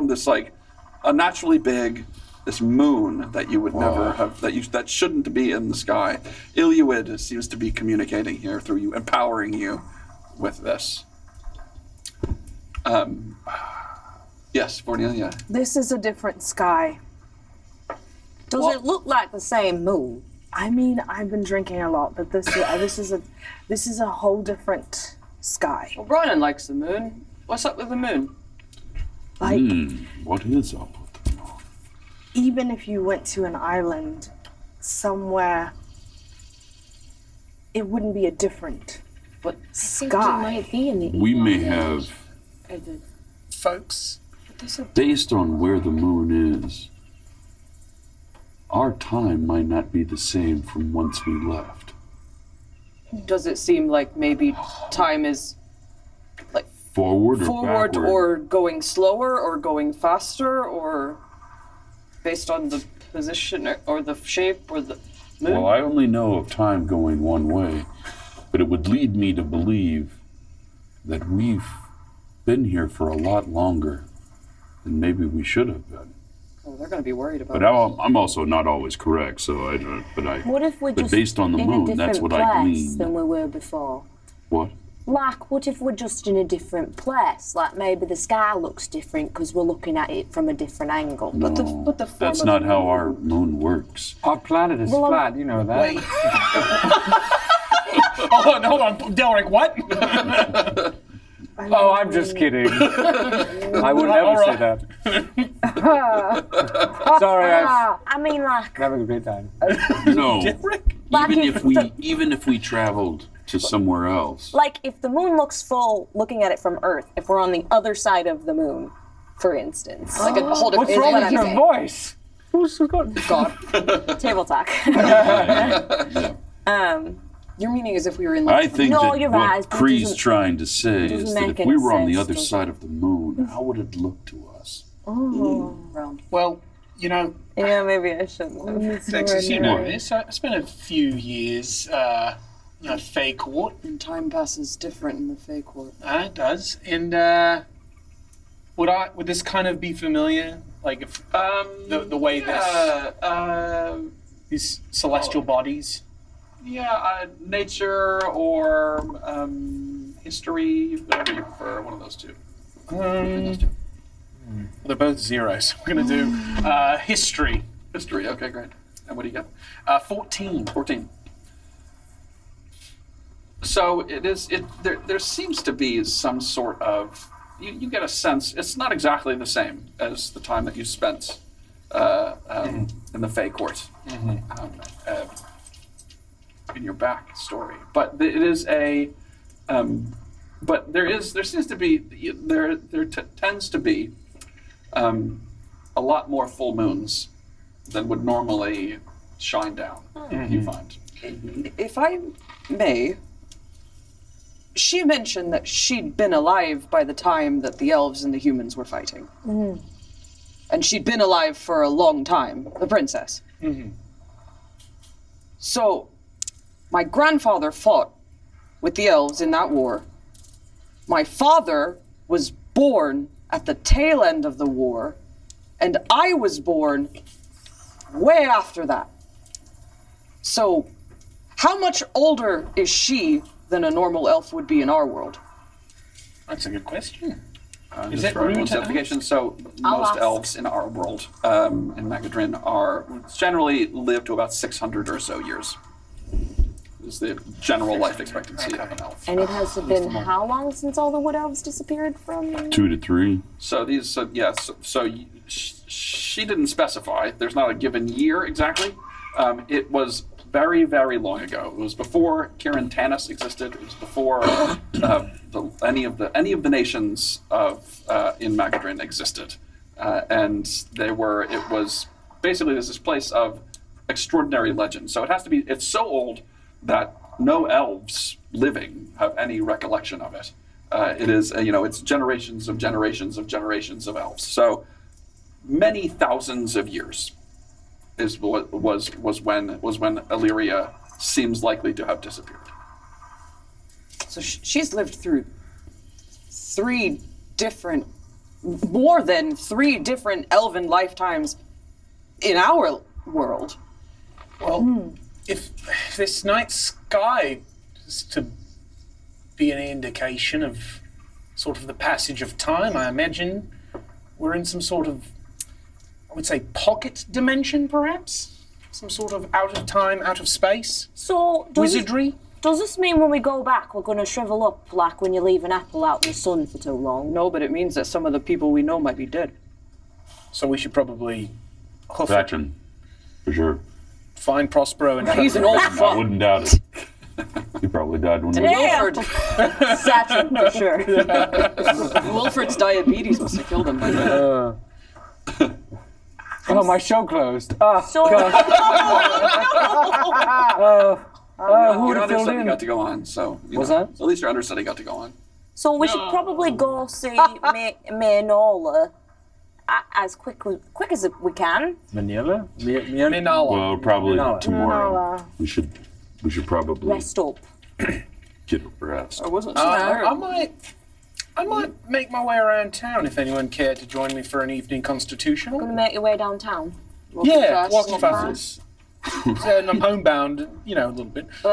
this like a naturally big this moon that you would never have that shouldn't be in the sky. Illyria seems to be communicating here through you, empowering you with this. Yes, Cornelia. This is a different sky. Does it look like the same moon? I mean, I've been drinking a lot, but this is a whole different sky. Well, Brian likes the moon. What's up with the moon? Like, What is up with the moon? even if you went to an island somewhere, it wouldn't be a different sky. Might be in the We may have, Folks, based on where the moon is, our time might not be the same from whence we left. Does it seem like maybe time is like Forward or forward backward? or going slower or going faster, or based on the position or the shape or the moon? Well, I only know of time going one way, but it would lead me to believe that we've been here for a lot longer than maybe we should have been. Oh, they're going to be worried about But I'm also not always correct, so I don't. What if we're But just based on the in moon, a different that's what place I glean. than we were before? What? Like, what if we're just in a different place? Like, maybe the sky looks different because we're looking at it from a different angle. No, but the form that's of not the how moon. our moon works. Our planet is flat, you know that. wait. hold on, Delric, what? Oh, I'm just kidding. I would never say that. Sorry, I mean, like, I'm having a great time. No. Like Even if we traveled to somewhere else. like if the moon looks full, looking at it from Earth, if we're on the other side of the moon, for instance. Like a whole different What's wrong what with I'm your saying. voice? Who's got God. Table talk. Your meaning is if we were in I like think No, that you're what right, but it Cree's doesn't- trying to say is doesn't that make if we any were on the sense, other does it? side of the moon, how would it look to us? round. Well, Yeah, maybe I shouldn't. Texas, you know this. I spent a few years, Fey Court. And time passes different in the Fey Court. It does. And would this kind of be familiar? Like if the way these celestial bodies. Nature or history, whatever you prefer, one of those two. They're both zeros. We're gonna do history. History, okay, great. And what do you got? 14. 14. So there seems to be some sort of, you get a sense, it's not exactly the same as the time that you spent in the Fey Court. In your back story, but it is but there tends to be a lot more full moons than would normally shine down. You find. If I may, she mentioned that she'd been alive by the time that the elves and the humans were fighting. And she'd been alive for a long time, the princess. So, my grandfather fought with the elves in that war. My father was born at the tail end of the war, and I was born way after that. So, how much older is she than a normal elf would be in our world? That's a good question. Just that for rude everyone's to edification, so I'll most ask. elves in our world, in Magadrin, are generally live to about 600 or so years. is the general life expectancy of an elf. And it has been how long since all the wood elves disappeared from? 2 to 3. So she didn't specify. There's not a given year exactly. It was very, very long ago. It was before Kirin Tanis existed. It was before any of the nations in Magadrin existed, and it was basically this place of extraordinary legend. So it's so old that no elves living have any recollection of it. It is it's generations of generations of generations of elves. So many thousands of years is what was when Illyria seems likely to have disappeared. So she's lived through more than three different elven lifetimes in our world. Well, if this night sky is to be an indication of sort of the passage of time, I imagine we're in some sort of, I would say, pocket dimension, perhaps? Some sort of out of time, out of space? So, Wizardry? Does this mean when we go back we're going to shrivel up like when you leave an apple out in the sun for too long? No, but it means that some of the people we know might be dead. So we should probably hoof Fetch it, him, for sure. find Prospero and He's an old I fuck. wouldn't doubt it. He probably died when we Wilford. Saturn, for sure. Wilford's diabetes must have killed him by now. Oh, my show closed. So, Who Your would have filled understudy in? got to go on, so What's know, that? At least your understudy got to go on. so we should probably go see Maynola as quick as we can. Manila? Minala. Well, probably No. tomorrow. We should probably Rest up. get a rest. I wasn't so tired. I might make my way around town if anyone cared to join me for an evening constitutional. Gonna make your way downtown. Yeah, fast. walking fast. I'm homebound, a little bit. No.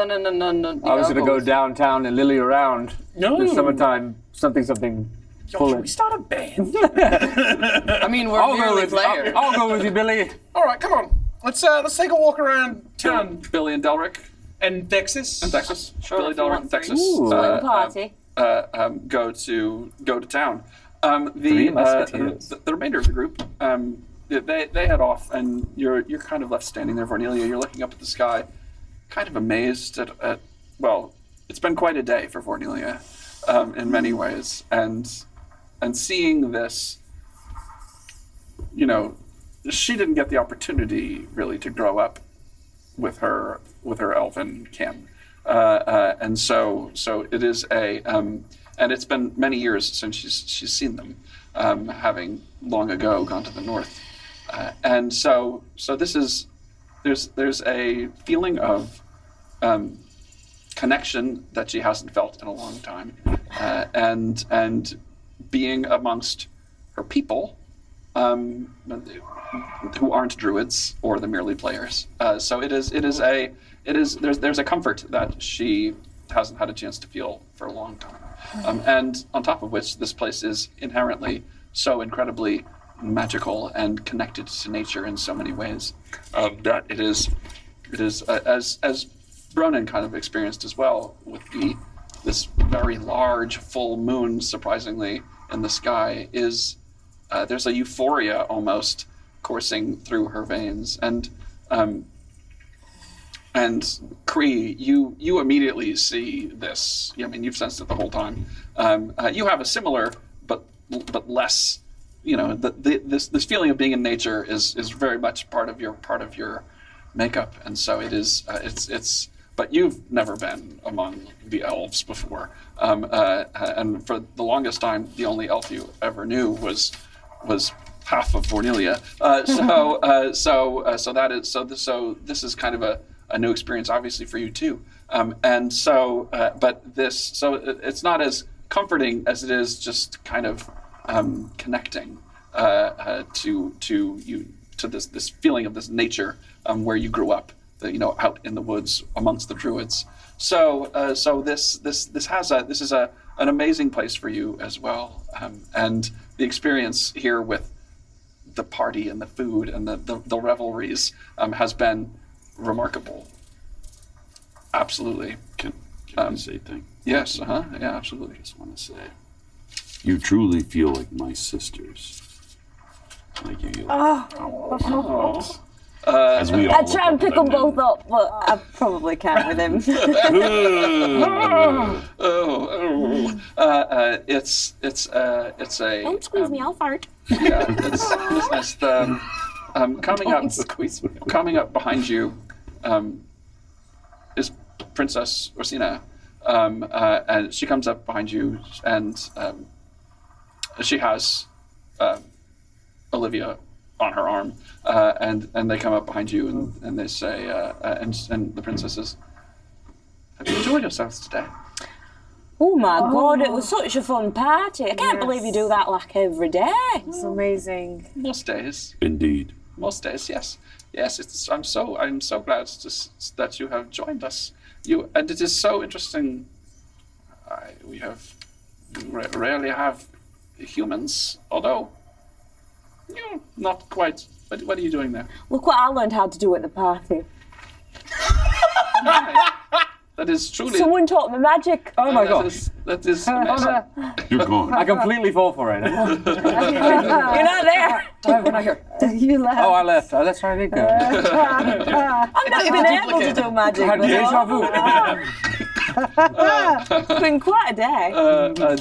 I was going to go downtown and lily around. No. This summertime, something. Pull Should it. we start a band? I mean, we're merely players. I'll go with you, Billy. All right, come on. Let's take a walk around town. Billy and Delric And Texas. in Texas. Sure, Billy, if you Delric want in Texas. Ooh. Party. Go to town. Three Musketeers. The remainder of the group, they head off, and you're kind of left standing there, Vornelia. You're looking up at the sky, kind of amazed at well, it's been quite a day for Vornelia, in many ways, and seeing this, she didn't get the opportunity really to grow up with her elven kin. And so it is and it's been many years since she's seen them, having long ago gone to the north, and so there's a feeling of connection that she hasn't felt in a long time, and being amongst her people, who aren't druids or the merely players. So there's a comfort that she hasn't had a chance to feel for a long time. And on top of which, this place is inherently so incredibly magical and connected to nature in so many ways, that it is as Bronan kind of experienced as well, with this very large full moon, surprisingly, in the sky, is there's a euphoria almost coursing through her veins, and Kree, you immediately see this. I mean, you've sensed it the whole time. You have a similar, but less. This feeling of being in nature is very much part of your makeup, and so it is. It's. But you've never been among the elves before, and for the longest time, the only elf you ever knew was half of Vornelia. So this is kind of a new experience, obviously, for you too. It's not as comforting as it is just kind of connecting to this feeling of this nature where you grew up, out in the woods amongst the druids. So this is an amazing place for you as well, and the experience here with the party and the food and the revelries has been remarkable. Absolutely. Can I say a thing? Yes. Yeah. Absolutely. I just want to say, you truly feel like my sisters. I give you. As we all I try and pick them both up, but I probably can't with him. It's a. Don't squeeze me, I'll fart. Yeah, it's nice. Coming up behind you, is Princess Orsina, and she comes up behind you, and she has Olivia on her arm, and they come up behind you, and they say, and the princess says, "Have you enjoyed yourselves today?" Oh my God, it was such a fun party. I can't believe you do that like every day. It's amazing. Most days. Indeed. Most days, yes. Yes, I'm so glad that you have joined us. And it is so interesting. We rarely have humans, although not quite. What are you doing there? Look what I learned how to do at the party. That is truly. Someone taught me magic. Oh my gosh. That is amazing. You're gone. I completely fall for it. You're not there. We're not here. You left. Oh, I left. Oh, that's right. I did go. I've not been able to do magic Deja before. vu. It's been quite a day.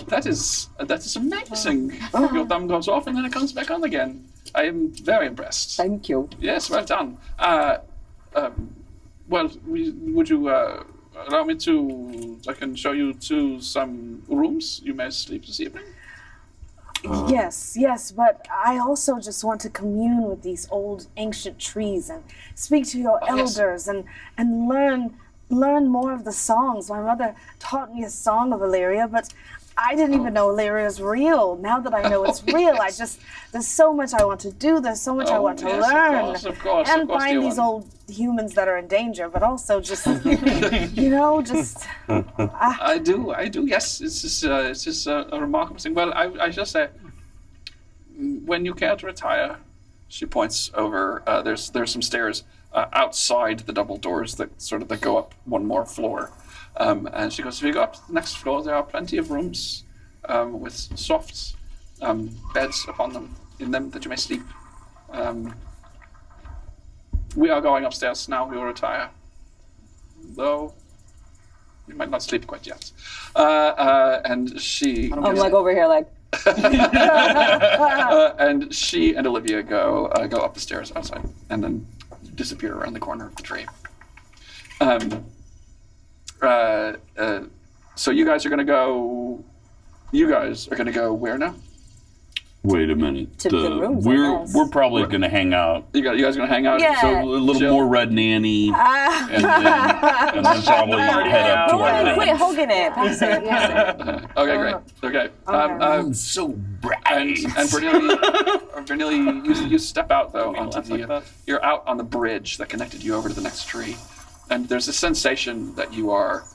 That is amazing. Your thumb goes off and then it comes back on again. I am very impressed. Thank you. Yes, well done. Would you allow me to? I can show you to some rooms. You may sleep this evening. Yes, but I also just want to commune with these old ancient trees and speak to your elders and learn more of the songs. My mother taught me a song of Illyria, but I didn't even know Illyria is real. Now that I know it's real, there's so much I want to do. There's so much I want to learn. Of course, and find these old humans that are in danger, but also just, just. I do. Yes, it's just a remarkable thing. Well, I just say, when you care to retire, she points over. There's some stairs outside the double doors that go up one more floor. And she goes, if you go up to the next floor, there are plenty of rooms with soft beds in them that you may sleep. We are going upstairs now. We will retire, though you might not sleep quite yet. And she... I'm over here and she and Olivia go up the stairs outside and then disappear around the corner of the tree. So you guys are gonna go where now? Wait a minute. To the rooms, I guess. We're probably going to hang out. You guys gonna hang out? Yeah. So a little Chill. more Red Nanny, and then probably head up to our Quit rooms. hugging it. Pass it. Okay, great. Okay. So bright. And Bernelia, you step out though onto the. You're out on the bridge that connected you over to the next tree, and there's a sensation that you are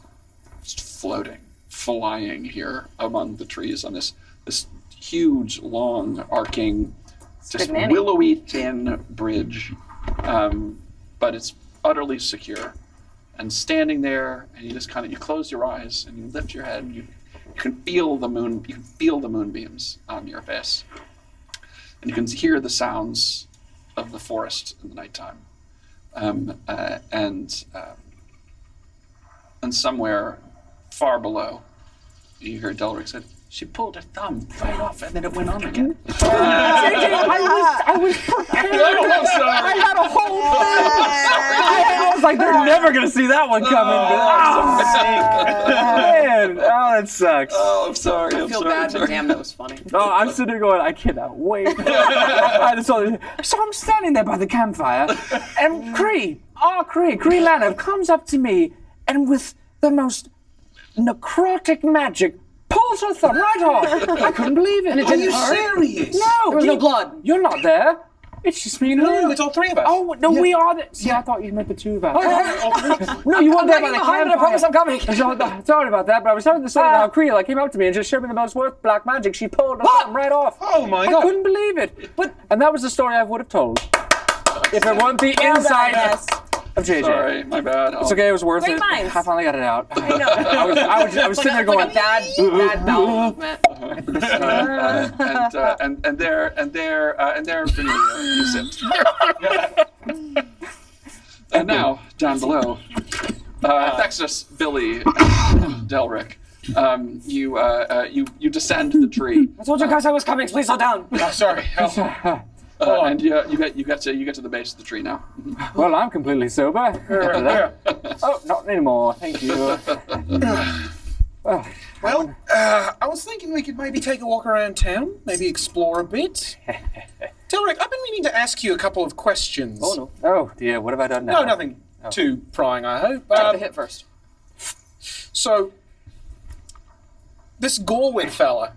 just flying here among the trees on this huge, long, arcing, just willowy thin bridge, but it's utterly secure. And standing there, and you just you close your eyes and you lift your head, and you can feel the moon. You can feel the moonbeams on your face, and you can hear the sounds of the forest in the nighttime. And somewhere far below, you hear Delric say, "She pulled her thumb right off, and then it went on again." I was prepared. I'm sorry. I had a whole thing. I was like, they're never going to see that one coming. Man, that sucks. Oh, I'm sorry. I feel bad, but damn, that was funny. Oh, I'm sitting there going, I cannot wait. So I'm standing there by the campfire, and Cree Lanav comes up to me, and with the most necrotic magic, pulls her thumb right off. I couldn't believe it. And it didn't hurt? Serious? No, There was no blood. You're not there. It's just me and her. No, it's all three of us. Oh no, we are. See, I thought you meant the two of us. No, you weren't there by the campfire. I promise I'm coming. Sorry about that, but I was telling the story about how Cree came up to me and just showed me the most worth black magic. She pulled her thumb right off. Oh my I God. couldn't believe it. And that was the story I would have told if it weren't the inside. of JJ. Sorry, my bad. It's okay. It was worth Great it. minds. I finally got it out. I know. I was sitting there going, like a bad bowel movement. And there, Vanilla, you sit. And now, down below, Thexus, Billy, and Delric, you descend the tree. I told you guys I was coming. Please slow down. Oh, sorry. Oh, And you get to the base of the tree now. well, I'm completely sober. After that. Oh, not anymore. Thank you. well, I was thinking we could maybe take a walk around town, maybe explore a bit. Delric, I've been meaning to ask you a couple of questions. Oh no. Oh dear, what have I done now? No, nothing too prying, I hope. Take the hit first. So, this Gorwin fella,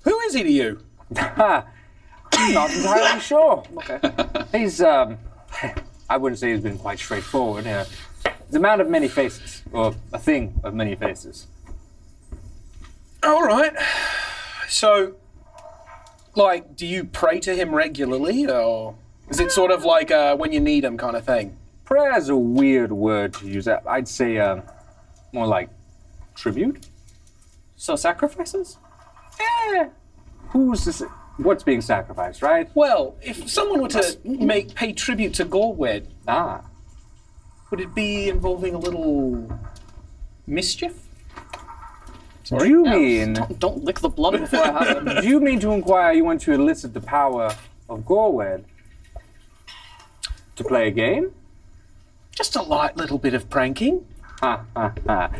who is he to you? I'm not entirely sure. Okay. He's, I wouldn't say he's been quite straightforward. He's a man of many faces, or a thing of many faces. All right. So, like, do you pray to him regularly, or is it sort of like when you need him kind of thing? Prayer's a weird word to use. I'd say more like tribute. So sacrifices? What's being sacrificed, right? Well, if someone were to pay tribute to Gorwin, would it be involving a little mischief? Do you mean? Don't lick the blood before I have it. Do you mean to inquire you want to elicit the power of Gorwed to play a game? Just a light little bit of pranking. Ha ha ha.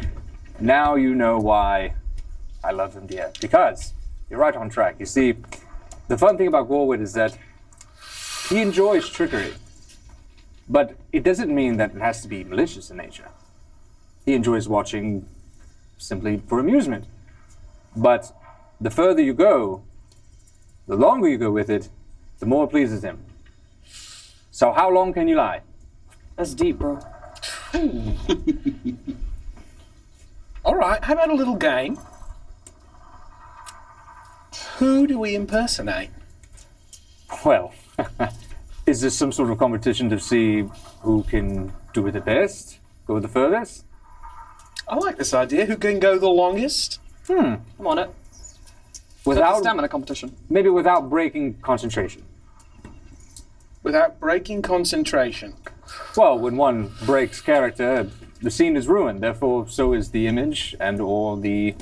Now you know why I love him, dear. Because you're right on track. You see, the fun thing about Gorwed is that he enjoys trickery. But it doesn't mean that it has to be malicious in nature. He enjoys watching simply for amusement. But the further you go, the longer you go with it, the more it pleases him. So how long can you lie? That's deep, bro. All right, how about a little game? Who do we impersonate? Well, is this some sort of competition to see who can do it the best? Go the furthest? I like this idea. Who can go the longest? I'm on it. It's a Without stamina competition. maybe without breaking concentration. Without breaking concentration. Well, when one breaks character, the scene is ruined. Therefore, so is the image and or the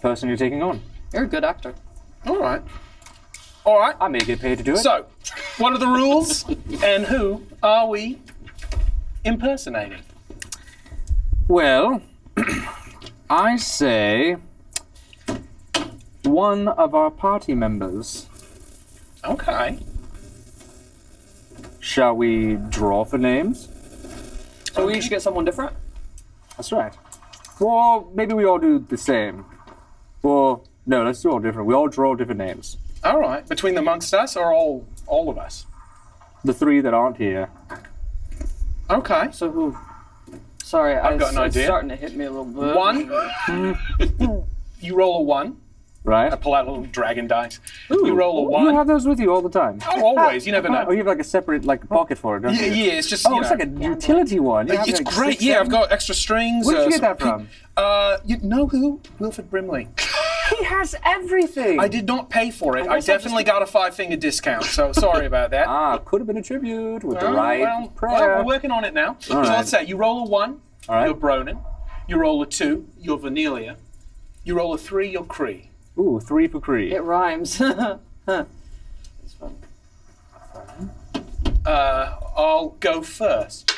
person you're taking on. You're a good actor. All right. All right. I may get paid to do it. So, what are the rules and who are we impersonating? Well, I say one of our party members. Okay. Shall we draw for names? So we each get someone different? That's right. Or maybe we all do the same. Or no, let's do all different. We all draw different names. All right. Between amongst us or all of us? The three that aren't here. Okay. So who? Sorry, I've got an it's idea. starting to hit me a little bit. One. You roll a 1. Right? I pull out a little dragon dice. You roll a 1. You have those with you all the time. Oh, always. You never Oh, know. you have like a separate pocket for it, don't Yeah, you? yeah, it's just, Oh, you it's know. like a utility one. You have, It's like, great. 6, Yeah, 7. I've got extra strings. Where'd you get some that from? You know who? Wilfred Brimley. He has everything. I did not pay for it. I definitely got a 5-finger discount, so sorry about that. Could have been a tribute with the Oh, right well, prayer. we're working on it now. So right. let's say you roll a 1, All right. you're Bronin. You roll a 2, you're Vanilla. You roll a 3, you're Cree. Ooh, 3 for Cree. It rhymes. It's fun. I'll go first.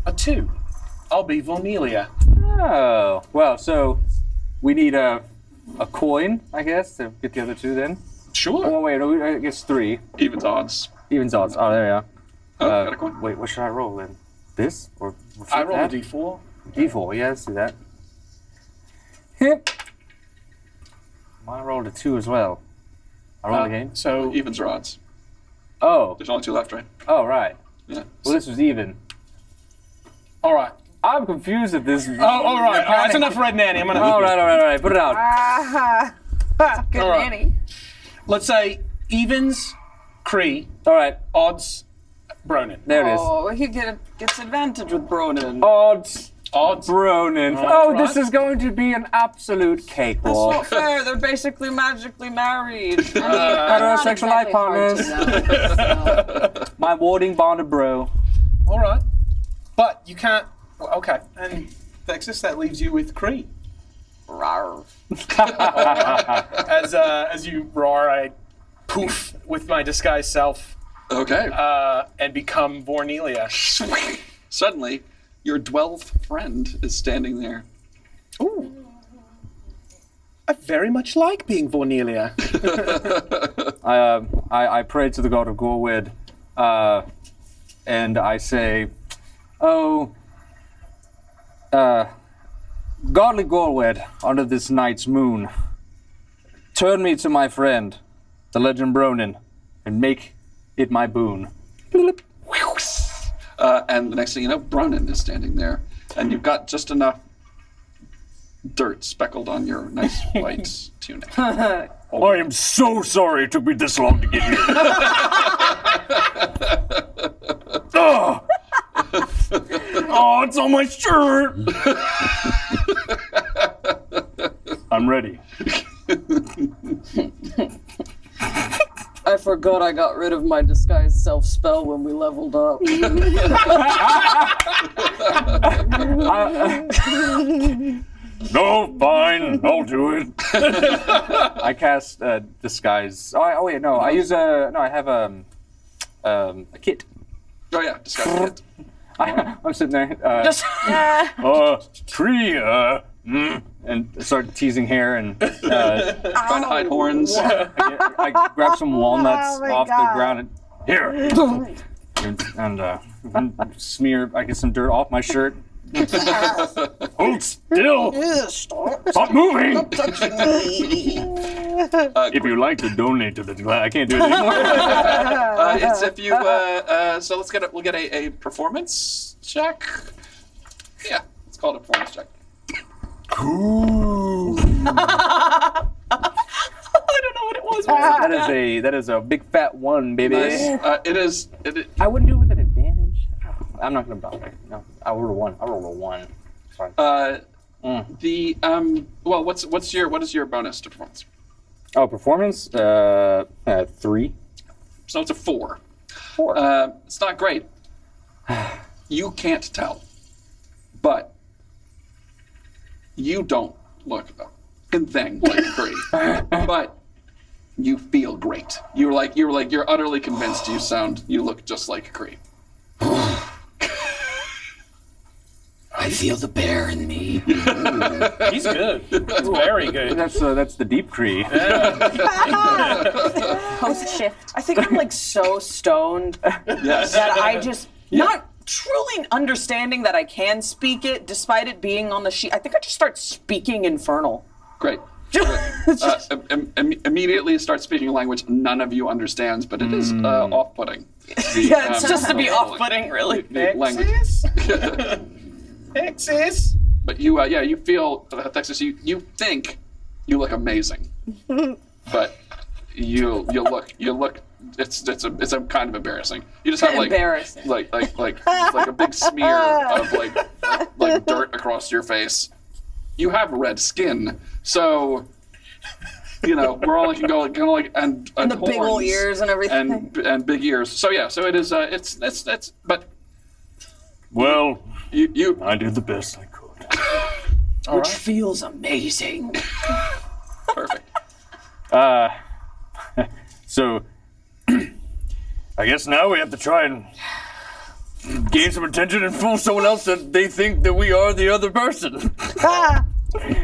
A 2. I'll be Vanilla. Oh, well, so we need a coin, I guess, to get the other 2 then. Sure. Oh, wait, no, I guess 3. Evens odds. Evens odds. Oh, there you are. Got a coin? Wait, what should I roll then? This? Or I roll a that? D4. D4, yeah, let's do that. I rolled a 2 as well. I rolled again. So Evens or odds. Oh, There's only 2 left, right? oh, right. Yeah. Well, this was even. all right. I'm confused at this. Oh, all right. That's enough Red Nanny. I'm gonna. All right. Put it out. Good All right. nanny. Let's say evens, Cree, All right. odds, Bronin. There it is. Oh, he gets advantage with Bronin. Odds. Odds. Bronin. All This right. is going to be an absolute That's cakewalk. not fair. They're basically magically married. Heterosexual life partners. My warding bond of bro. All right. But you can't. Well, okay. And Thexus, that leaves you with Kree. Rawr. As you roar, I poof with my disguised self Okay. and become Vornelia. Suddenly, your dwelfth friend is standing there. Ooh. I very much like being Vornelia. I pray to the god of Gorwyd, and I say, "Oh, godly Gorwyd, under this night's moon, turn me to my friend, the legend Bronin, and make it my boon." And the next thing you know, Bronin is standing there, and you've got just enough dirt speckled on your nice white tunic. I am so sorry it took me this long to get here. Oh, it's on my shirt. I'm ready. I forgot I got rid of my disguised self spell when we leveled up. No, fine, I'll do it. I cast disguise. Oh wait, no, I use I have a kit. Oh yeah, disguise kit. I'm sitting there. Tree, and start teasing hair and Trying to hide horns. I grab some walnuts Oh my off God. the ground and here, and smear. I get some dirt off my shirt. Hold still! Stop moving! If you like to donate to the class, I can't do it anymore. It's if you. So we'll get a performance check. Yeah, it's called a performance check. Cool. I don't know what it was. That is a big fat one, baby. Nice. It is. I wouldn't do it with an advantage. I'm not gonna bother. No, I'll roll a one. I'll roll a one. It's fine. Well, what is your bonus to performance? Oh, performance. 3. So it's a 4. 4. It's not great. You can't tell, but you don't look a thing like Kree. But you feel great. You're utterly convinced. You look just like Kree. I feel the bear in me. He's good. He's very good. That's the deep Kree. Post shift. I think I'm like so stoned Yes. that I just not truly understanding that I can speak it despite it being on the sheet. I think I just start speaking Infernal. Great. Immediately start speaking a language none of you understands, but it is off-putting. Yeah, it's just to be off-putting, really. The language. Texas. But you feel Texas. You think you look amazing, but you look. It's a kind of embarrassing. You just have Embarrassing. like a big smear of like dirt across your face. You have red skin, so we're all can go like and The big old horns ears and everything. and big ears. So yeah, so it is. It's but Well, you I did the best I could. Which feels amazing. perfect. So, I guess now we have to try and gain some attention and fool someone else that they think that we are the other person.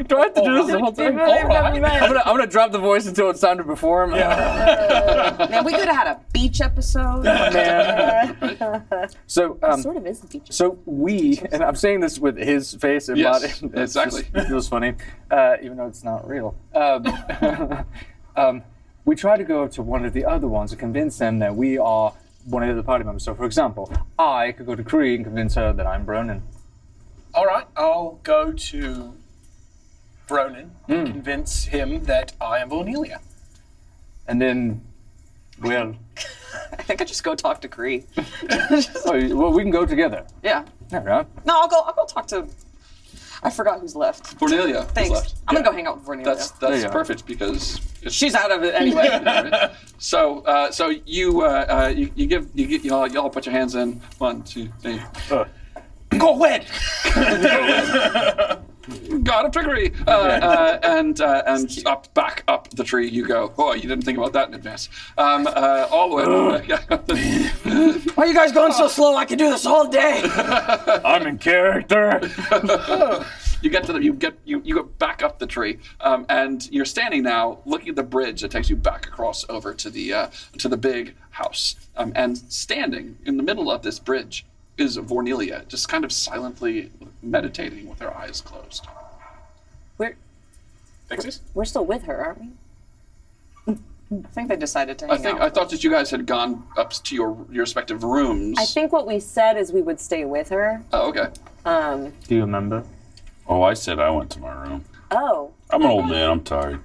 Do I have to do this the whole time? I'm gonna drop the voice until it's time to perform. Man, we could have had a beach episode. So, Sort of is the feature. so we, and I'm saying this with his face and Yes, body. It's exactly. just- it feels funny, even though it's not real. We try to go to one of the other ones and convince them that we are one of the party members. So, for example, I could go to Kree and convince her that I'm Bronin. All right, I'll go to Bronin and convince him that I am Vornelia. And then, well, I think I just go talk to Cree. Well, we can go together. Yeah. All right. No, I'll go talk to. I forgot who's left. Cornelia. is Thanks. left. I'm gonna go hang out with Cornelia. That's you go. perfect because She's out of it anyway. So you all put your hands in. 1, 2, 3. Go ahead. God of trickery, and back up the tree you go. Oh, you didn't think about that in advance. All the way. Why are you guys going so slow? I could do this all day. I'm in character. You get to you go back up the tree, and you're standing now, looking at the bridge that takes you back across over to the big house. And standing in the middle of this bridge is Vornelia, just kind of silently meditating with her eyes closed. We're still with her, aren't we? I think they decided to hang out. I thought that you guys had gone up to your respective rooms. I think what we said is we would stay with her. Oh, okay. Do you remember? Oh, I said I went to my room. Oh, I'm an old man. I'm tired.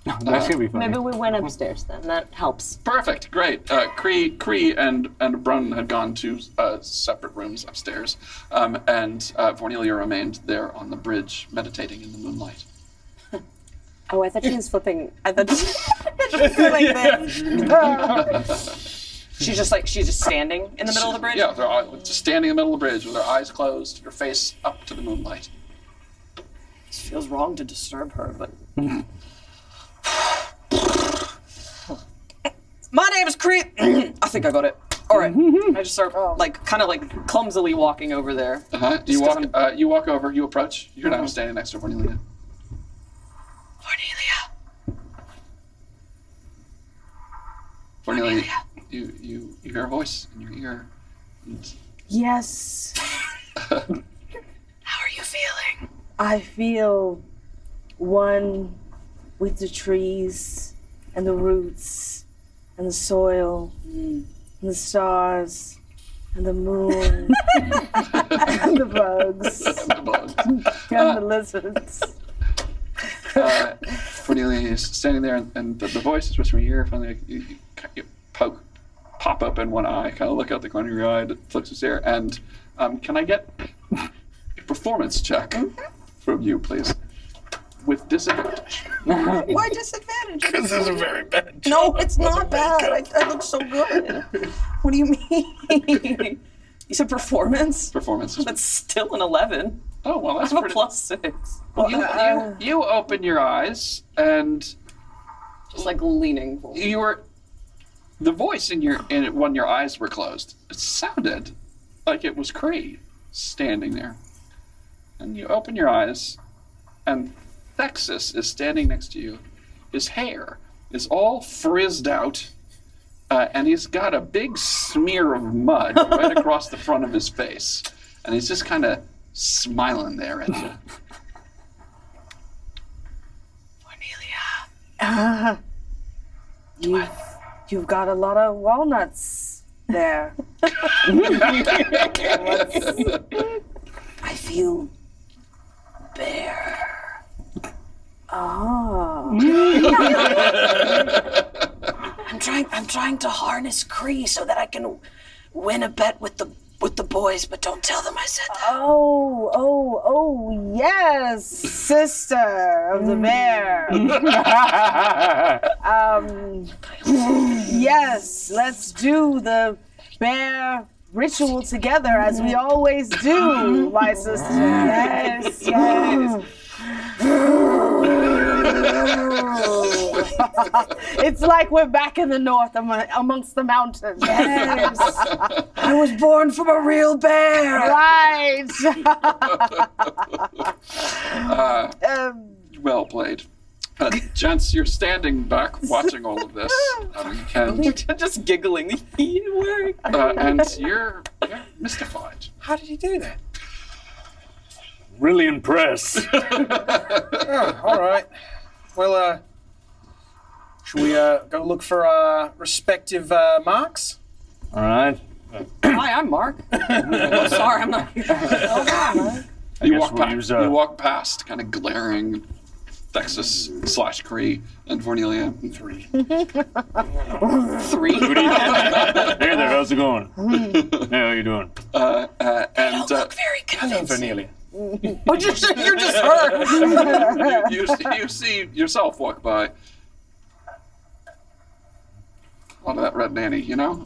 That's gonna be funny. maybe we went upstairs then. That helps. Perfect. Great. Cree and Brun had gone to separate rooms upstairs, and Vornelia remained there on the bridge, meditating in the moonlight. Oh, I thought she was flipping. I thought like this. She's just standing in the middle of the bridge. Yeah, they're just standing in the middle of the bridge with her eyes closed, her face up to the moonlight. It feels wrong to disturb her, but. My name is Cree. I think I got it. All right. I just start kind of clumsily walking over there. You walk over. You approach. You're now standing next to Vornelia. Vornelia, you hear a voice in your ear. Yes. How are you feeling? I feel one with the trees and the roots and the soil and the stars and the moon and the bugs and the lizards. Cornelia is standing there, and the voice is whispering in your ear. Finally, you pop open one eye, kind of look out the corner of your eye, it looks there, and can I get a performance check from you, please? With disadvantage. Why disadvantage? This is a very bad job. No, it's not bad. I look so good. What do you mean? You said performance? Performance. That's still an 11. Oh, well, that's I have pretty... a +6. Well, you open your eyes, and... Just leaning forward. You were... The voice when your eyes were closed, it sounded like it was Cree standing there. And you open your eyes, and Thexus is standing next to you. His hair is all frizzed out, and he's got a big smear of mud right across the front of his face. And he's just kind of smiling there at you. Vornelia. You've got a lot of walnuts there. I feel bare. Oh. I'm trying to harness Cree so that I can win a bet with the boys, but don't tell them I said that. Oh, yes, sister of the bear. Yes, let's do the bear ritual together as we always do, my sister. Yes. It's like we're back in the north amongst the mountains. Yes. I was born from a real bear. Right. Well played. Gents, you're standing back watching all of this. Just giggling. And you're mystified. How did he do that? Really impressed. All right. Well, should we go look for our respective marks? All right. Hi, I'm Mark. Oh, sorry, I'm not here. You walk past, kind of glaring Dexus / Cree and Vornelia. 3. 3. Hey there, how's it going? Hey, how you doing? And Don't look very convincing. Cornelia. Oh, you're just her. you see yourself walk by. A lot of that red nanny, you know?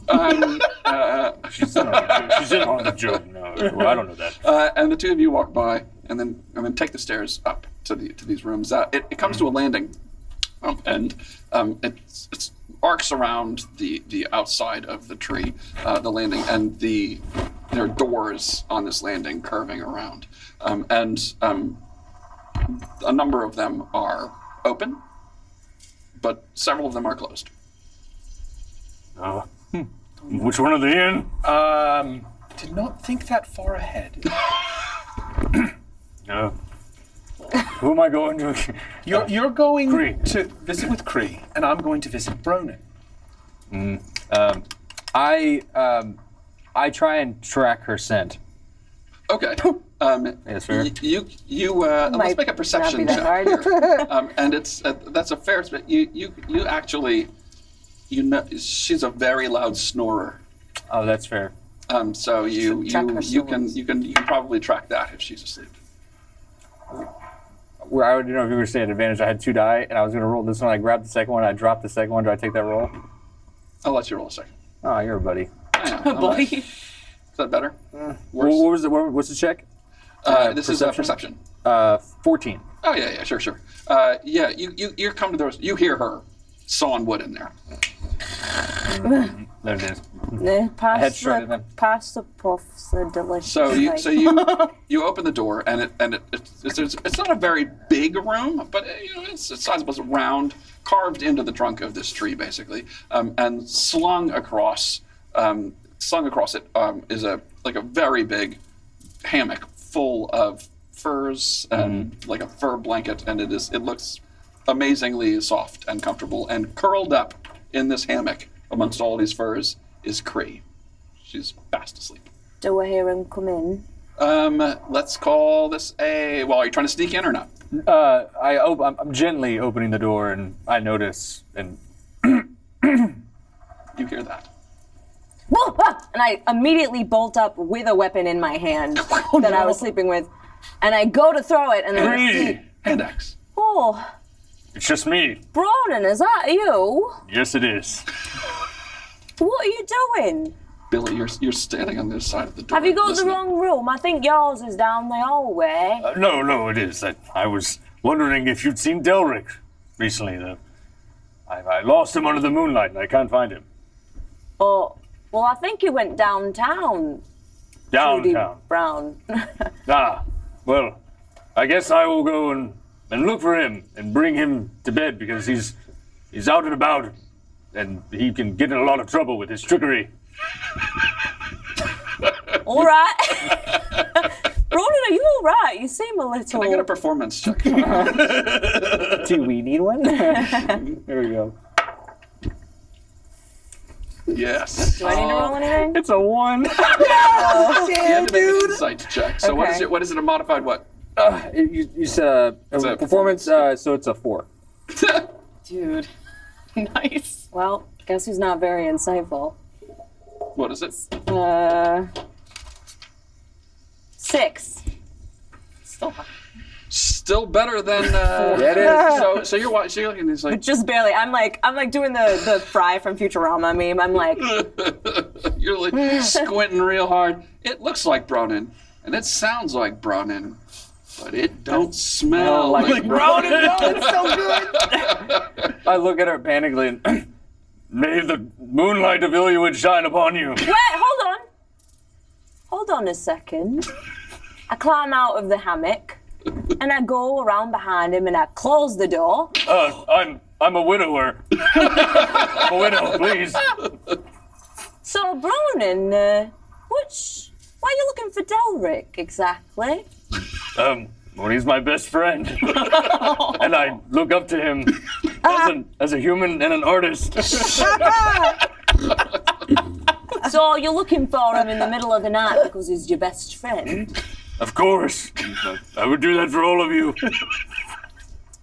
She's in on the joke. No, well, I don't know that. And the two of you walk by and then take the stairs up to these rooms. It comes to a landing, and it arcs around the outside of the tree, the landing, and there are doors on this landing curving around. And a number of them are open, but several of them are closed. Which one are they in? Did not think that far ahead. Who am I going to? You're going Cree. to visit with Cree, and I'm going to visit Bronin. I try and track her scent. Okay. Yes, fair. Let's make a perception not be check that here. And it's that's a fair. You actually, she's a very loud snorer. Oh, that's fair. So you Track her can probably track that if she's asleep. Where I didn't know if you were saying at advantage. I had 2 die, and I was going to roll this one. I grabbed the second one. I dropped the second one. Do I take that roll? I'll let you roll a second. Oh, you're a buddy. Buddy. Is that better? Worse? What's the check? This is a perception. 14. Oh yeah, sure. Yeah, you come to those. You hear her sawing wood in there. There it is. Pass the puffs, the delicious. So you like- you open the door and it's not a very big room, but it's sizable. It's round, carved into the trunk of this tree basically, and slung across it is a very big hammock full of furs and like a fur blanket, and it looks amazingly soft and comfortable. And curled up in this hammock amongst all these furs is Cree. She's fast asleep. Do I hear him come in? Let's call this a. Well, are you trying to sneak in or not? I'm gently opening the door, and I notice, and You hear that? Whoa, ah! And I immediately bolt up with a weapon in my hand that I was sleeping with, and I go to throw it, and then I see, Hand axe. oh, It's just me. Bronin, is that you? Yes, it is. What are you doing? Billy, you're standing on this side of the door. Have you got listening. the wrong room? I think yours is down the hallway. No, it is. I was wondering if you'd seen Delric recently. I lost him under the moonlight, and I can't find him. Oh, well, I think he went downtown. Judy Downtown. Brown. Well, I guess I will go and look for him and bring him to bed because he's out and about, and he can get in a lot of trouble with his trickery. All right. Bronin, are you all right? You seem a little... Can I get a performance check? do we need one? There we go. Yes. Do I need to roll anything? It's a 1. You have to make an insight check. So Okay. what is it? A modified what? You said a performance, so it's a 4. Dude. Nice. Well, guess who's not very insightful? What is it? 6. Still high. Still better than. Yeah, it is. So you're watching. You're looking. He's like. Just barely. I'm like doing the Fry from Futurama meme. I'm like, You're like squinting real hard. It looks like Bronin, and it sounds like Bronin, but it don't smell like Bronin. It's so good. I look at her panically, and May the moonlight of Illyria shine upon you. wait, hold on a second. I climb out of the hammock, and I go around behind him, and I close the door. I'm a widower. I'm a widow, please. So, Bronin, why are you looking for Delric exactly? Well, he's my best friend, and I look up to him as a human and an artist. So you're looking for him in the middle of the night because he's your best friend? Of course, I would do that for all of you.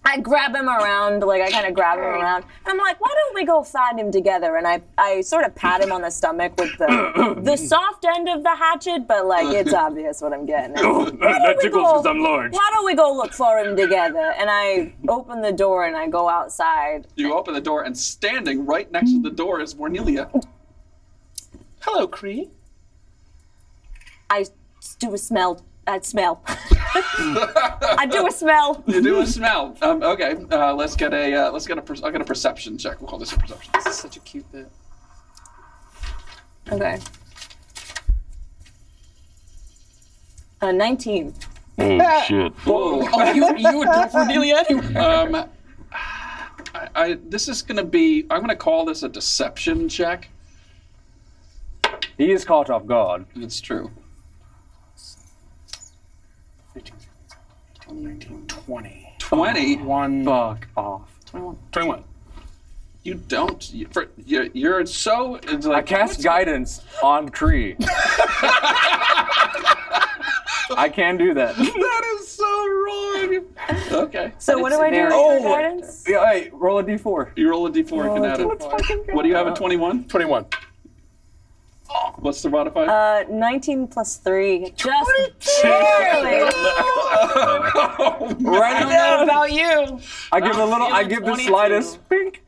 I grab him around, like I kind of grab him around, and I'm like, why don't we go find him together? And I sort of pat him on the stomach with the soft end of the hatchet, but like it's obvious what I'm getting at. That tickles because I'm large. Why don't we go look for him together? And I open the door and I go outside. You open the door, and standing right next to the door is Vornelia. Hello, Cree. I do a smell. I smell. I do a smell. You do a smell. Okay. Let's get a perception check. We'll call this a perception. This is such a cute bit. Okay. 19. Oh shit! Whoa. Oh, you would go for Nelia anyway. This is gonna be. I'm gonna call this a deception check. He is caught off guard. It's true. 15, 18, 19, 20. 20. One. Fuck off. 21. You don't. You're so. It's I like, cast guidance on Kree. I can do that. That is so wrong. Okay. So what do I do with Oh. your guidance? Yeah, hey, roll a d4. You roll a d4 and can add it. What do you have at 21? 21. What's the modifier? 19 plus 3. Just barely. Right now. About you. I give a little. I give the 22. slightest pink.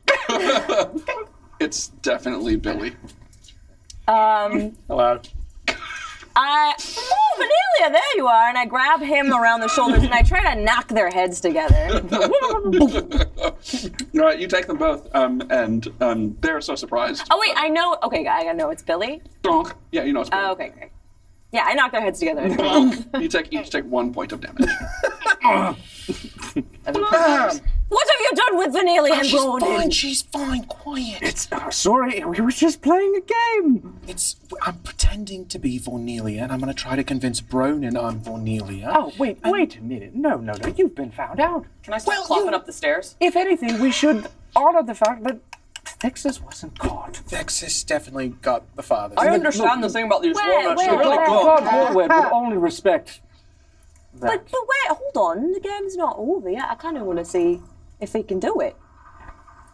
It's definitely Billy. Hello. Oh, Vanilla, there you are. And I grab him around the shoulders and I try to knock their heads together. All right, you take them both, and they're so surprised. Oh, wait, I know. Okay, I know it's Billy. Donk. Yeah, you know it's Billy. Oh, okay, great. Yeah, I knock their heads together. You each take 1 point of damage. What have you done with Vanilla and Ronan? She's fine. Quiet. It's sorry. We were just playing a game. I'm pretending to be Vornelia, and I'm going to try to convince Bronin I'm Vornelia. Oh, wait a minute. No. You've been found out. Can I start clopping up the stairs? If anything, we should honor the fact that Texas wasn't caught. Vexus definitely got the father. I understand the thing about these walnuts. wait, They're really wait. good. God Warwood would only respect that. But wait, hold on. The game's not over yet. I kind of want to see if he can do it.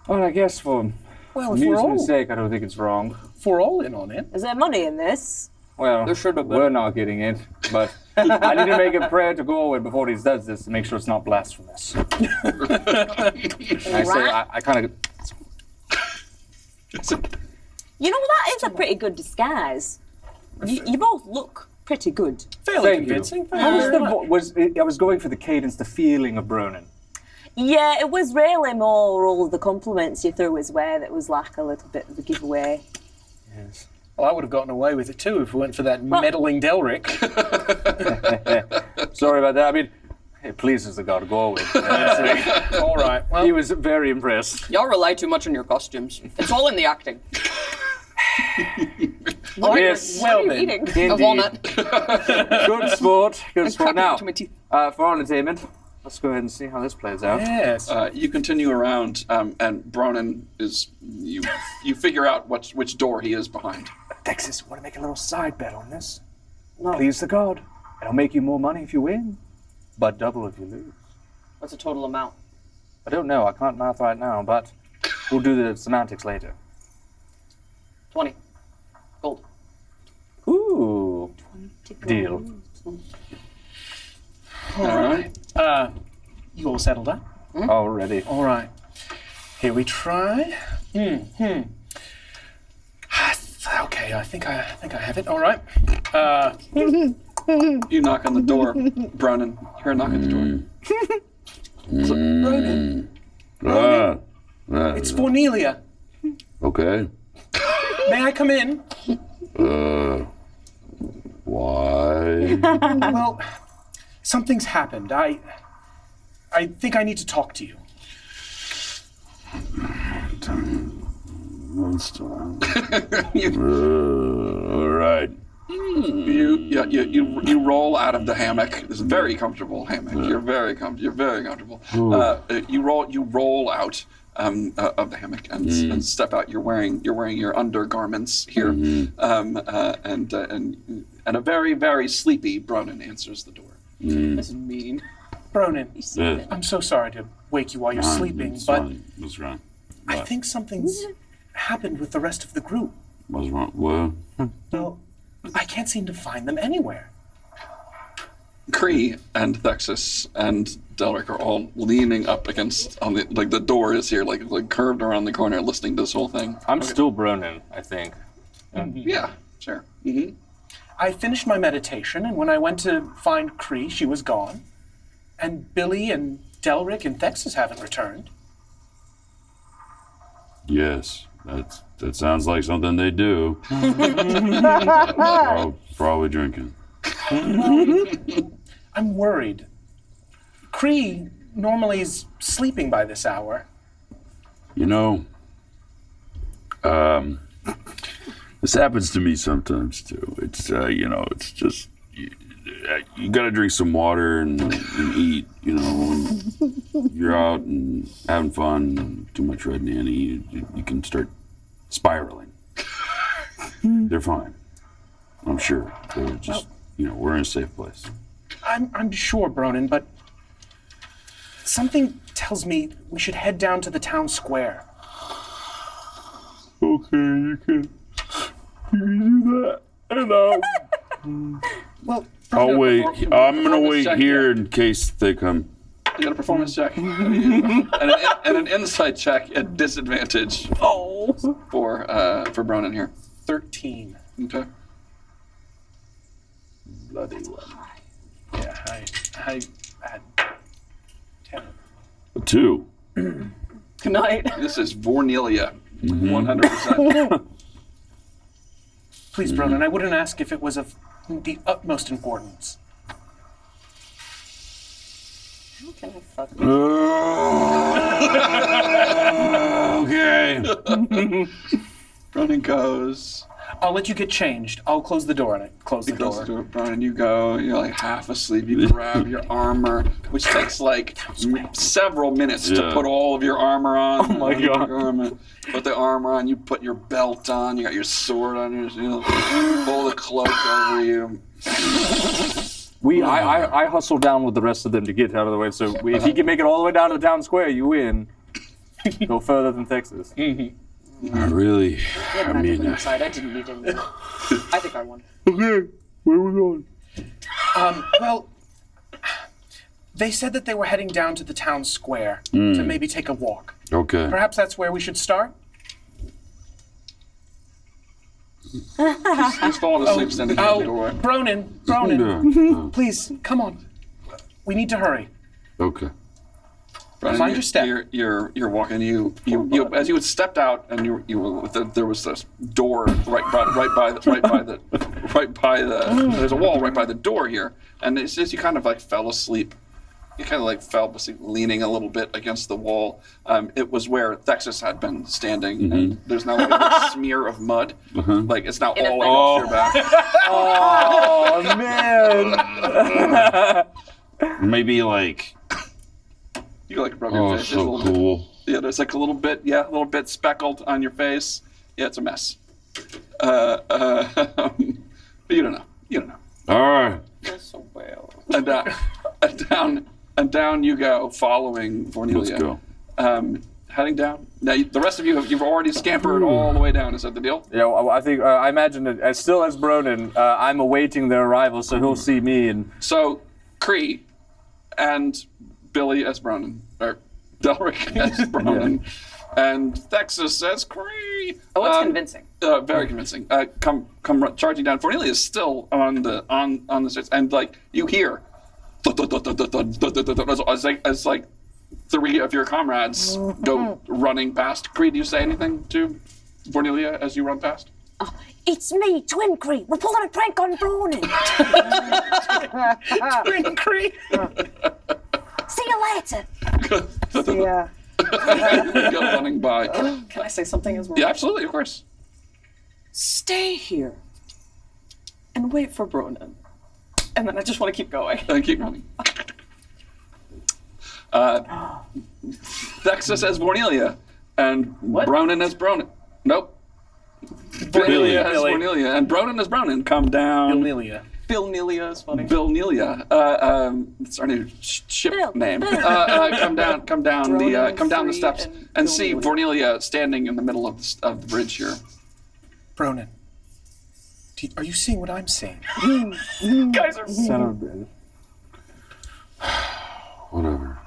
Well, I guess for Well, if we're all, amusement's sake, I don't think it's wrong. if we're all in on it. Is there money in this? Well, There should have been. we're not getting it, but I need to make a prayer to Gorwood before he does this to make sure it's not blasphemous. I say, I kind of. You know, that is a pretty good disguise. You both look pretty good. Fairly Thank you. convincing. How was the I was going for the cadence, the feeling of Bronin. Yeah, it was really more all of the compliments you threw his way that was like a little bit of a giveaway. Yes. Well, I would have gotten away with it too if it weren't for that meddling Delric. Sorry about that. I mean, it pleases the god Gorwood. All right. Well, He was very impressed. Y'all rely too much on your costumes. It's all in the acting. Yes. What are you then. eating? Indeed. A walnut. Good sport. Good sport. Cracking Now, into my teeth. for our entertainment, let's go ahead and see how this plays out. yes. You continue around, and Bronin is. You figure out which door he is behind. Texas, want to make a little side bet on this? Please the god. It'll make you more money if you win, but double if you lose. What's the total amount? I don't know. I can't math right now, but we'll do the semantics later. 20. Gold. Ooh. Deal. All right. You all settled up? Already. All right. Here we try. Okay, I think I have it. All right. You knock on the door, Bronin. You hear a knock at the door. Bronin, it's Vornelia. Okay. May I come in? Why? Well, something's happened. I think I need to talk to you. All right. You roll out of the hammock. It's a very comfortable hammock. You're very comfortable. You roll out of the hammock and step out. You're wearing your undergarments here, and a very sleepy Bronin answers the door. This is mean. Bronin, Yeah. I'm so sorry to wake you while you're sleeping, It's but fine. What's wrong? I think something's happened with the rest of the group. What's wrong? Well, Well, I can't seem to find them anywhere. Cree and Thexus and Delric are all leaning up against on the door is here, like curved around the corner, listening to this whole thing. I'm still Bronin, I think. Yeah, sure. I finished my meditation, and when I went to find Cree, she was gone. And Billy and Delric and Thexus haven't returned. yes, that sounds like something they do. Probably drinking. I'm worried. Cree normally is sleeping by this hour. You know, this happens to me sometimes too. It's it's just you got to drink some water and eat. You know, when you're out and having fun, and too much red nanny, you can start spiraling. They're fine, I'm sure. They're just we're in a safe place. I'm sure, Bronin, but something tells me we should head down to the town square. Okay, you can do that. And Well, I'll wait. I'm gonna wait here in case they come. You got a performance check and an insight check at disadvantage. For Bronin here. 13. Okay. Bloody one. Yeah, I had 10. 2. Good night. This is Vornelia, 100%. Please, Bronin, I wouldn't ask if it was of the utmost importance. How can I fuck Okay. Bronin goes. I'll let you get changed. I'll close the door and I close the door. Close the door, Bronin. You go. You're like half asleep. You grab your armor, which takes like several minutes to put all of your armor on. Oh my God. Put the armor on. You put your belt on. You got your sword on. Pull the cloak over you. I hustle down with the rest of them to get out of the way. So if he can make it all the way down to the town square, you win. Go further than Texas. Not really. I mean, inside. I didn't need any. I think I won. Okay, where are we going? Well, they said that they were heading down to the town square to maybe take a walk. Okay. Perhaps that's where we should start? He's falling asleep standing at the door. Bronin, please, come on. We need to hurry. Okay. Bronin, Find your step. You're walking. You as you had stepped out, and there was this door right by the. There's a wall right by the door here, and it's just you kind of like fell asleep. You kind of like fell asleep, leaning a little bit against the wall. It was where Thexus had been standing, and there's now like a smear of mud. Like it's now all against your back. Oh man! Maybe like. You like rub your face. So cool. Yeah, there's like a little bit speckled on your face. Yeah, it's a mess. But you don't know. All right. That's so well. And down you go, following Vornelia. Let's go. Heading down. Now, the rest of you've already scampered all the way down. Is that the deal? Yeah, well, I think I imagine that as Bronin, I'm awaiting their arrival, so he'll see me and. So, Cree and Billy as Bronin, or Delric as Bronin, and Thexus as Cree. Oh, it's convincing. Very convincing. Come charging down. Vornelia is still on the stairs, and like you hear, as like 3 of your comrades go running past. Cree, do you say anything to Vornelia as you run past? It's me, Twin Cree. We're pulling a prank on Bronin. Twin Cree. See you later. Yeah. Go running by. Can I say something as well? Yeah, absolutely, of course. Stay here and wait for Bronin. And then I just want to keep going. And keep running. Thexus as Vornelia, and Bronin as Bronin. Nope. Vornelia as Vornelia, and Bronin as Bronin come down. Illyria. Bill Nelia is funny. Bill Nelia. It's our new ship name. Bill. Come down the steps and see Bill Vornelia standing in the middle of the bridge here. Bronin, are you seeing what I'm seeing? Guys are Son of a bitch. Whatever.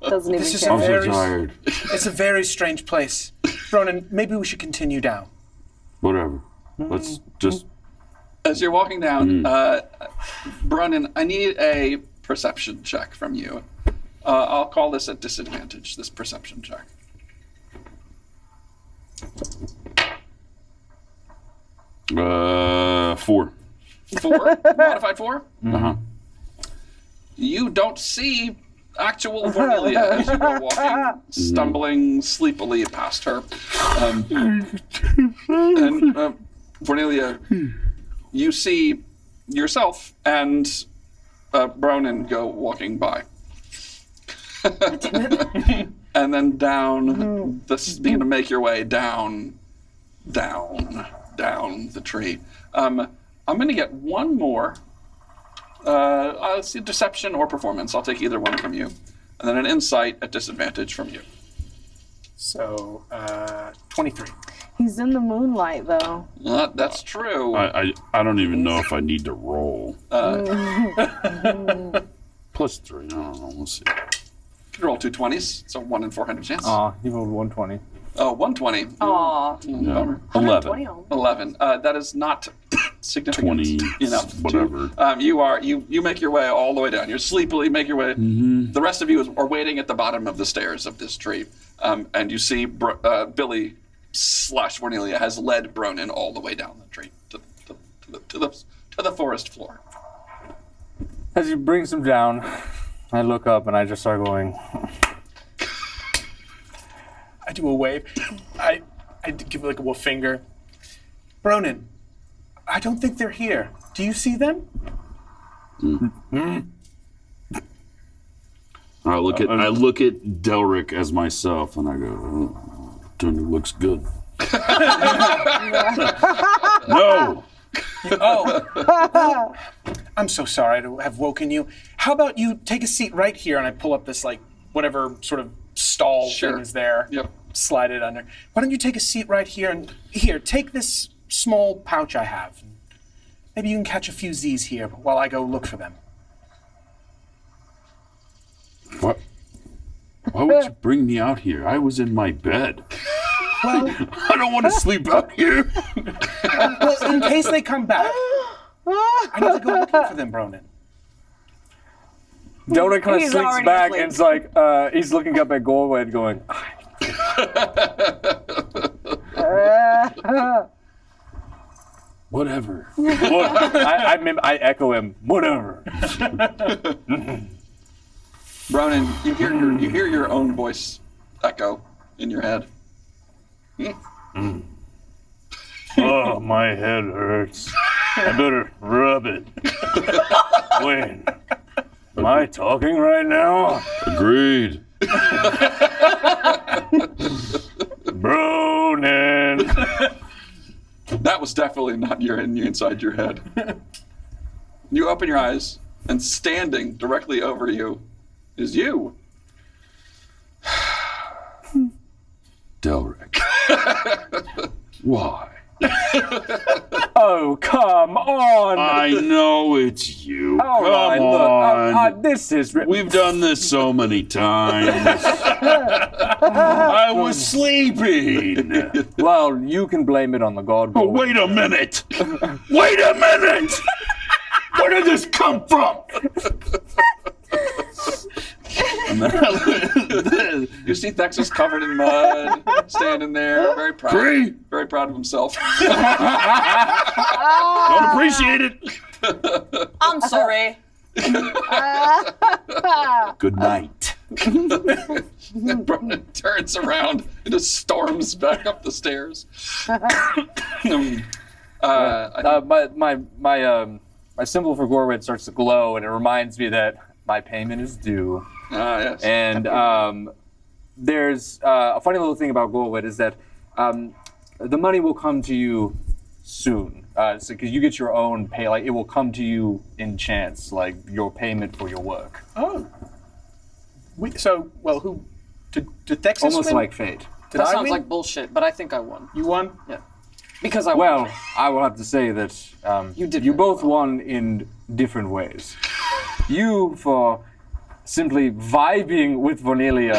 Doesn't even This is care. I'm so Very- tired. It's a very strange place. Bronin, maybe we should continue down. Whatever. Let's just. As you're walking down, Bronin, I need a perception check from you. I'll call this at disadvantage, this perception check. 4. 4? Modified 4? Uh-huh. You don't see actual Vornelia as you go walking, stumbling sleepily past her. Vornelia, you see yourself and Bronin go walking by. And then down, begin to make your way down the tree. I'm going to get one more. Let's see, deception or performance. I'll take either one from you. And then an insight at disadvantage from you. So, 23. He's in the moonlight, though. That's true. I don't even know if I need to roll. Plus 3. I don't know. We'll see. You can roll 2 20s. It's a 1 in 400 chance. Aw, he rolled 120. Oh, 120. Aw. Yeah. Bummer. 11. 11. That is not significant 20. enough. Whatever. You make your way all the way down. You sleepily make your way. Mm-hmm. The rest of you are waiting at the bottom of the stairs of this tree. And you see Billy / Vornelia has led Bronin all the way down the tree to the forest floor. As he brings him down, I look up and I just start going. I do a wave. I give like a little finger. Bronin, I don't think they're here. Do you see them? I look at Delric as myself and I go, oh, Tony looks good. No. Oh. I'm so sorry to have woken you. How about you take a seat right here and I pull up this like whatever sort of stall thing is there. Yep. Slide it under. Why don't you take a seat right here and here, take this small pouch I have. Maybe you can catch a few Z's here while I go look for them. What? Why would you bring me out here? I was in my bed. Well, I don't want to sleep out here. well, in case they come back, I need to go looking for them, Bronin. Delric kind of He's slinks already back asleep. and it's like, he's looking up at Gorwed going, Whatever. I echo him, whatever. Bronin, you hear your own voice echo in your head. Oh, my head hurts. I better rub it. Wait, am I talking right now? Agreed. Bronin. That was definitely not inside your head. You open your eyes, and standing directly over you is you. Delric. Why? Oh, come on! I know it's you. All Come right, on. look, this is... We've done this so many times. I was sleeping. Well, you can blame it on the god. Oh, wait a minute. Wait a minute. Where did this come from? And then You see Thexus covered in mud, standing there, very proud, Cree? very proud of himself. Don't appreciate it. I'm sorry. Good night. Bronin turns around and just storms back up the stairs. My symbol for Gorwed starts to glow, and it reminds me that my payment is due. Yes. And there's a funny little thing about Gorwed is that the money will come to you soon. because you get your own pay, like it will come to you in chance, like your payment for your work. Oh. Who did Texas Almost win? like fate. Did That I sounds win? like bullshit, but I think I won. You won? Yeah. Because I Well, won. I will have to say that You did you very both won in different ways. You for simply vibing with Vanilia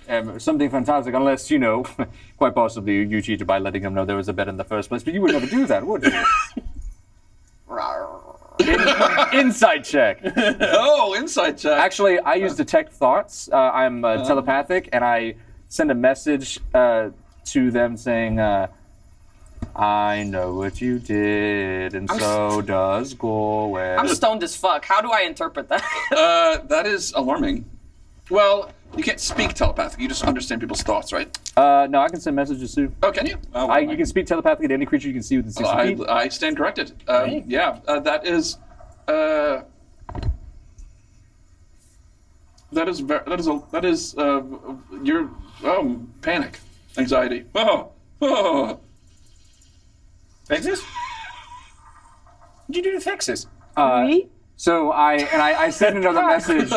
on something fantastic, unless, quite possibly you cheated by letting him know there was a bet in the first place, but you would never do that, would you? Inside check. Oh, inside check. Actually, I use detect thoughts. I'm telepathic, and I send a message to them saying, I know what you did, and so does Gorwell. I'm stoned as fuck. How do I interpret that? That is alarming. Well, you can't speak telepathic. You just understand people's thoughts, right? No, I can send messages too. Oh, can you? Oh, well, You can speak telepathically to any creature you can see within 60 feet. I stand corrected. Yeah, that is. Your panic, anxiety. Oh. Texas? What'd you do to Texas? So I send another message.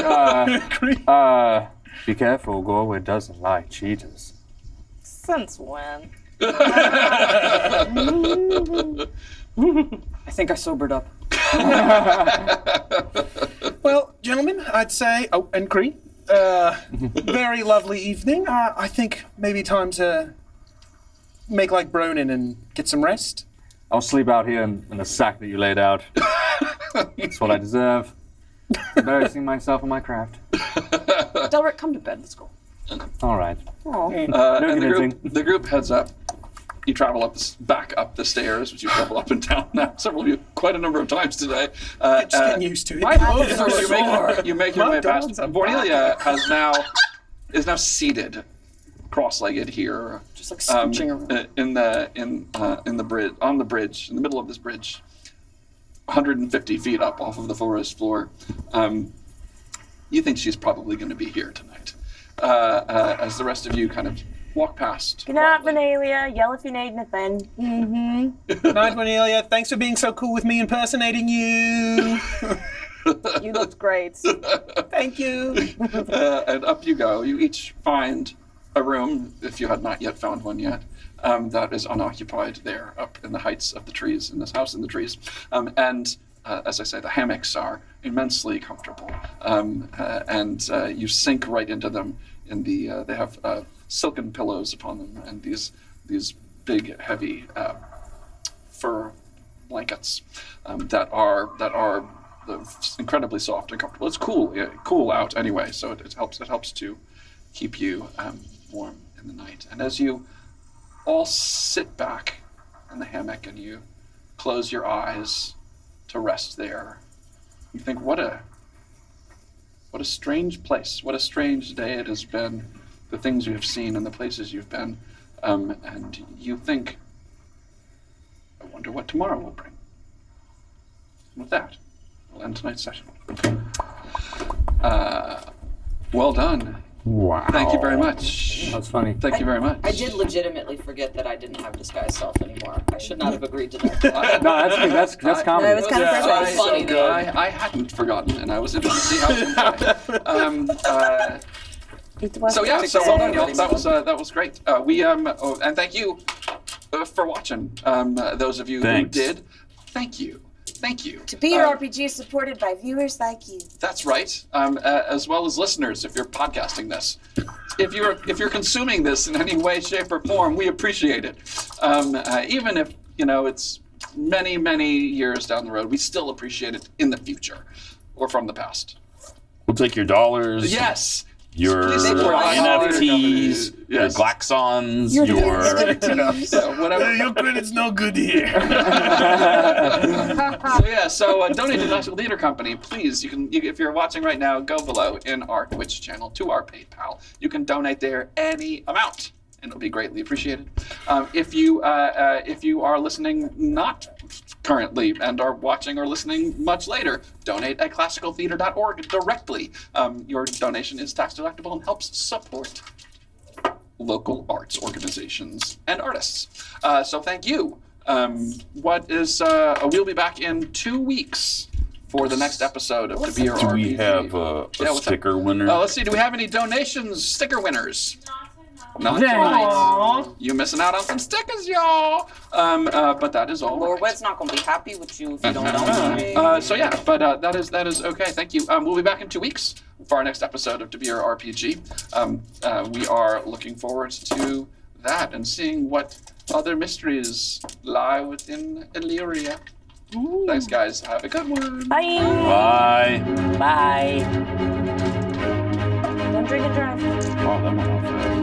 Be careful, Gorwell doesn't like cheaters. Since when? I think I sobered up. Well, gentlemen, I'd say, and Cree, very lovely evening. I think maybe time to make like Bronin and get some rest. I'll sleep out here in the sack that you laid out. That's what I deserve. Embarrassing myself and my craft. Delric, come to bed. Let's go. All right. And the group heads up. You travel back up the stairs, which you travel up and down now, several of you, quite a number of times today. Just getting used to it. My moves are sore. You make your way past. Bornelia is now seated, cross-legged here, Just like scooching around. in the bridge, on the bridge, in the middle of this bridge, 150 feet up off of the forest floor. You think she's probably going to be here tonight, as the rest of you kind of walk past. Good night, Vanalia. Yell if you need anything. Good night, Cornelia. Thanks for being so cool with me impersonating you. You looked great. Thank you. And up you go. You each find a room, if you had not yet found one yet, that is unoccupied there up in the heights of the trees, in this house in the trees. As I say, the hammocks are immensely comfortable. And you sink right into them. They have silken pillows upon them and these big, heavy fur blankets that are incredibly soft and comfortable. It's cool out anyway, so it helps to keep you warm in the night. And as you all sit back in the hammock and you close your eyes to rest there, you think, what a strange place, what a strange day it has been, the things you have seen and the places you've been, and you think, I wonder what tomorrow will bring. And with that, we'll end tonight's session. Well done. Wow. Thank you very much. That's funny. Thank you very much. I did legitimately forget that I didn't have disguise self anymore. I should not have agreed to that. No, that's common. That was kind of perfect. funny, though. I hadn't forgotten, and I was interested to see how it would play. So well done, y'all. That was great. And thank you for watching. Those of you who did, thank you. To be your RPG is supported by viewers like you. That's right, as well as listeners. If you're podcasting this, if you're consuming this in any way, shape, or form, we appreciate it. Even if it's many years down the road, we still appreciate it in the future or from the past. We'll take your dollars. Yes. Your Please support NFTs, your Yes. Glaxons, whatever. Your credit's no good here. So donate to the National Theater Company, please. You can, if you're watching right now, go below in our Twitch channel to our PayPal. You can donate there any amount, and it'll be greatly appreciated. If you are listening not currently and are watching or listening much later, donate at classicaltheater.org directly. Your donation is tax deductible and helps support local arts organizations and artists. So thank you We'll be back in 2 weeks for the next episode of the Beer Do RPG. we have a sticker winner? Let's see. Do we have any donations, sticker winners? Not tonight. You're missing out on some stickers, y'all. But that is all. Lord Wet's not going to be happy with you if you don't know. That is okay. Thank you. We'll be back in 2 weeks for our next episode of DeBeer RPG. We are looking forward to that and seeing what other mysteries lie within Illyria. Thanks, guys. Have a good one. Bye. Bye. Bye. Don't drink and drive. Oh, that went off fast.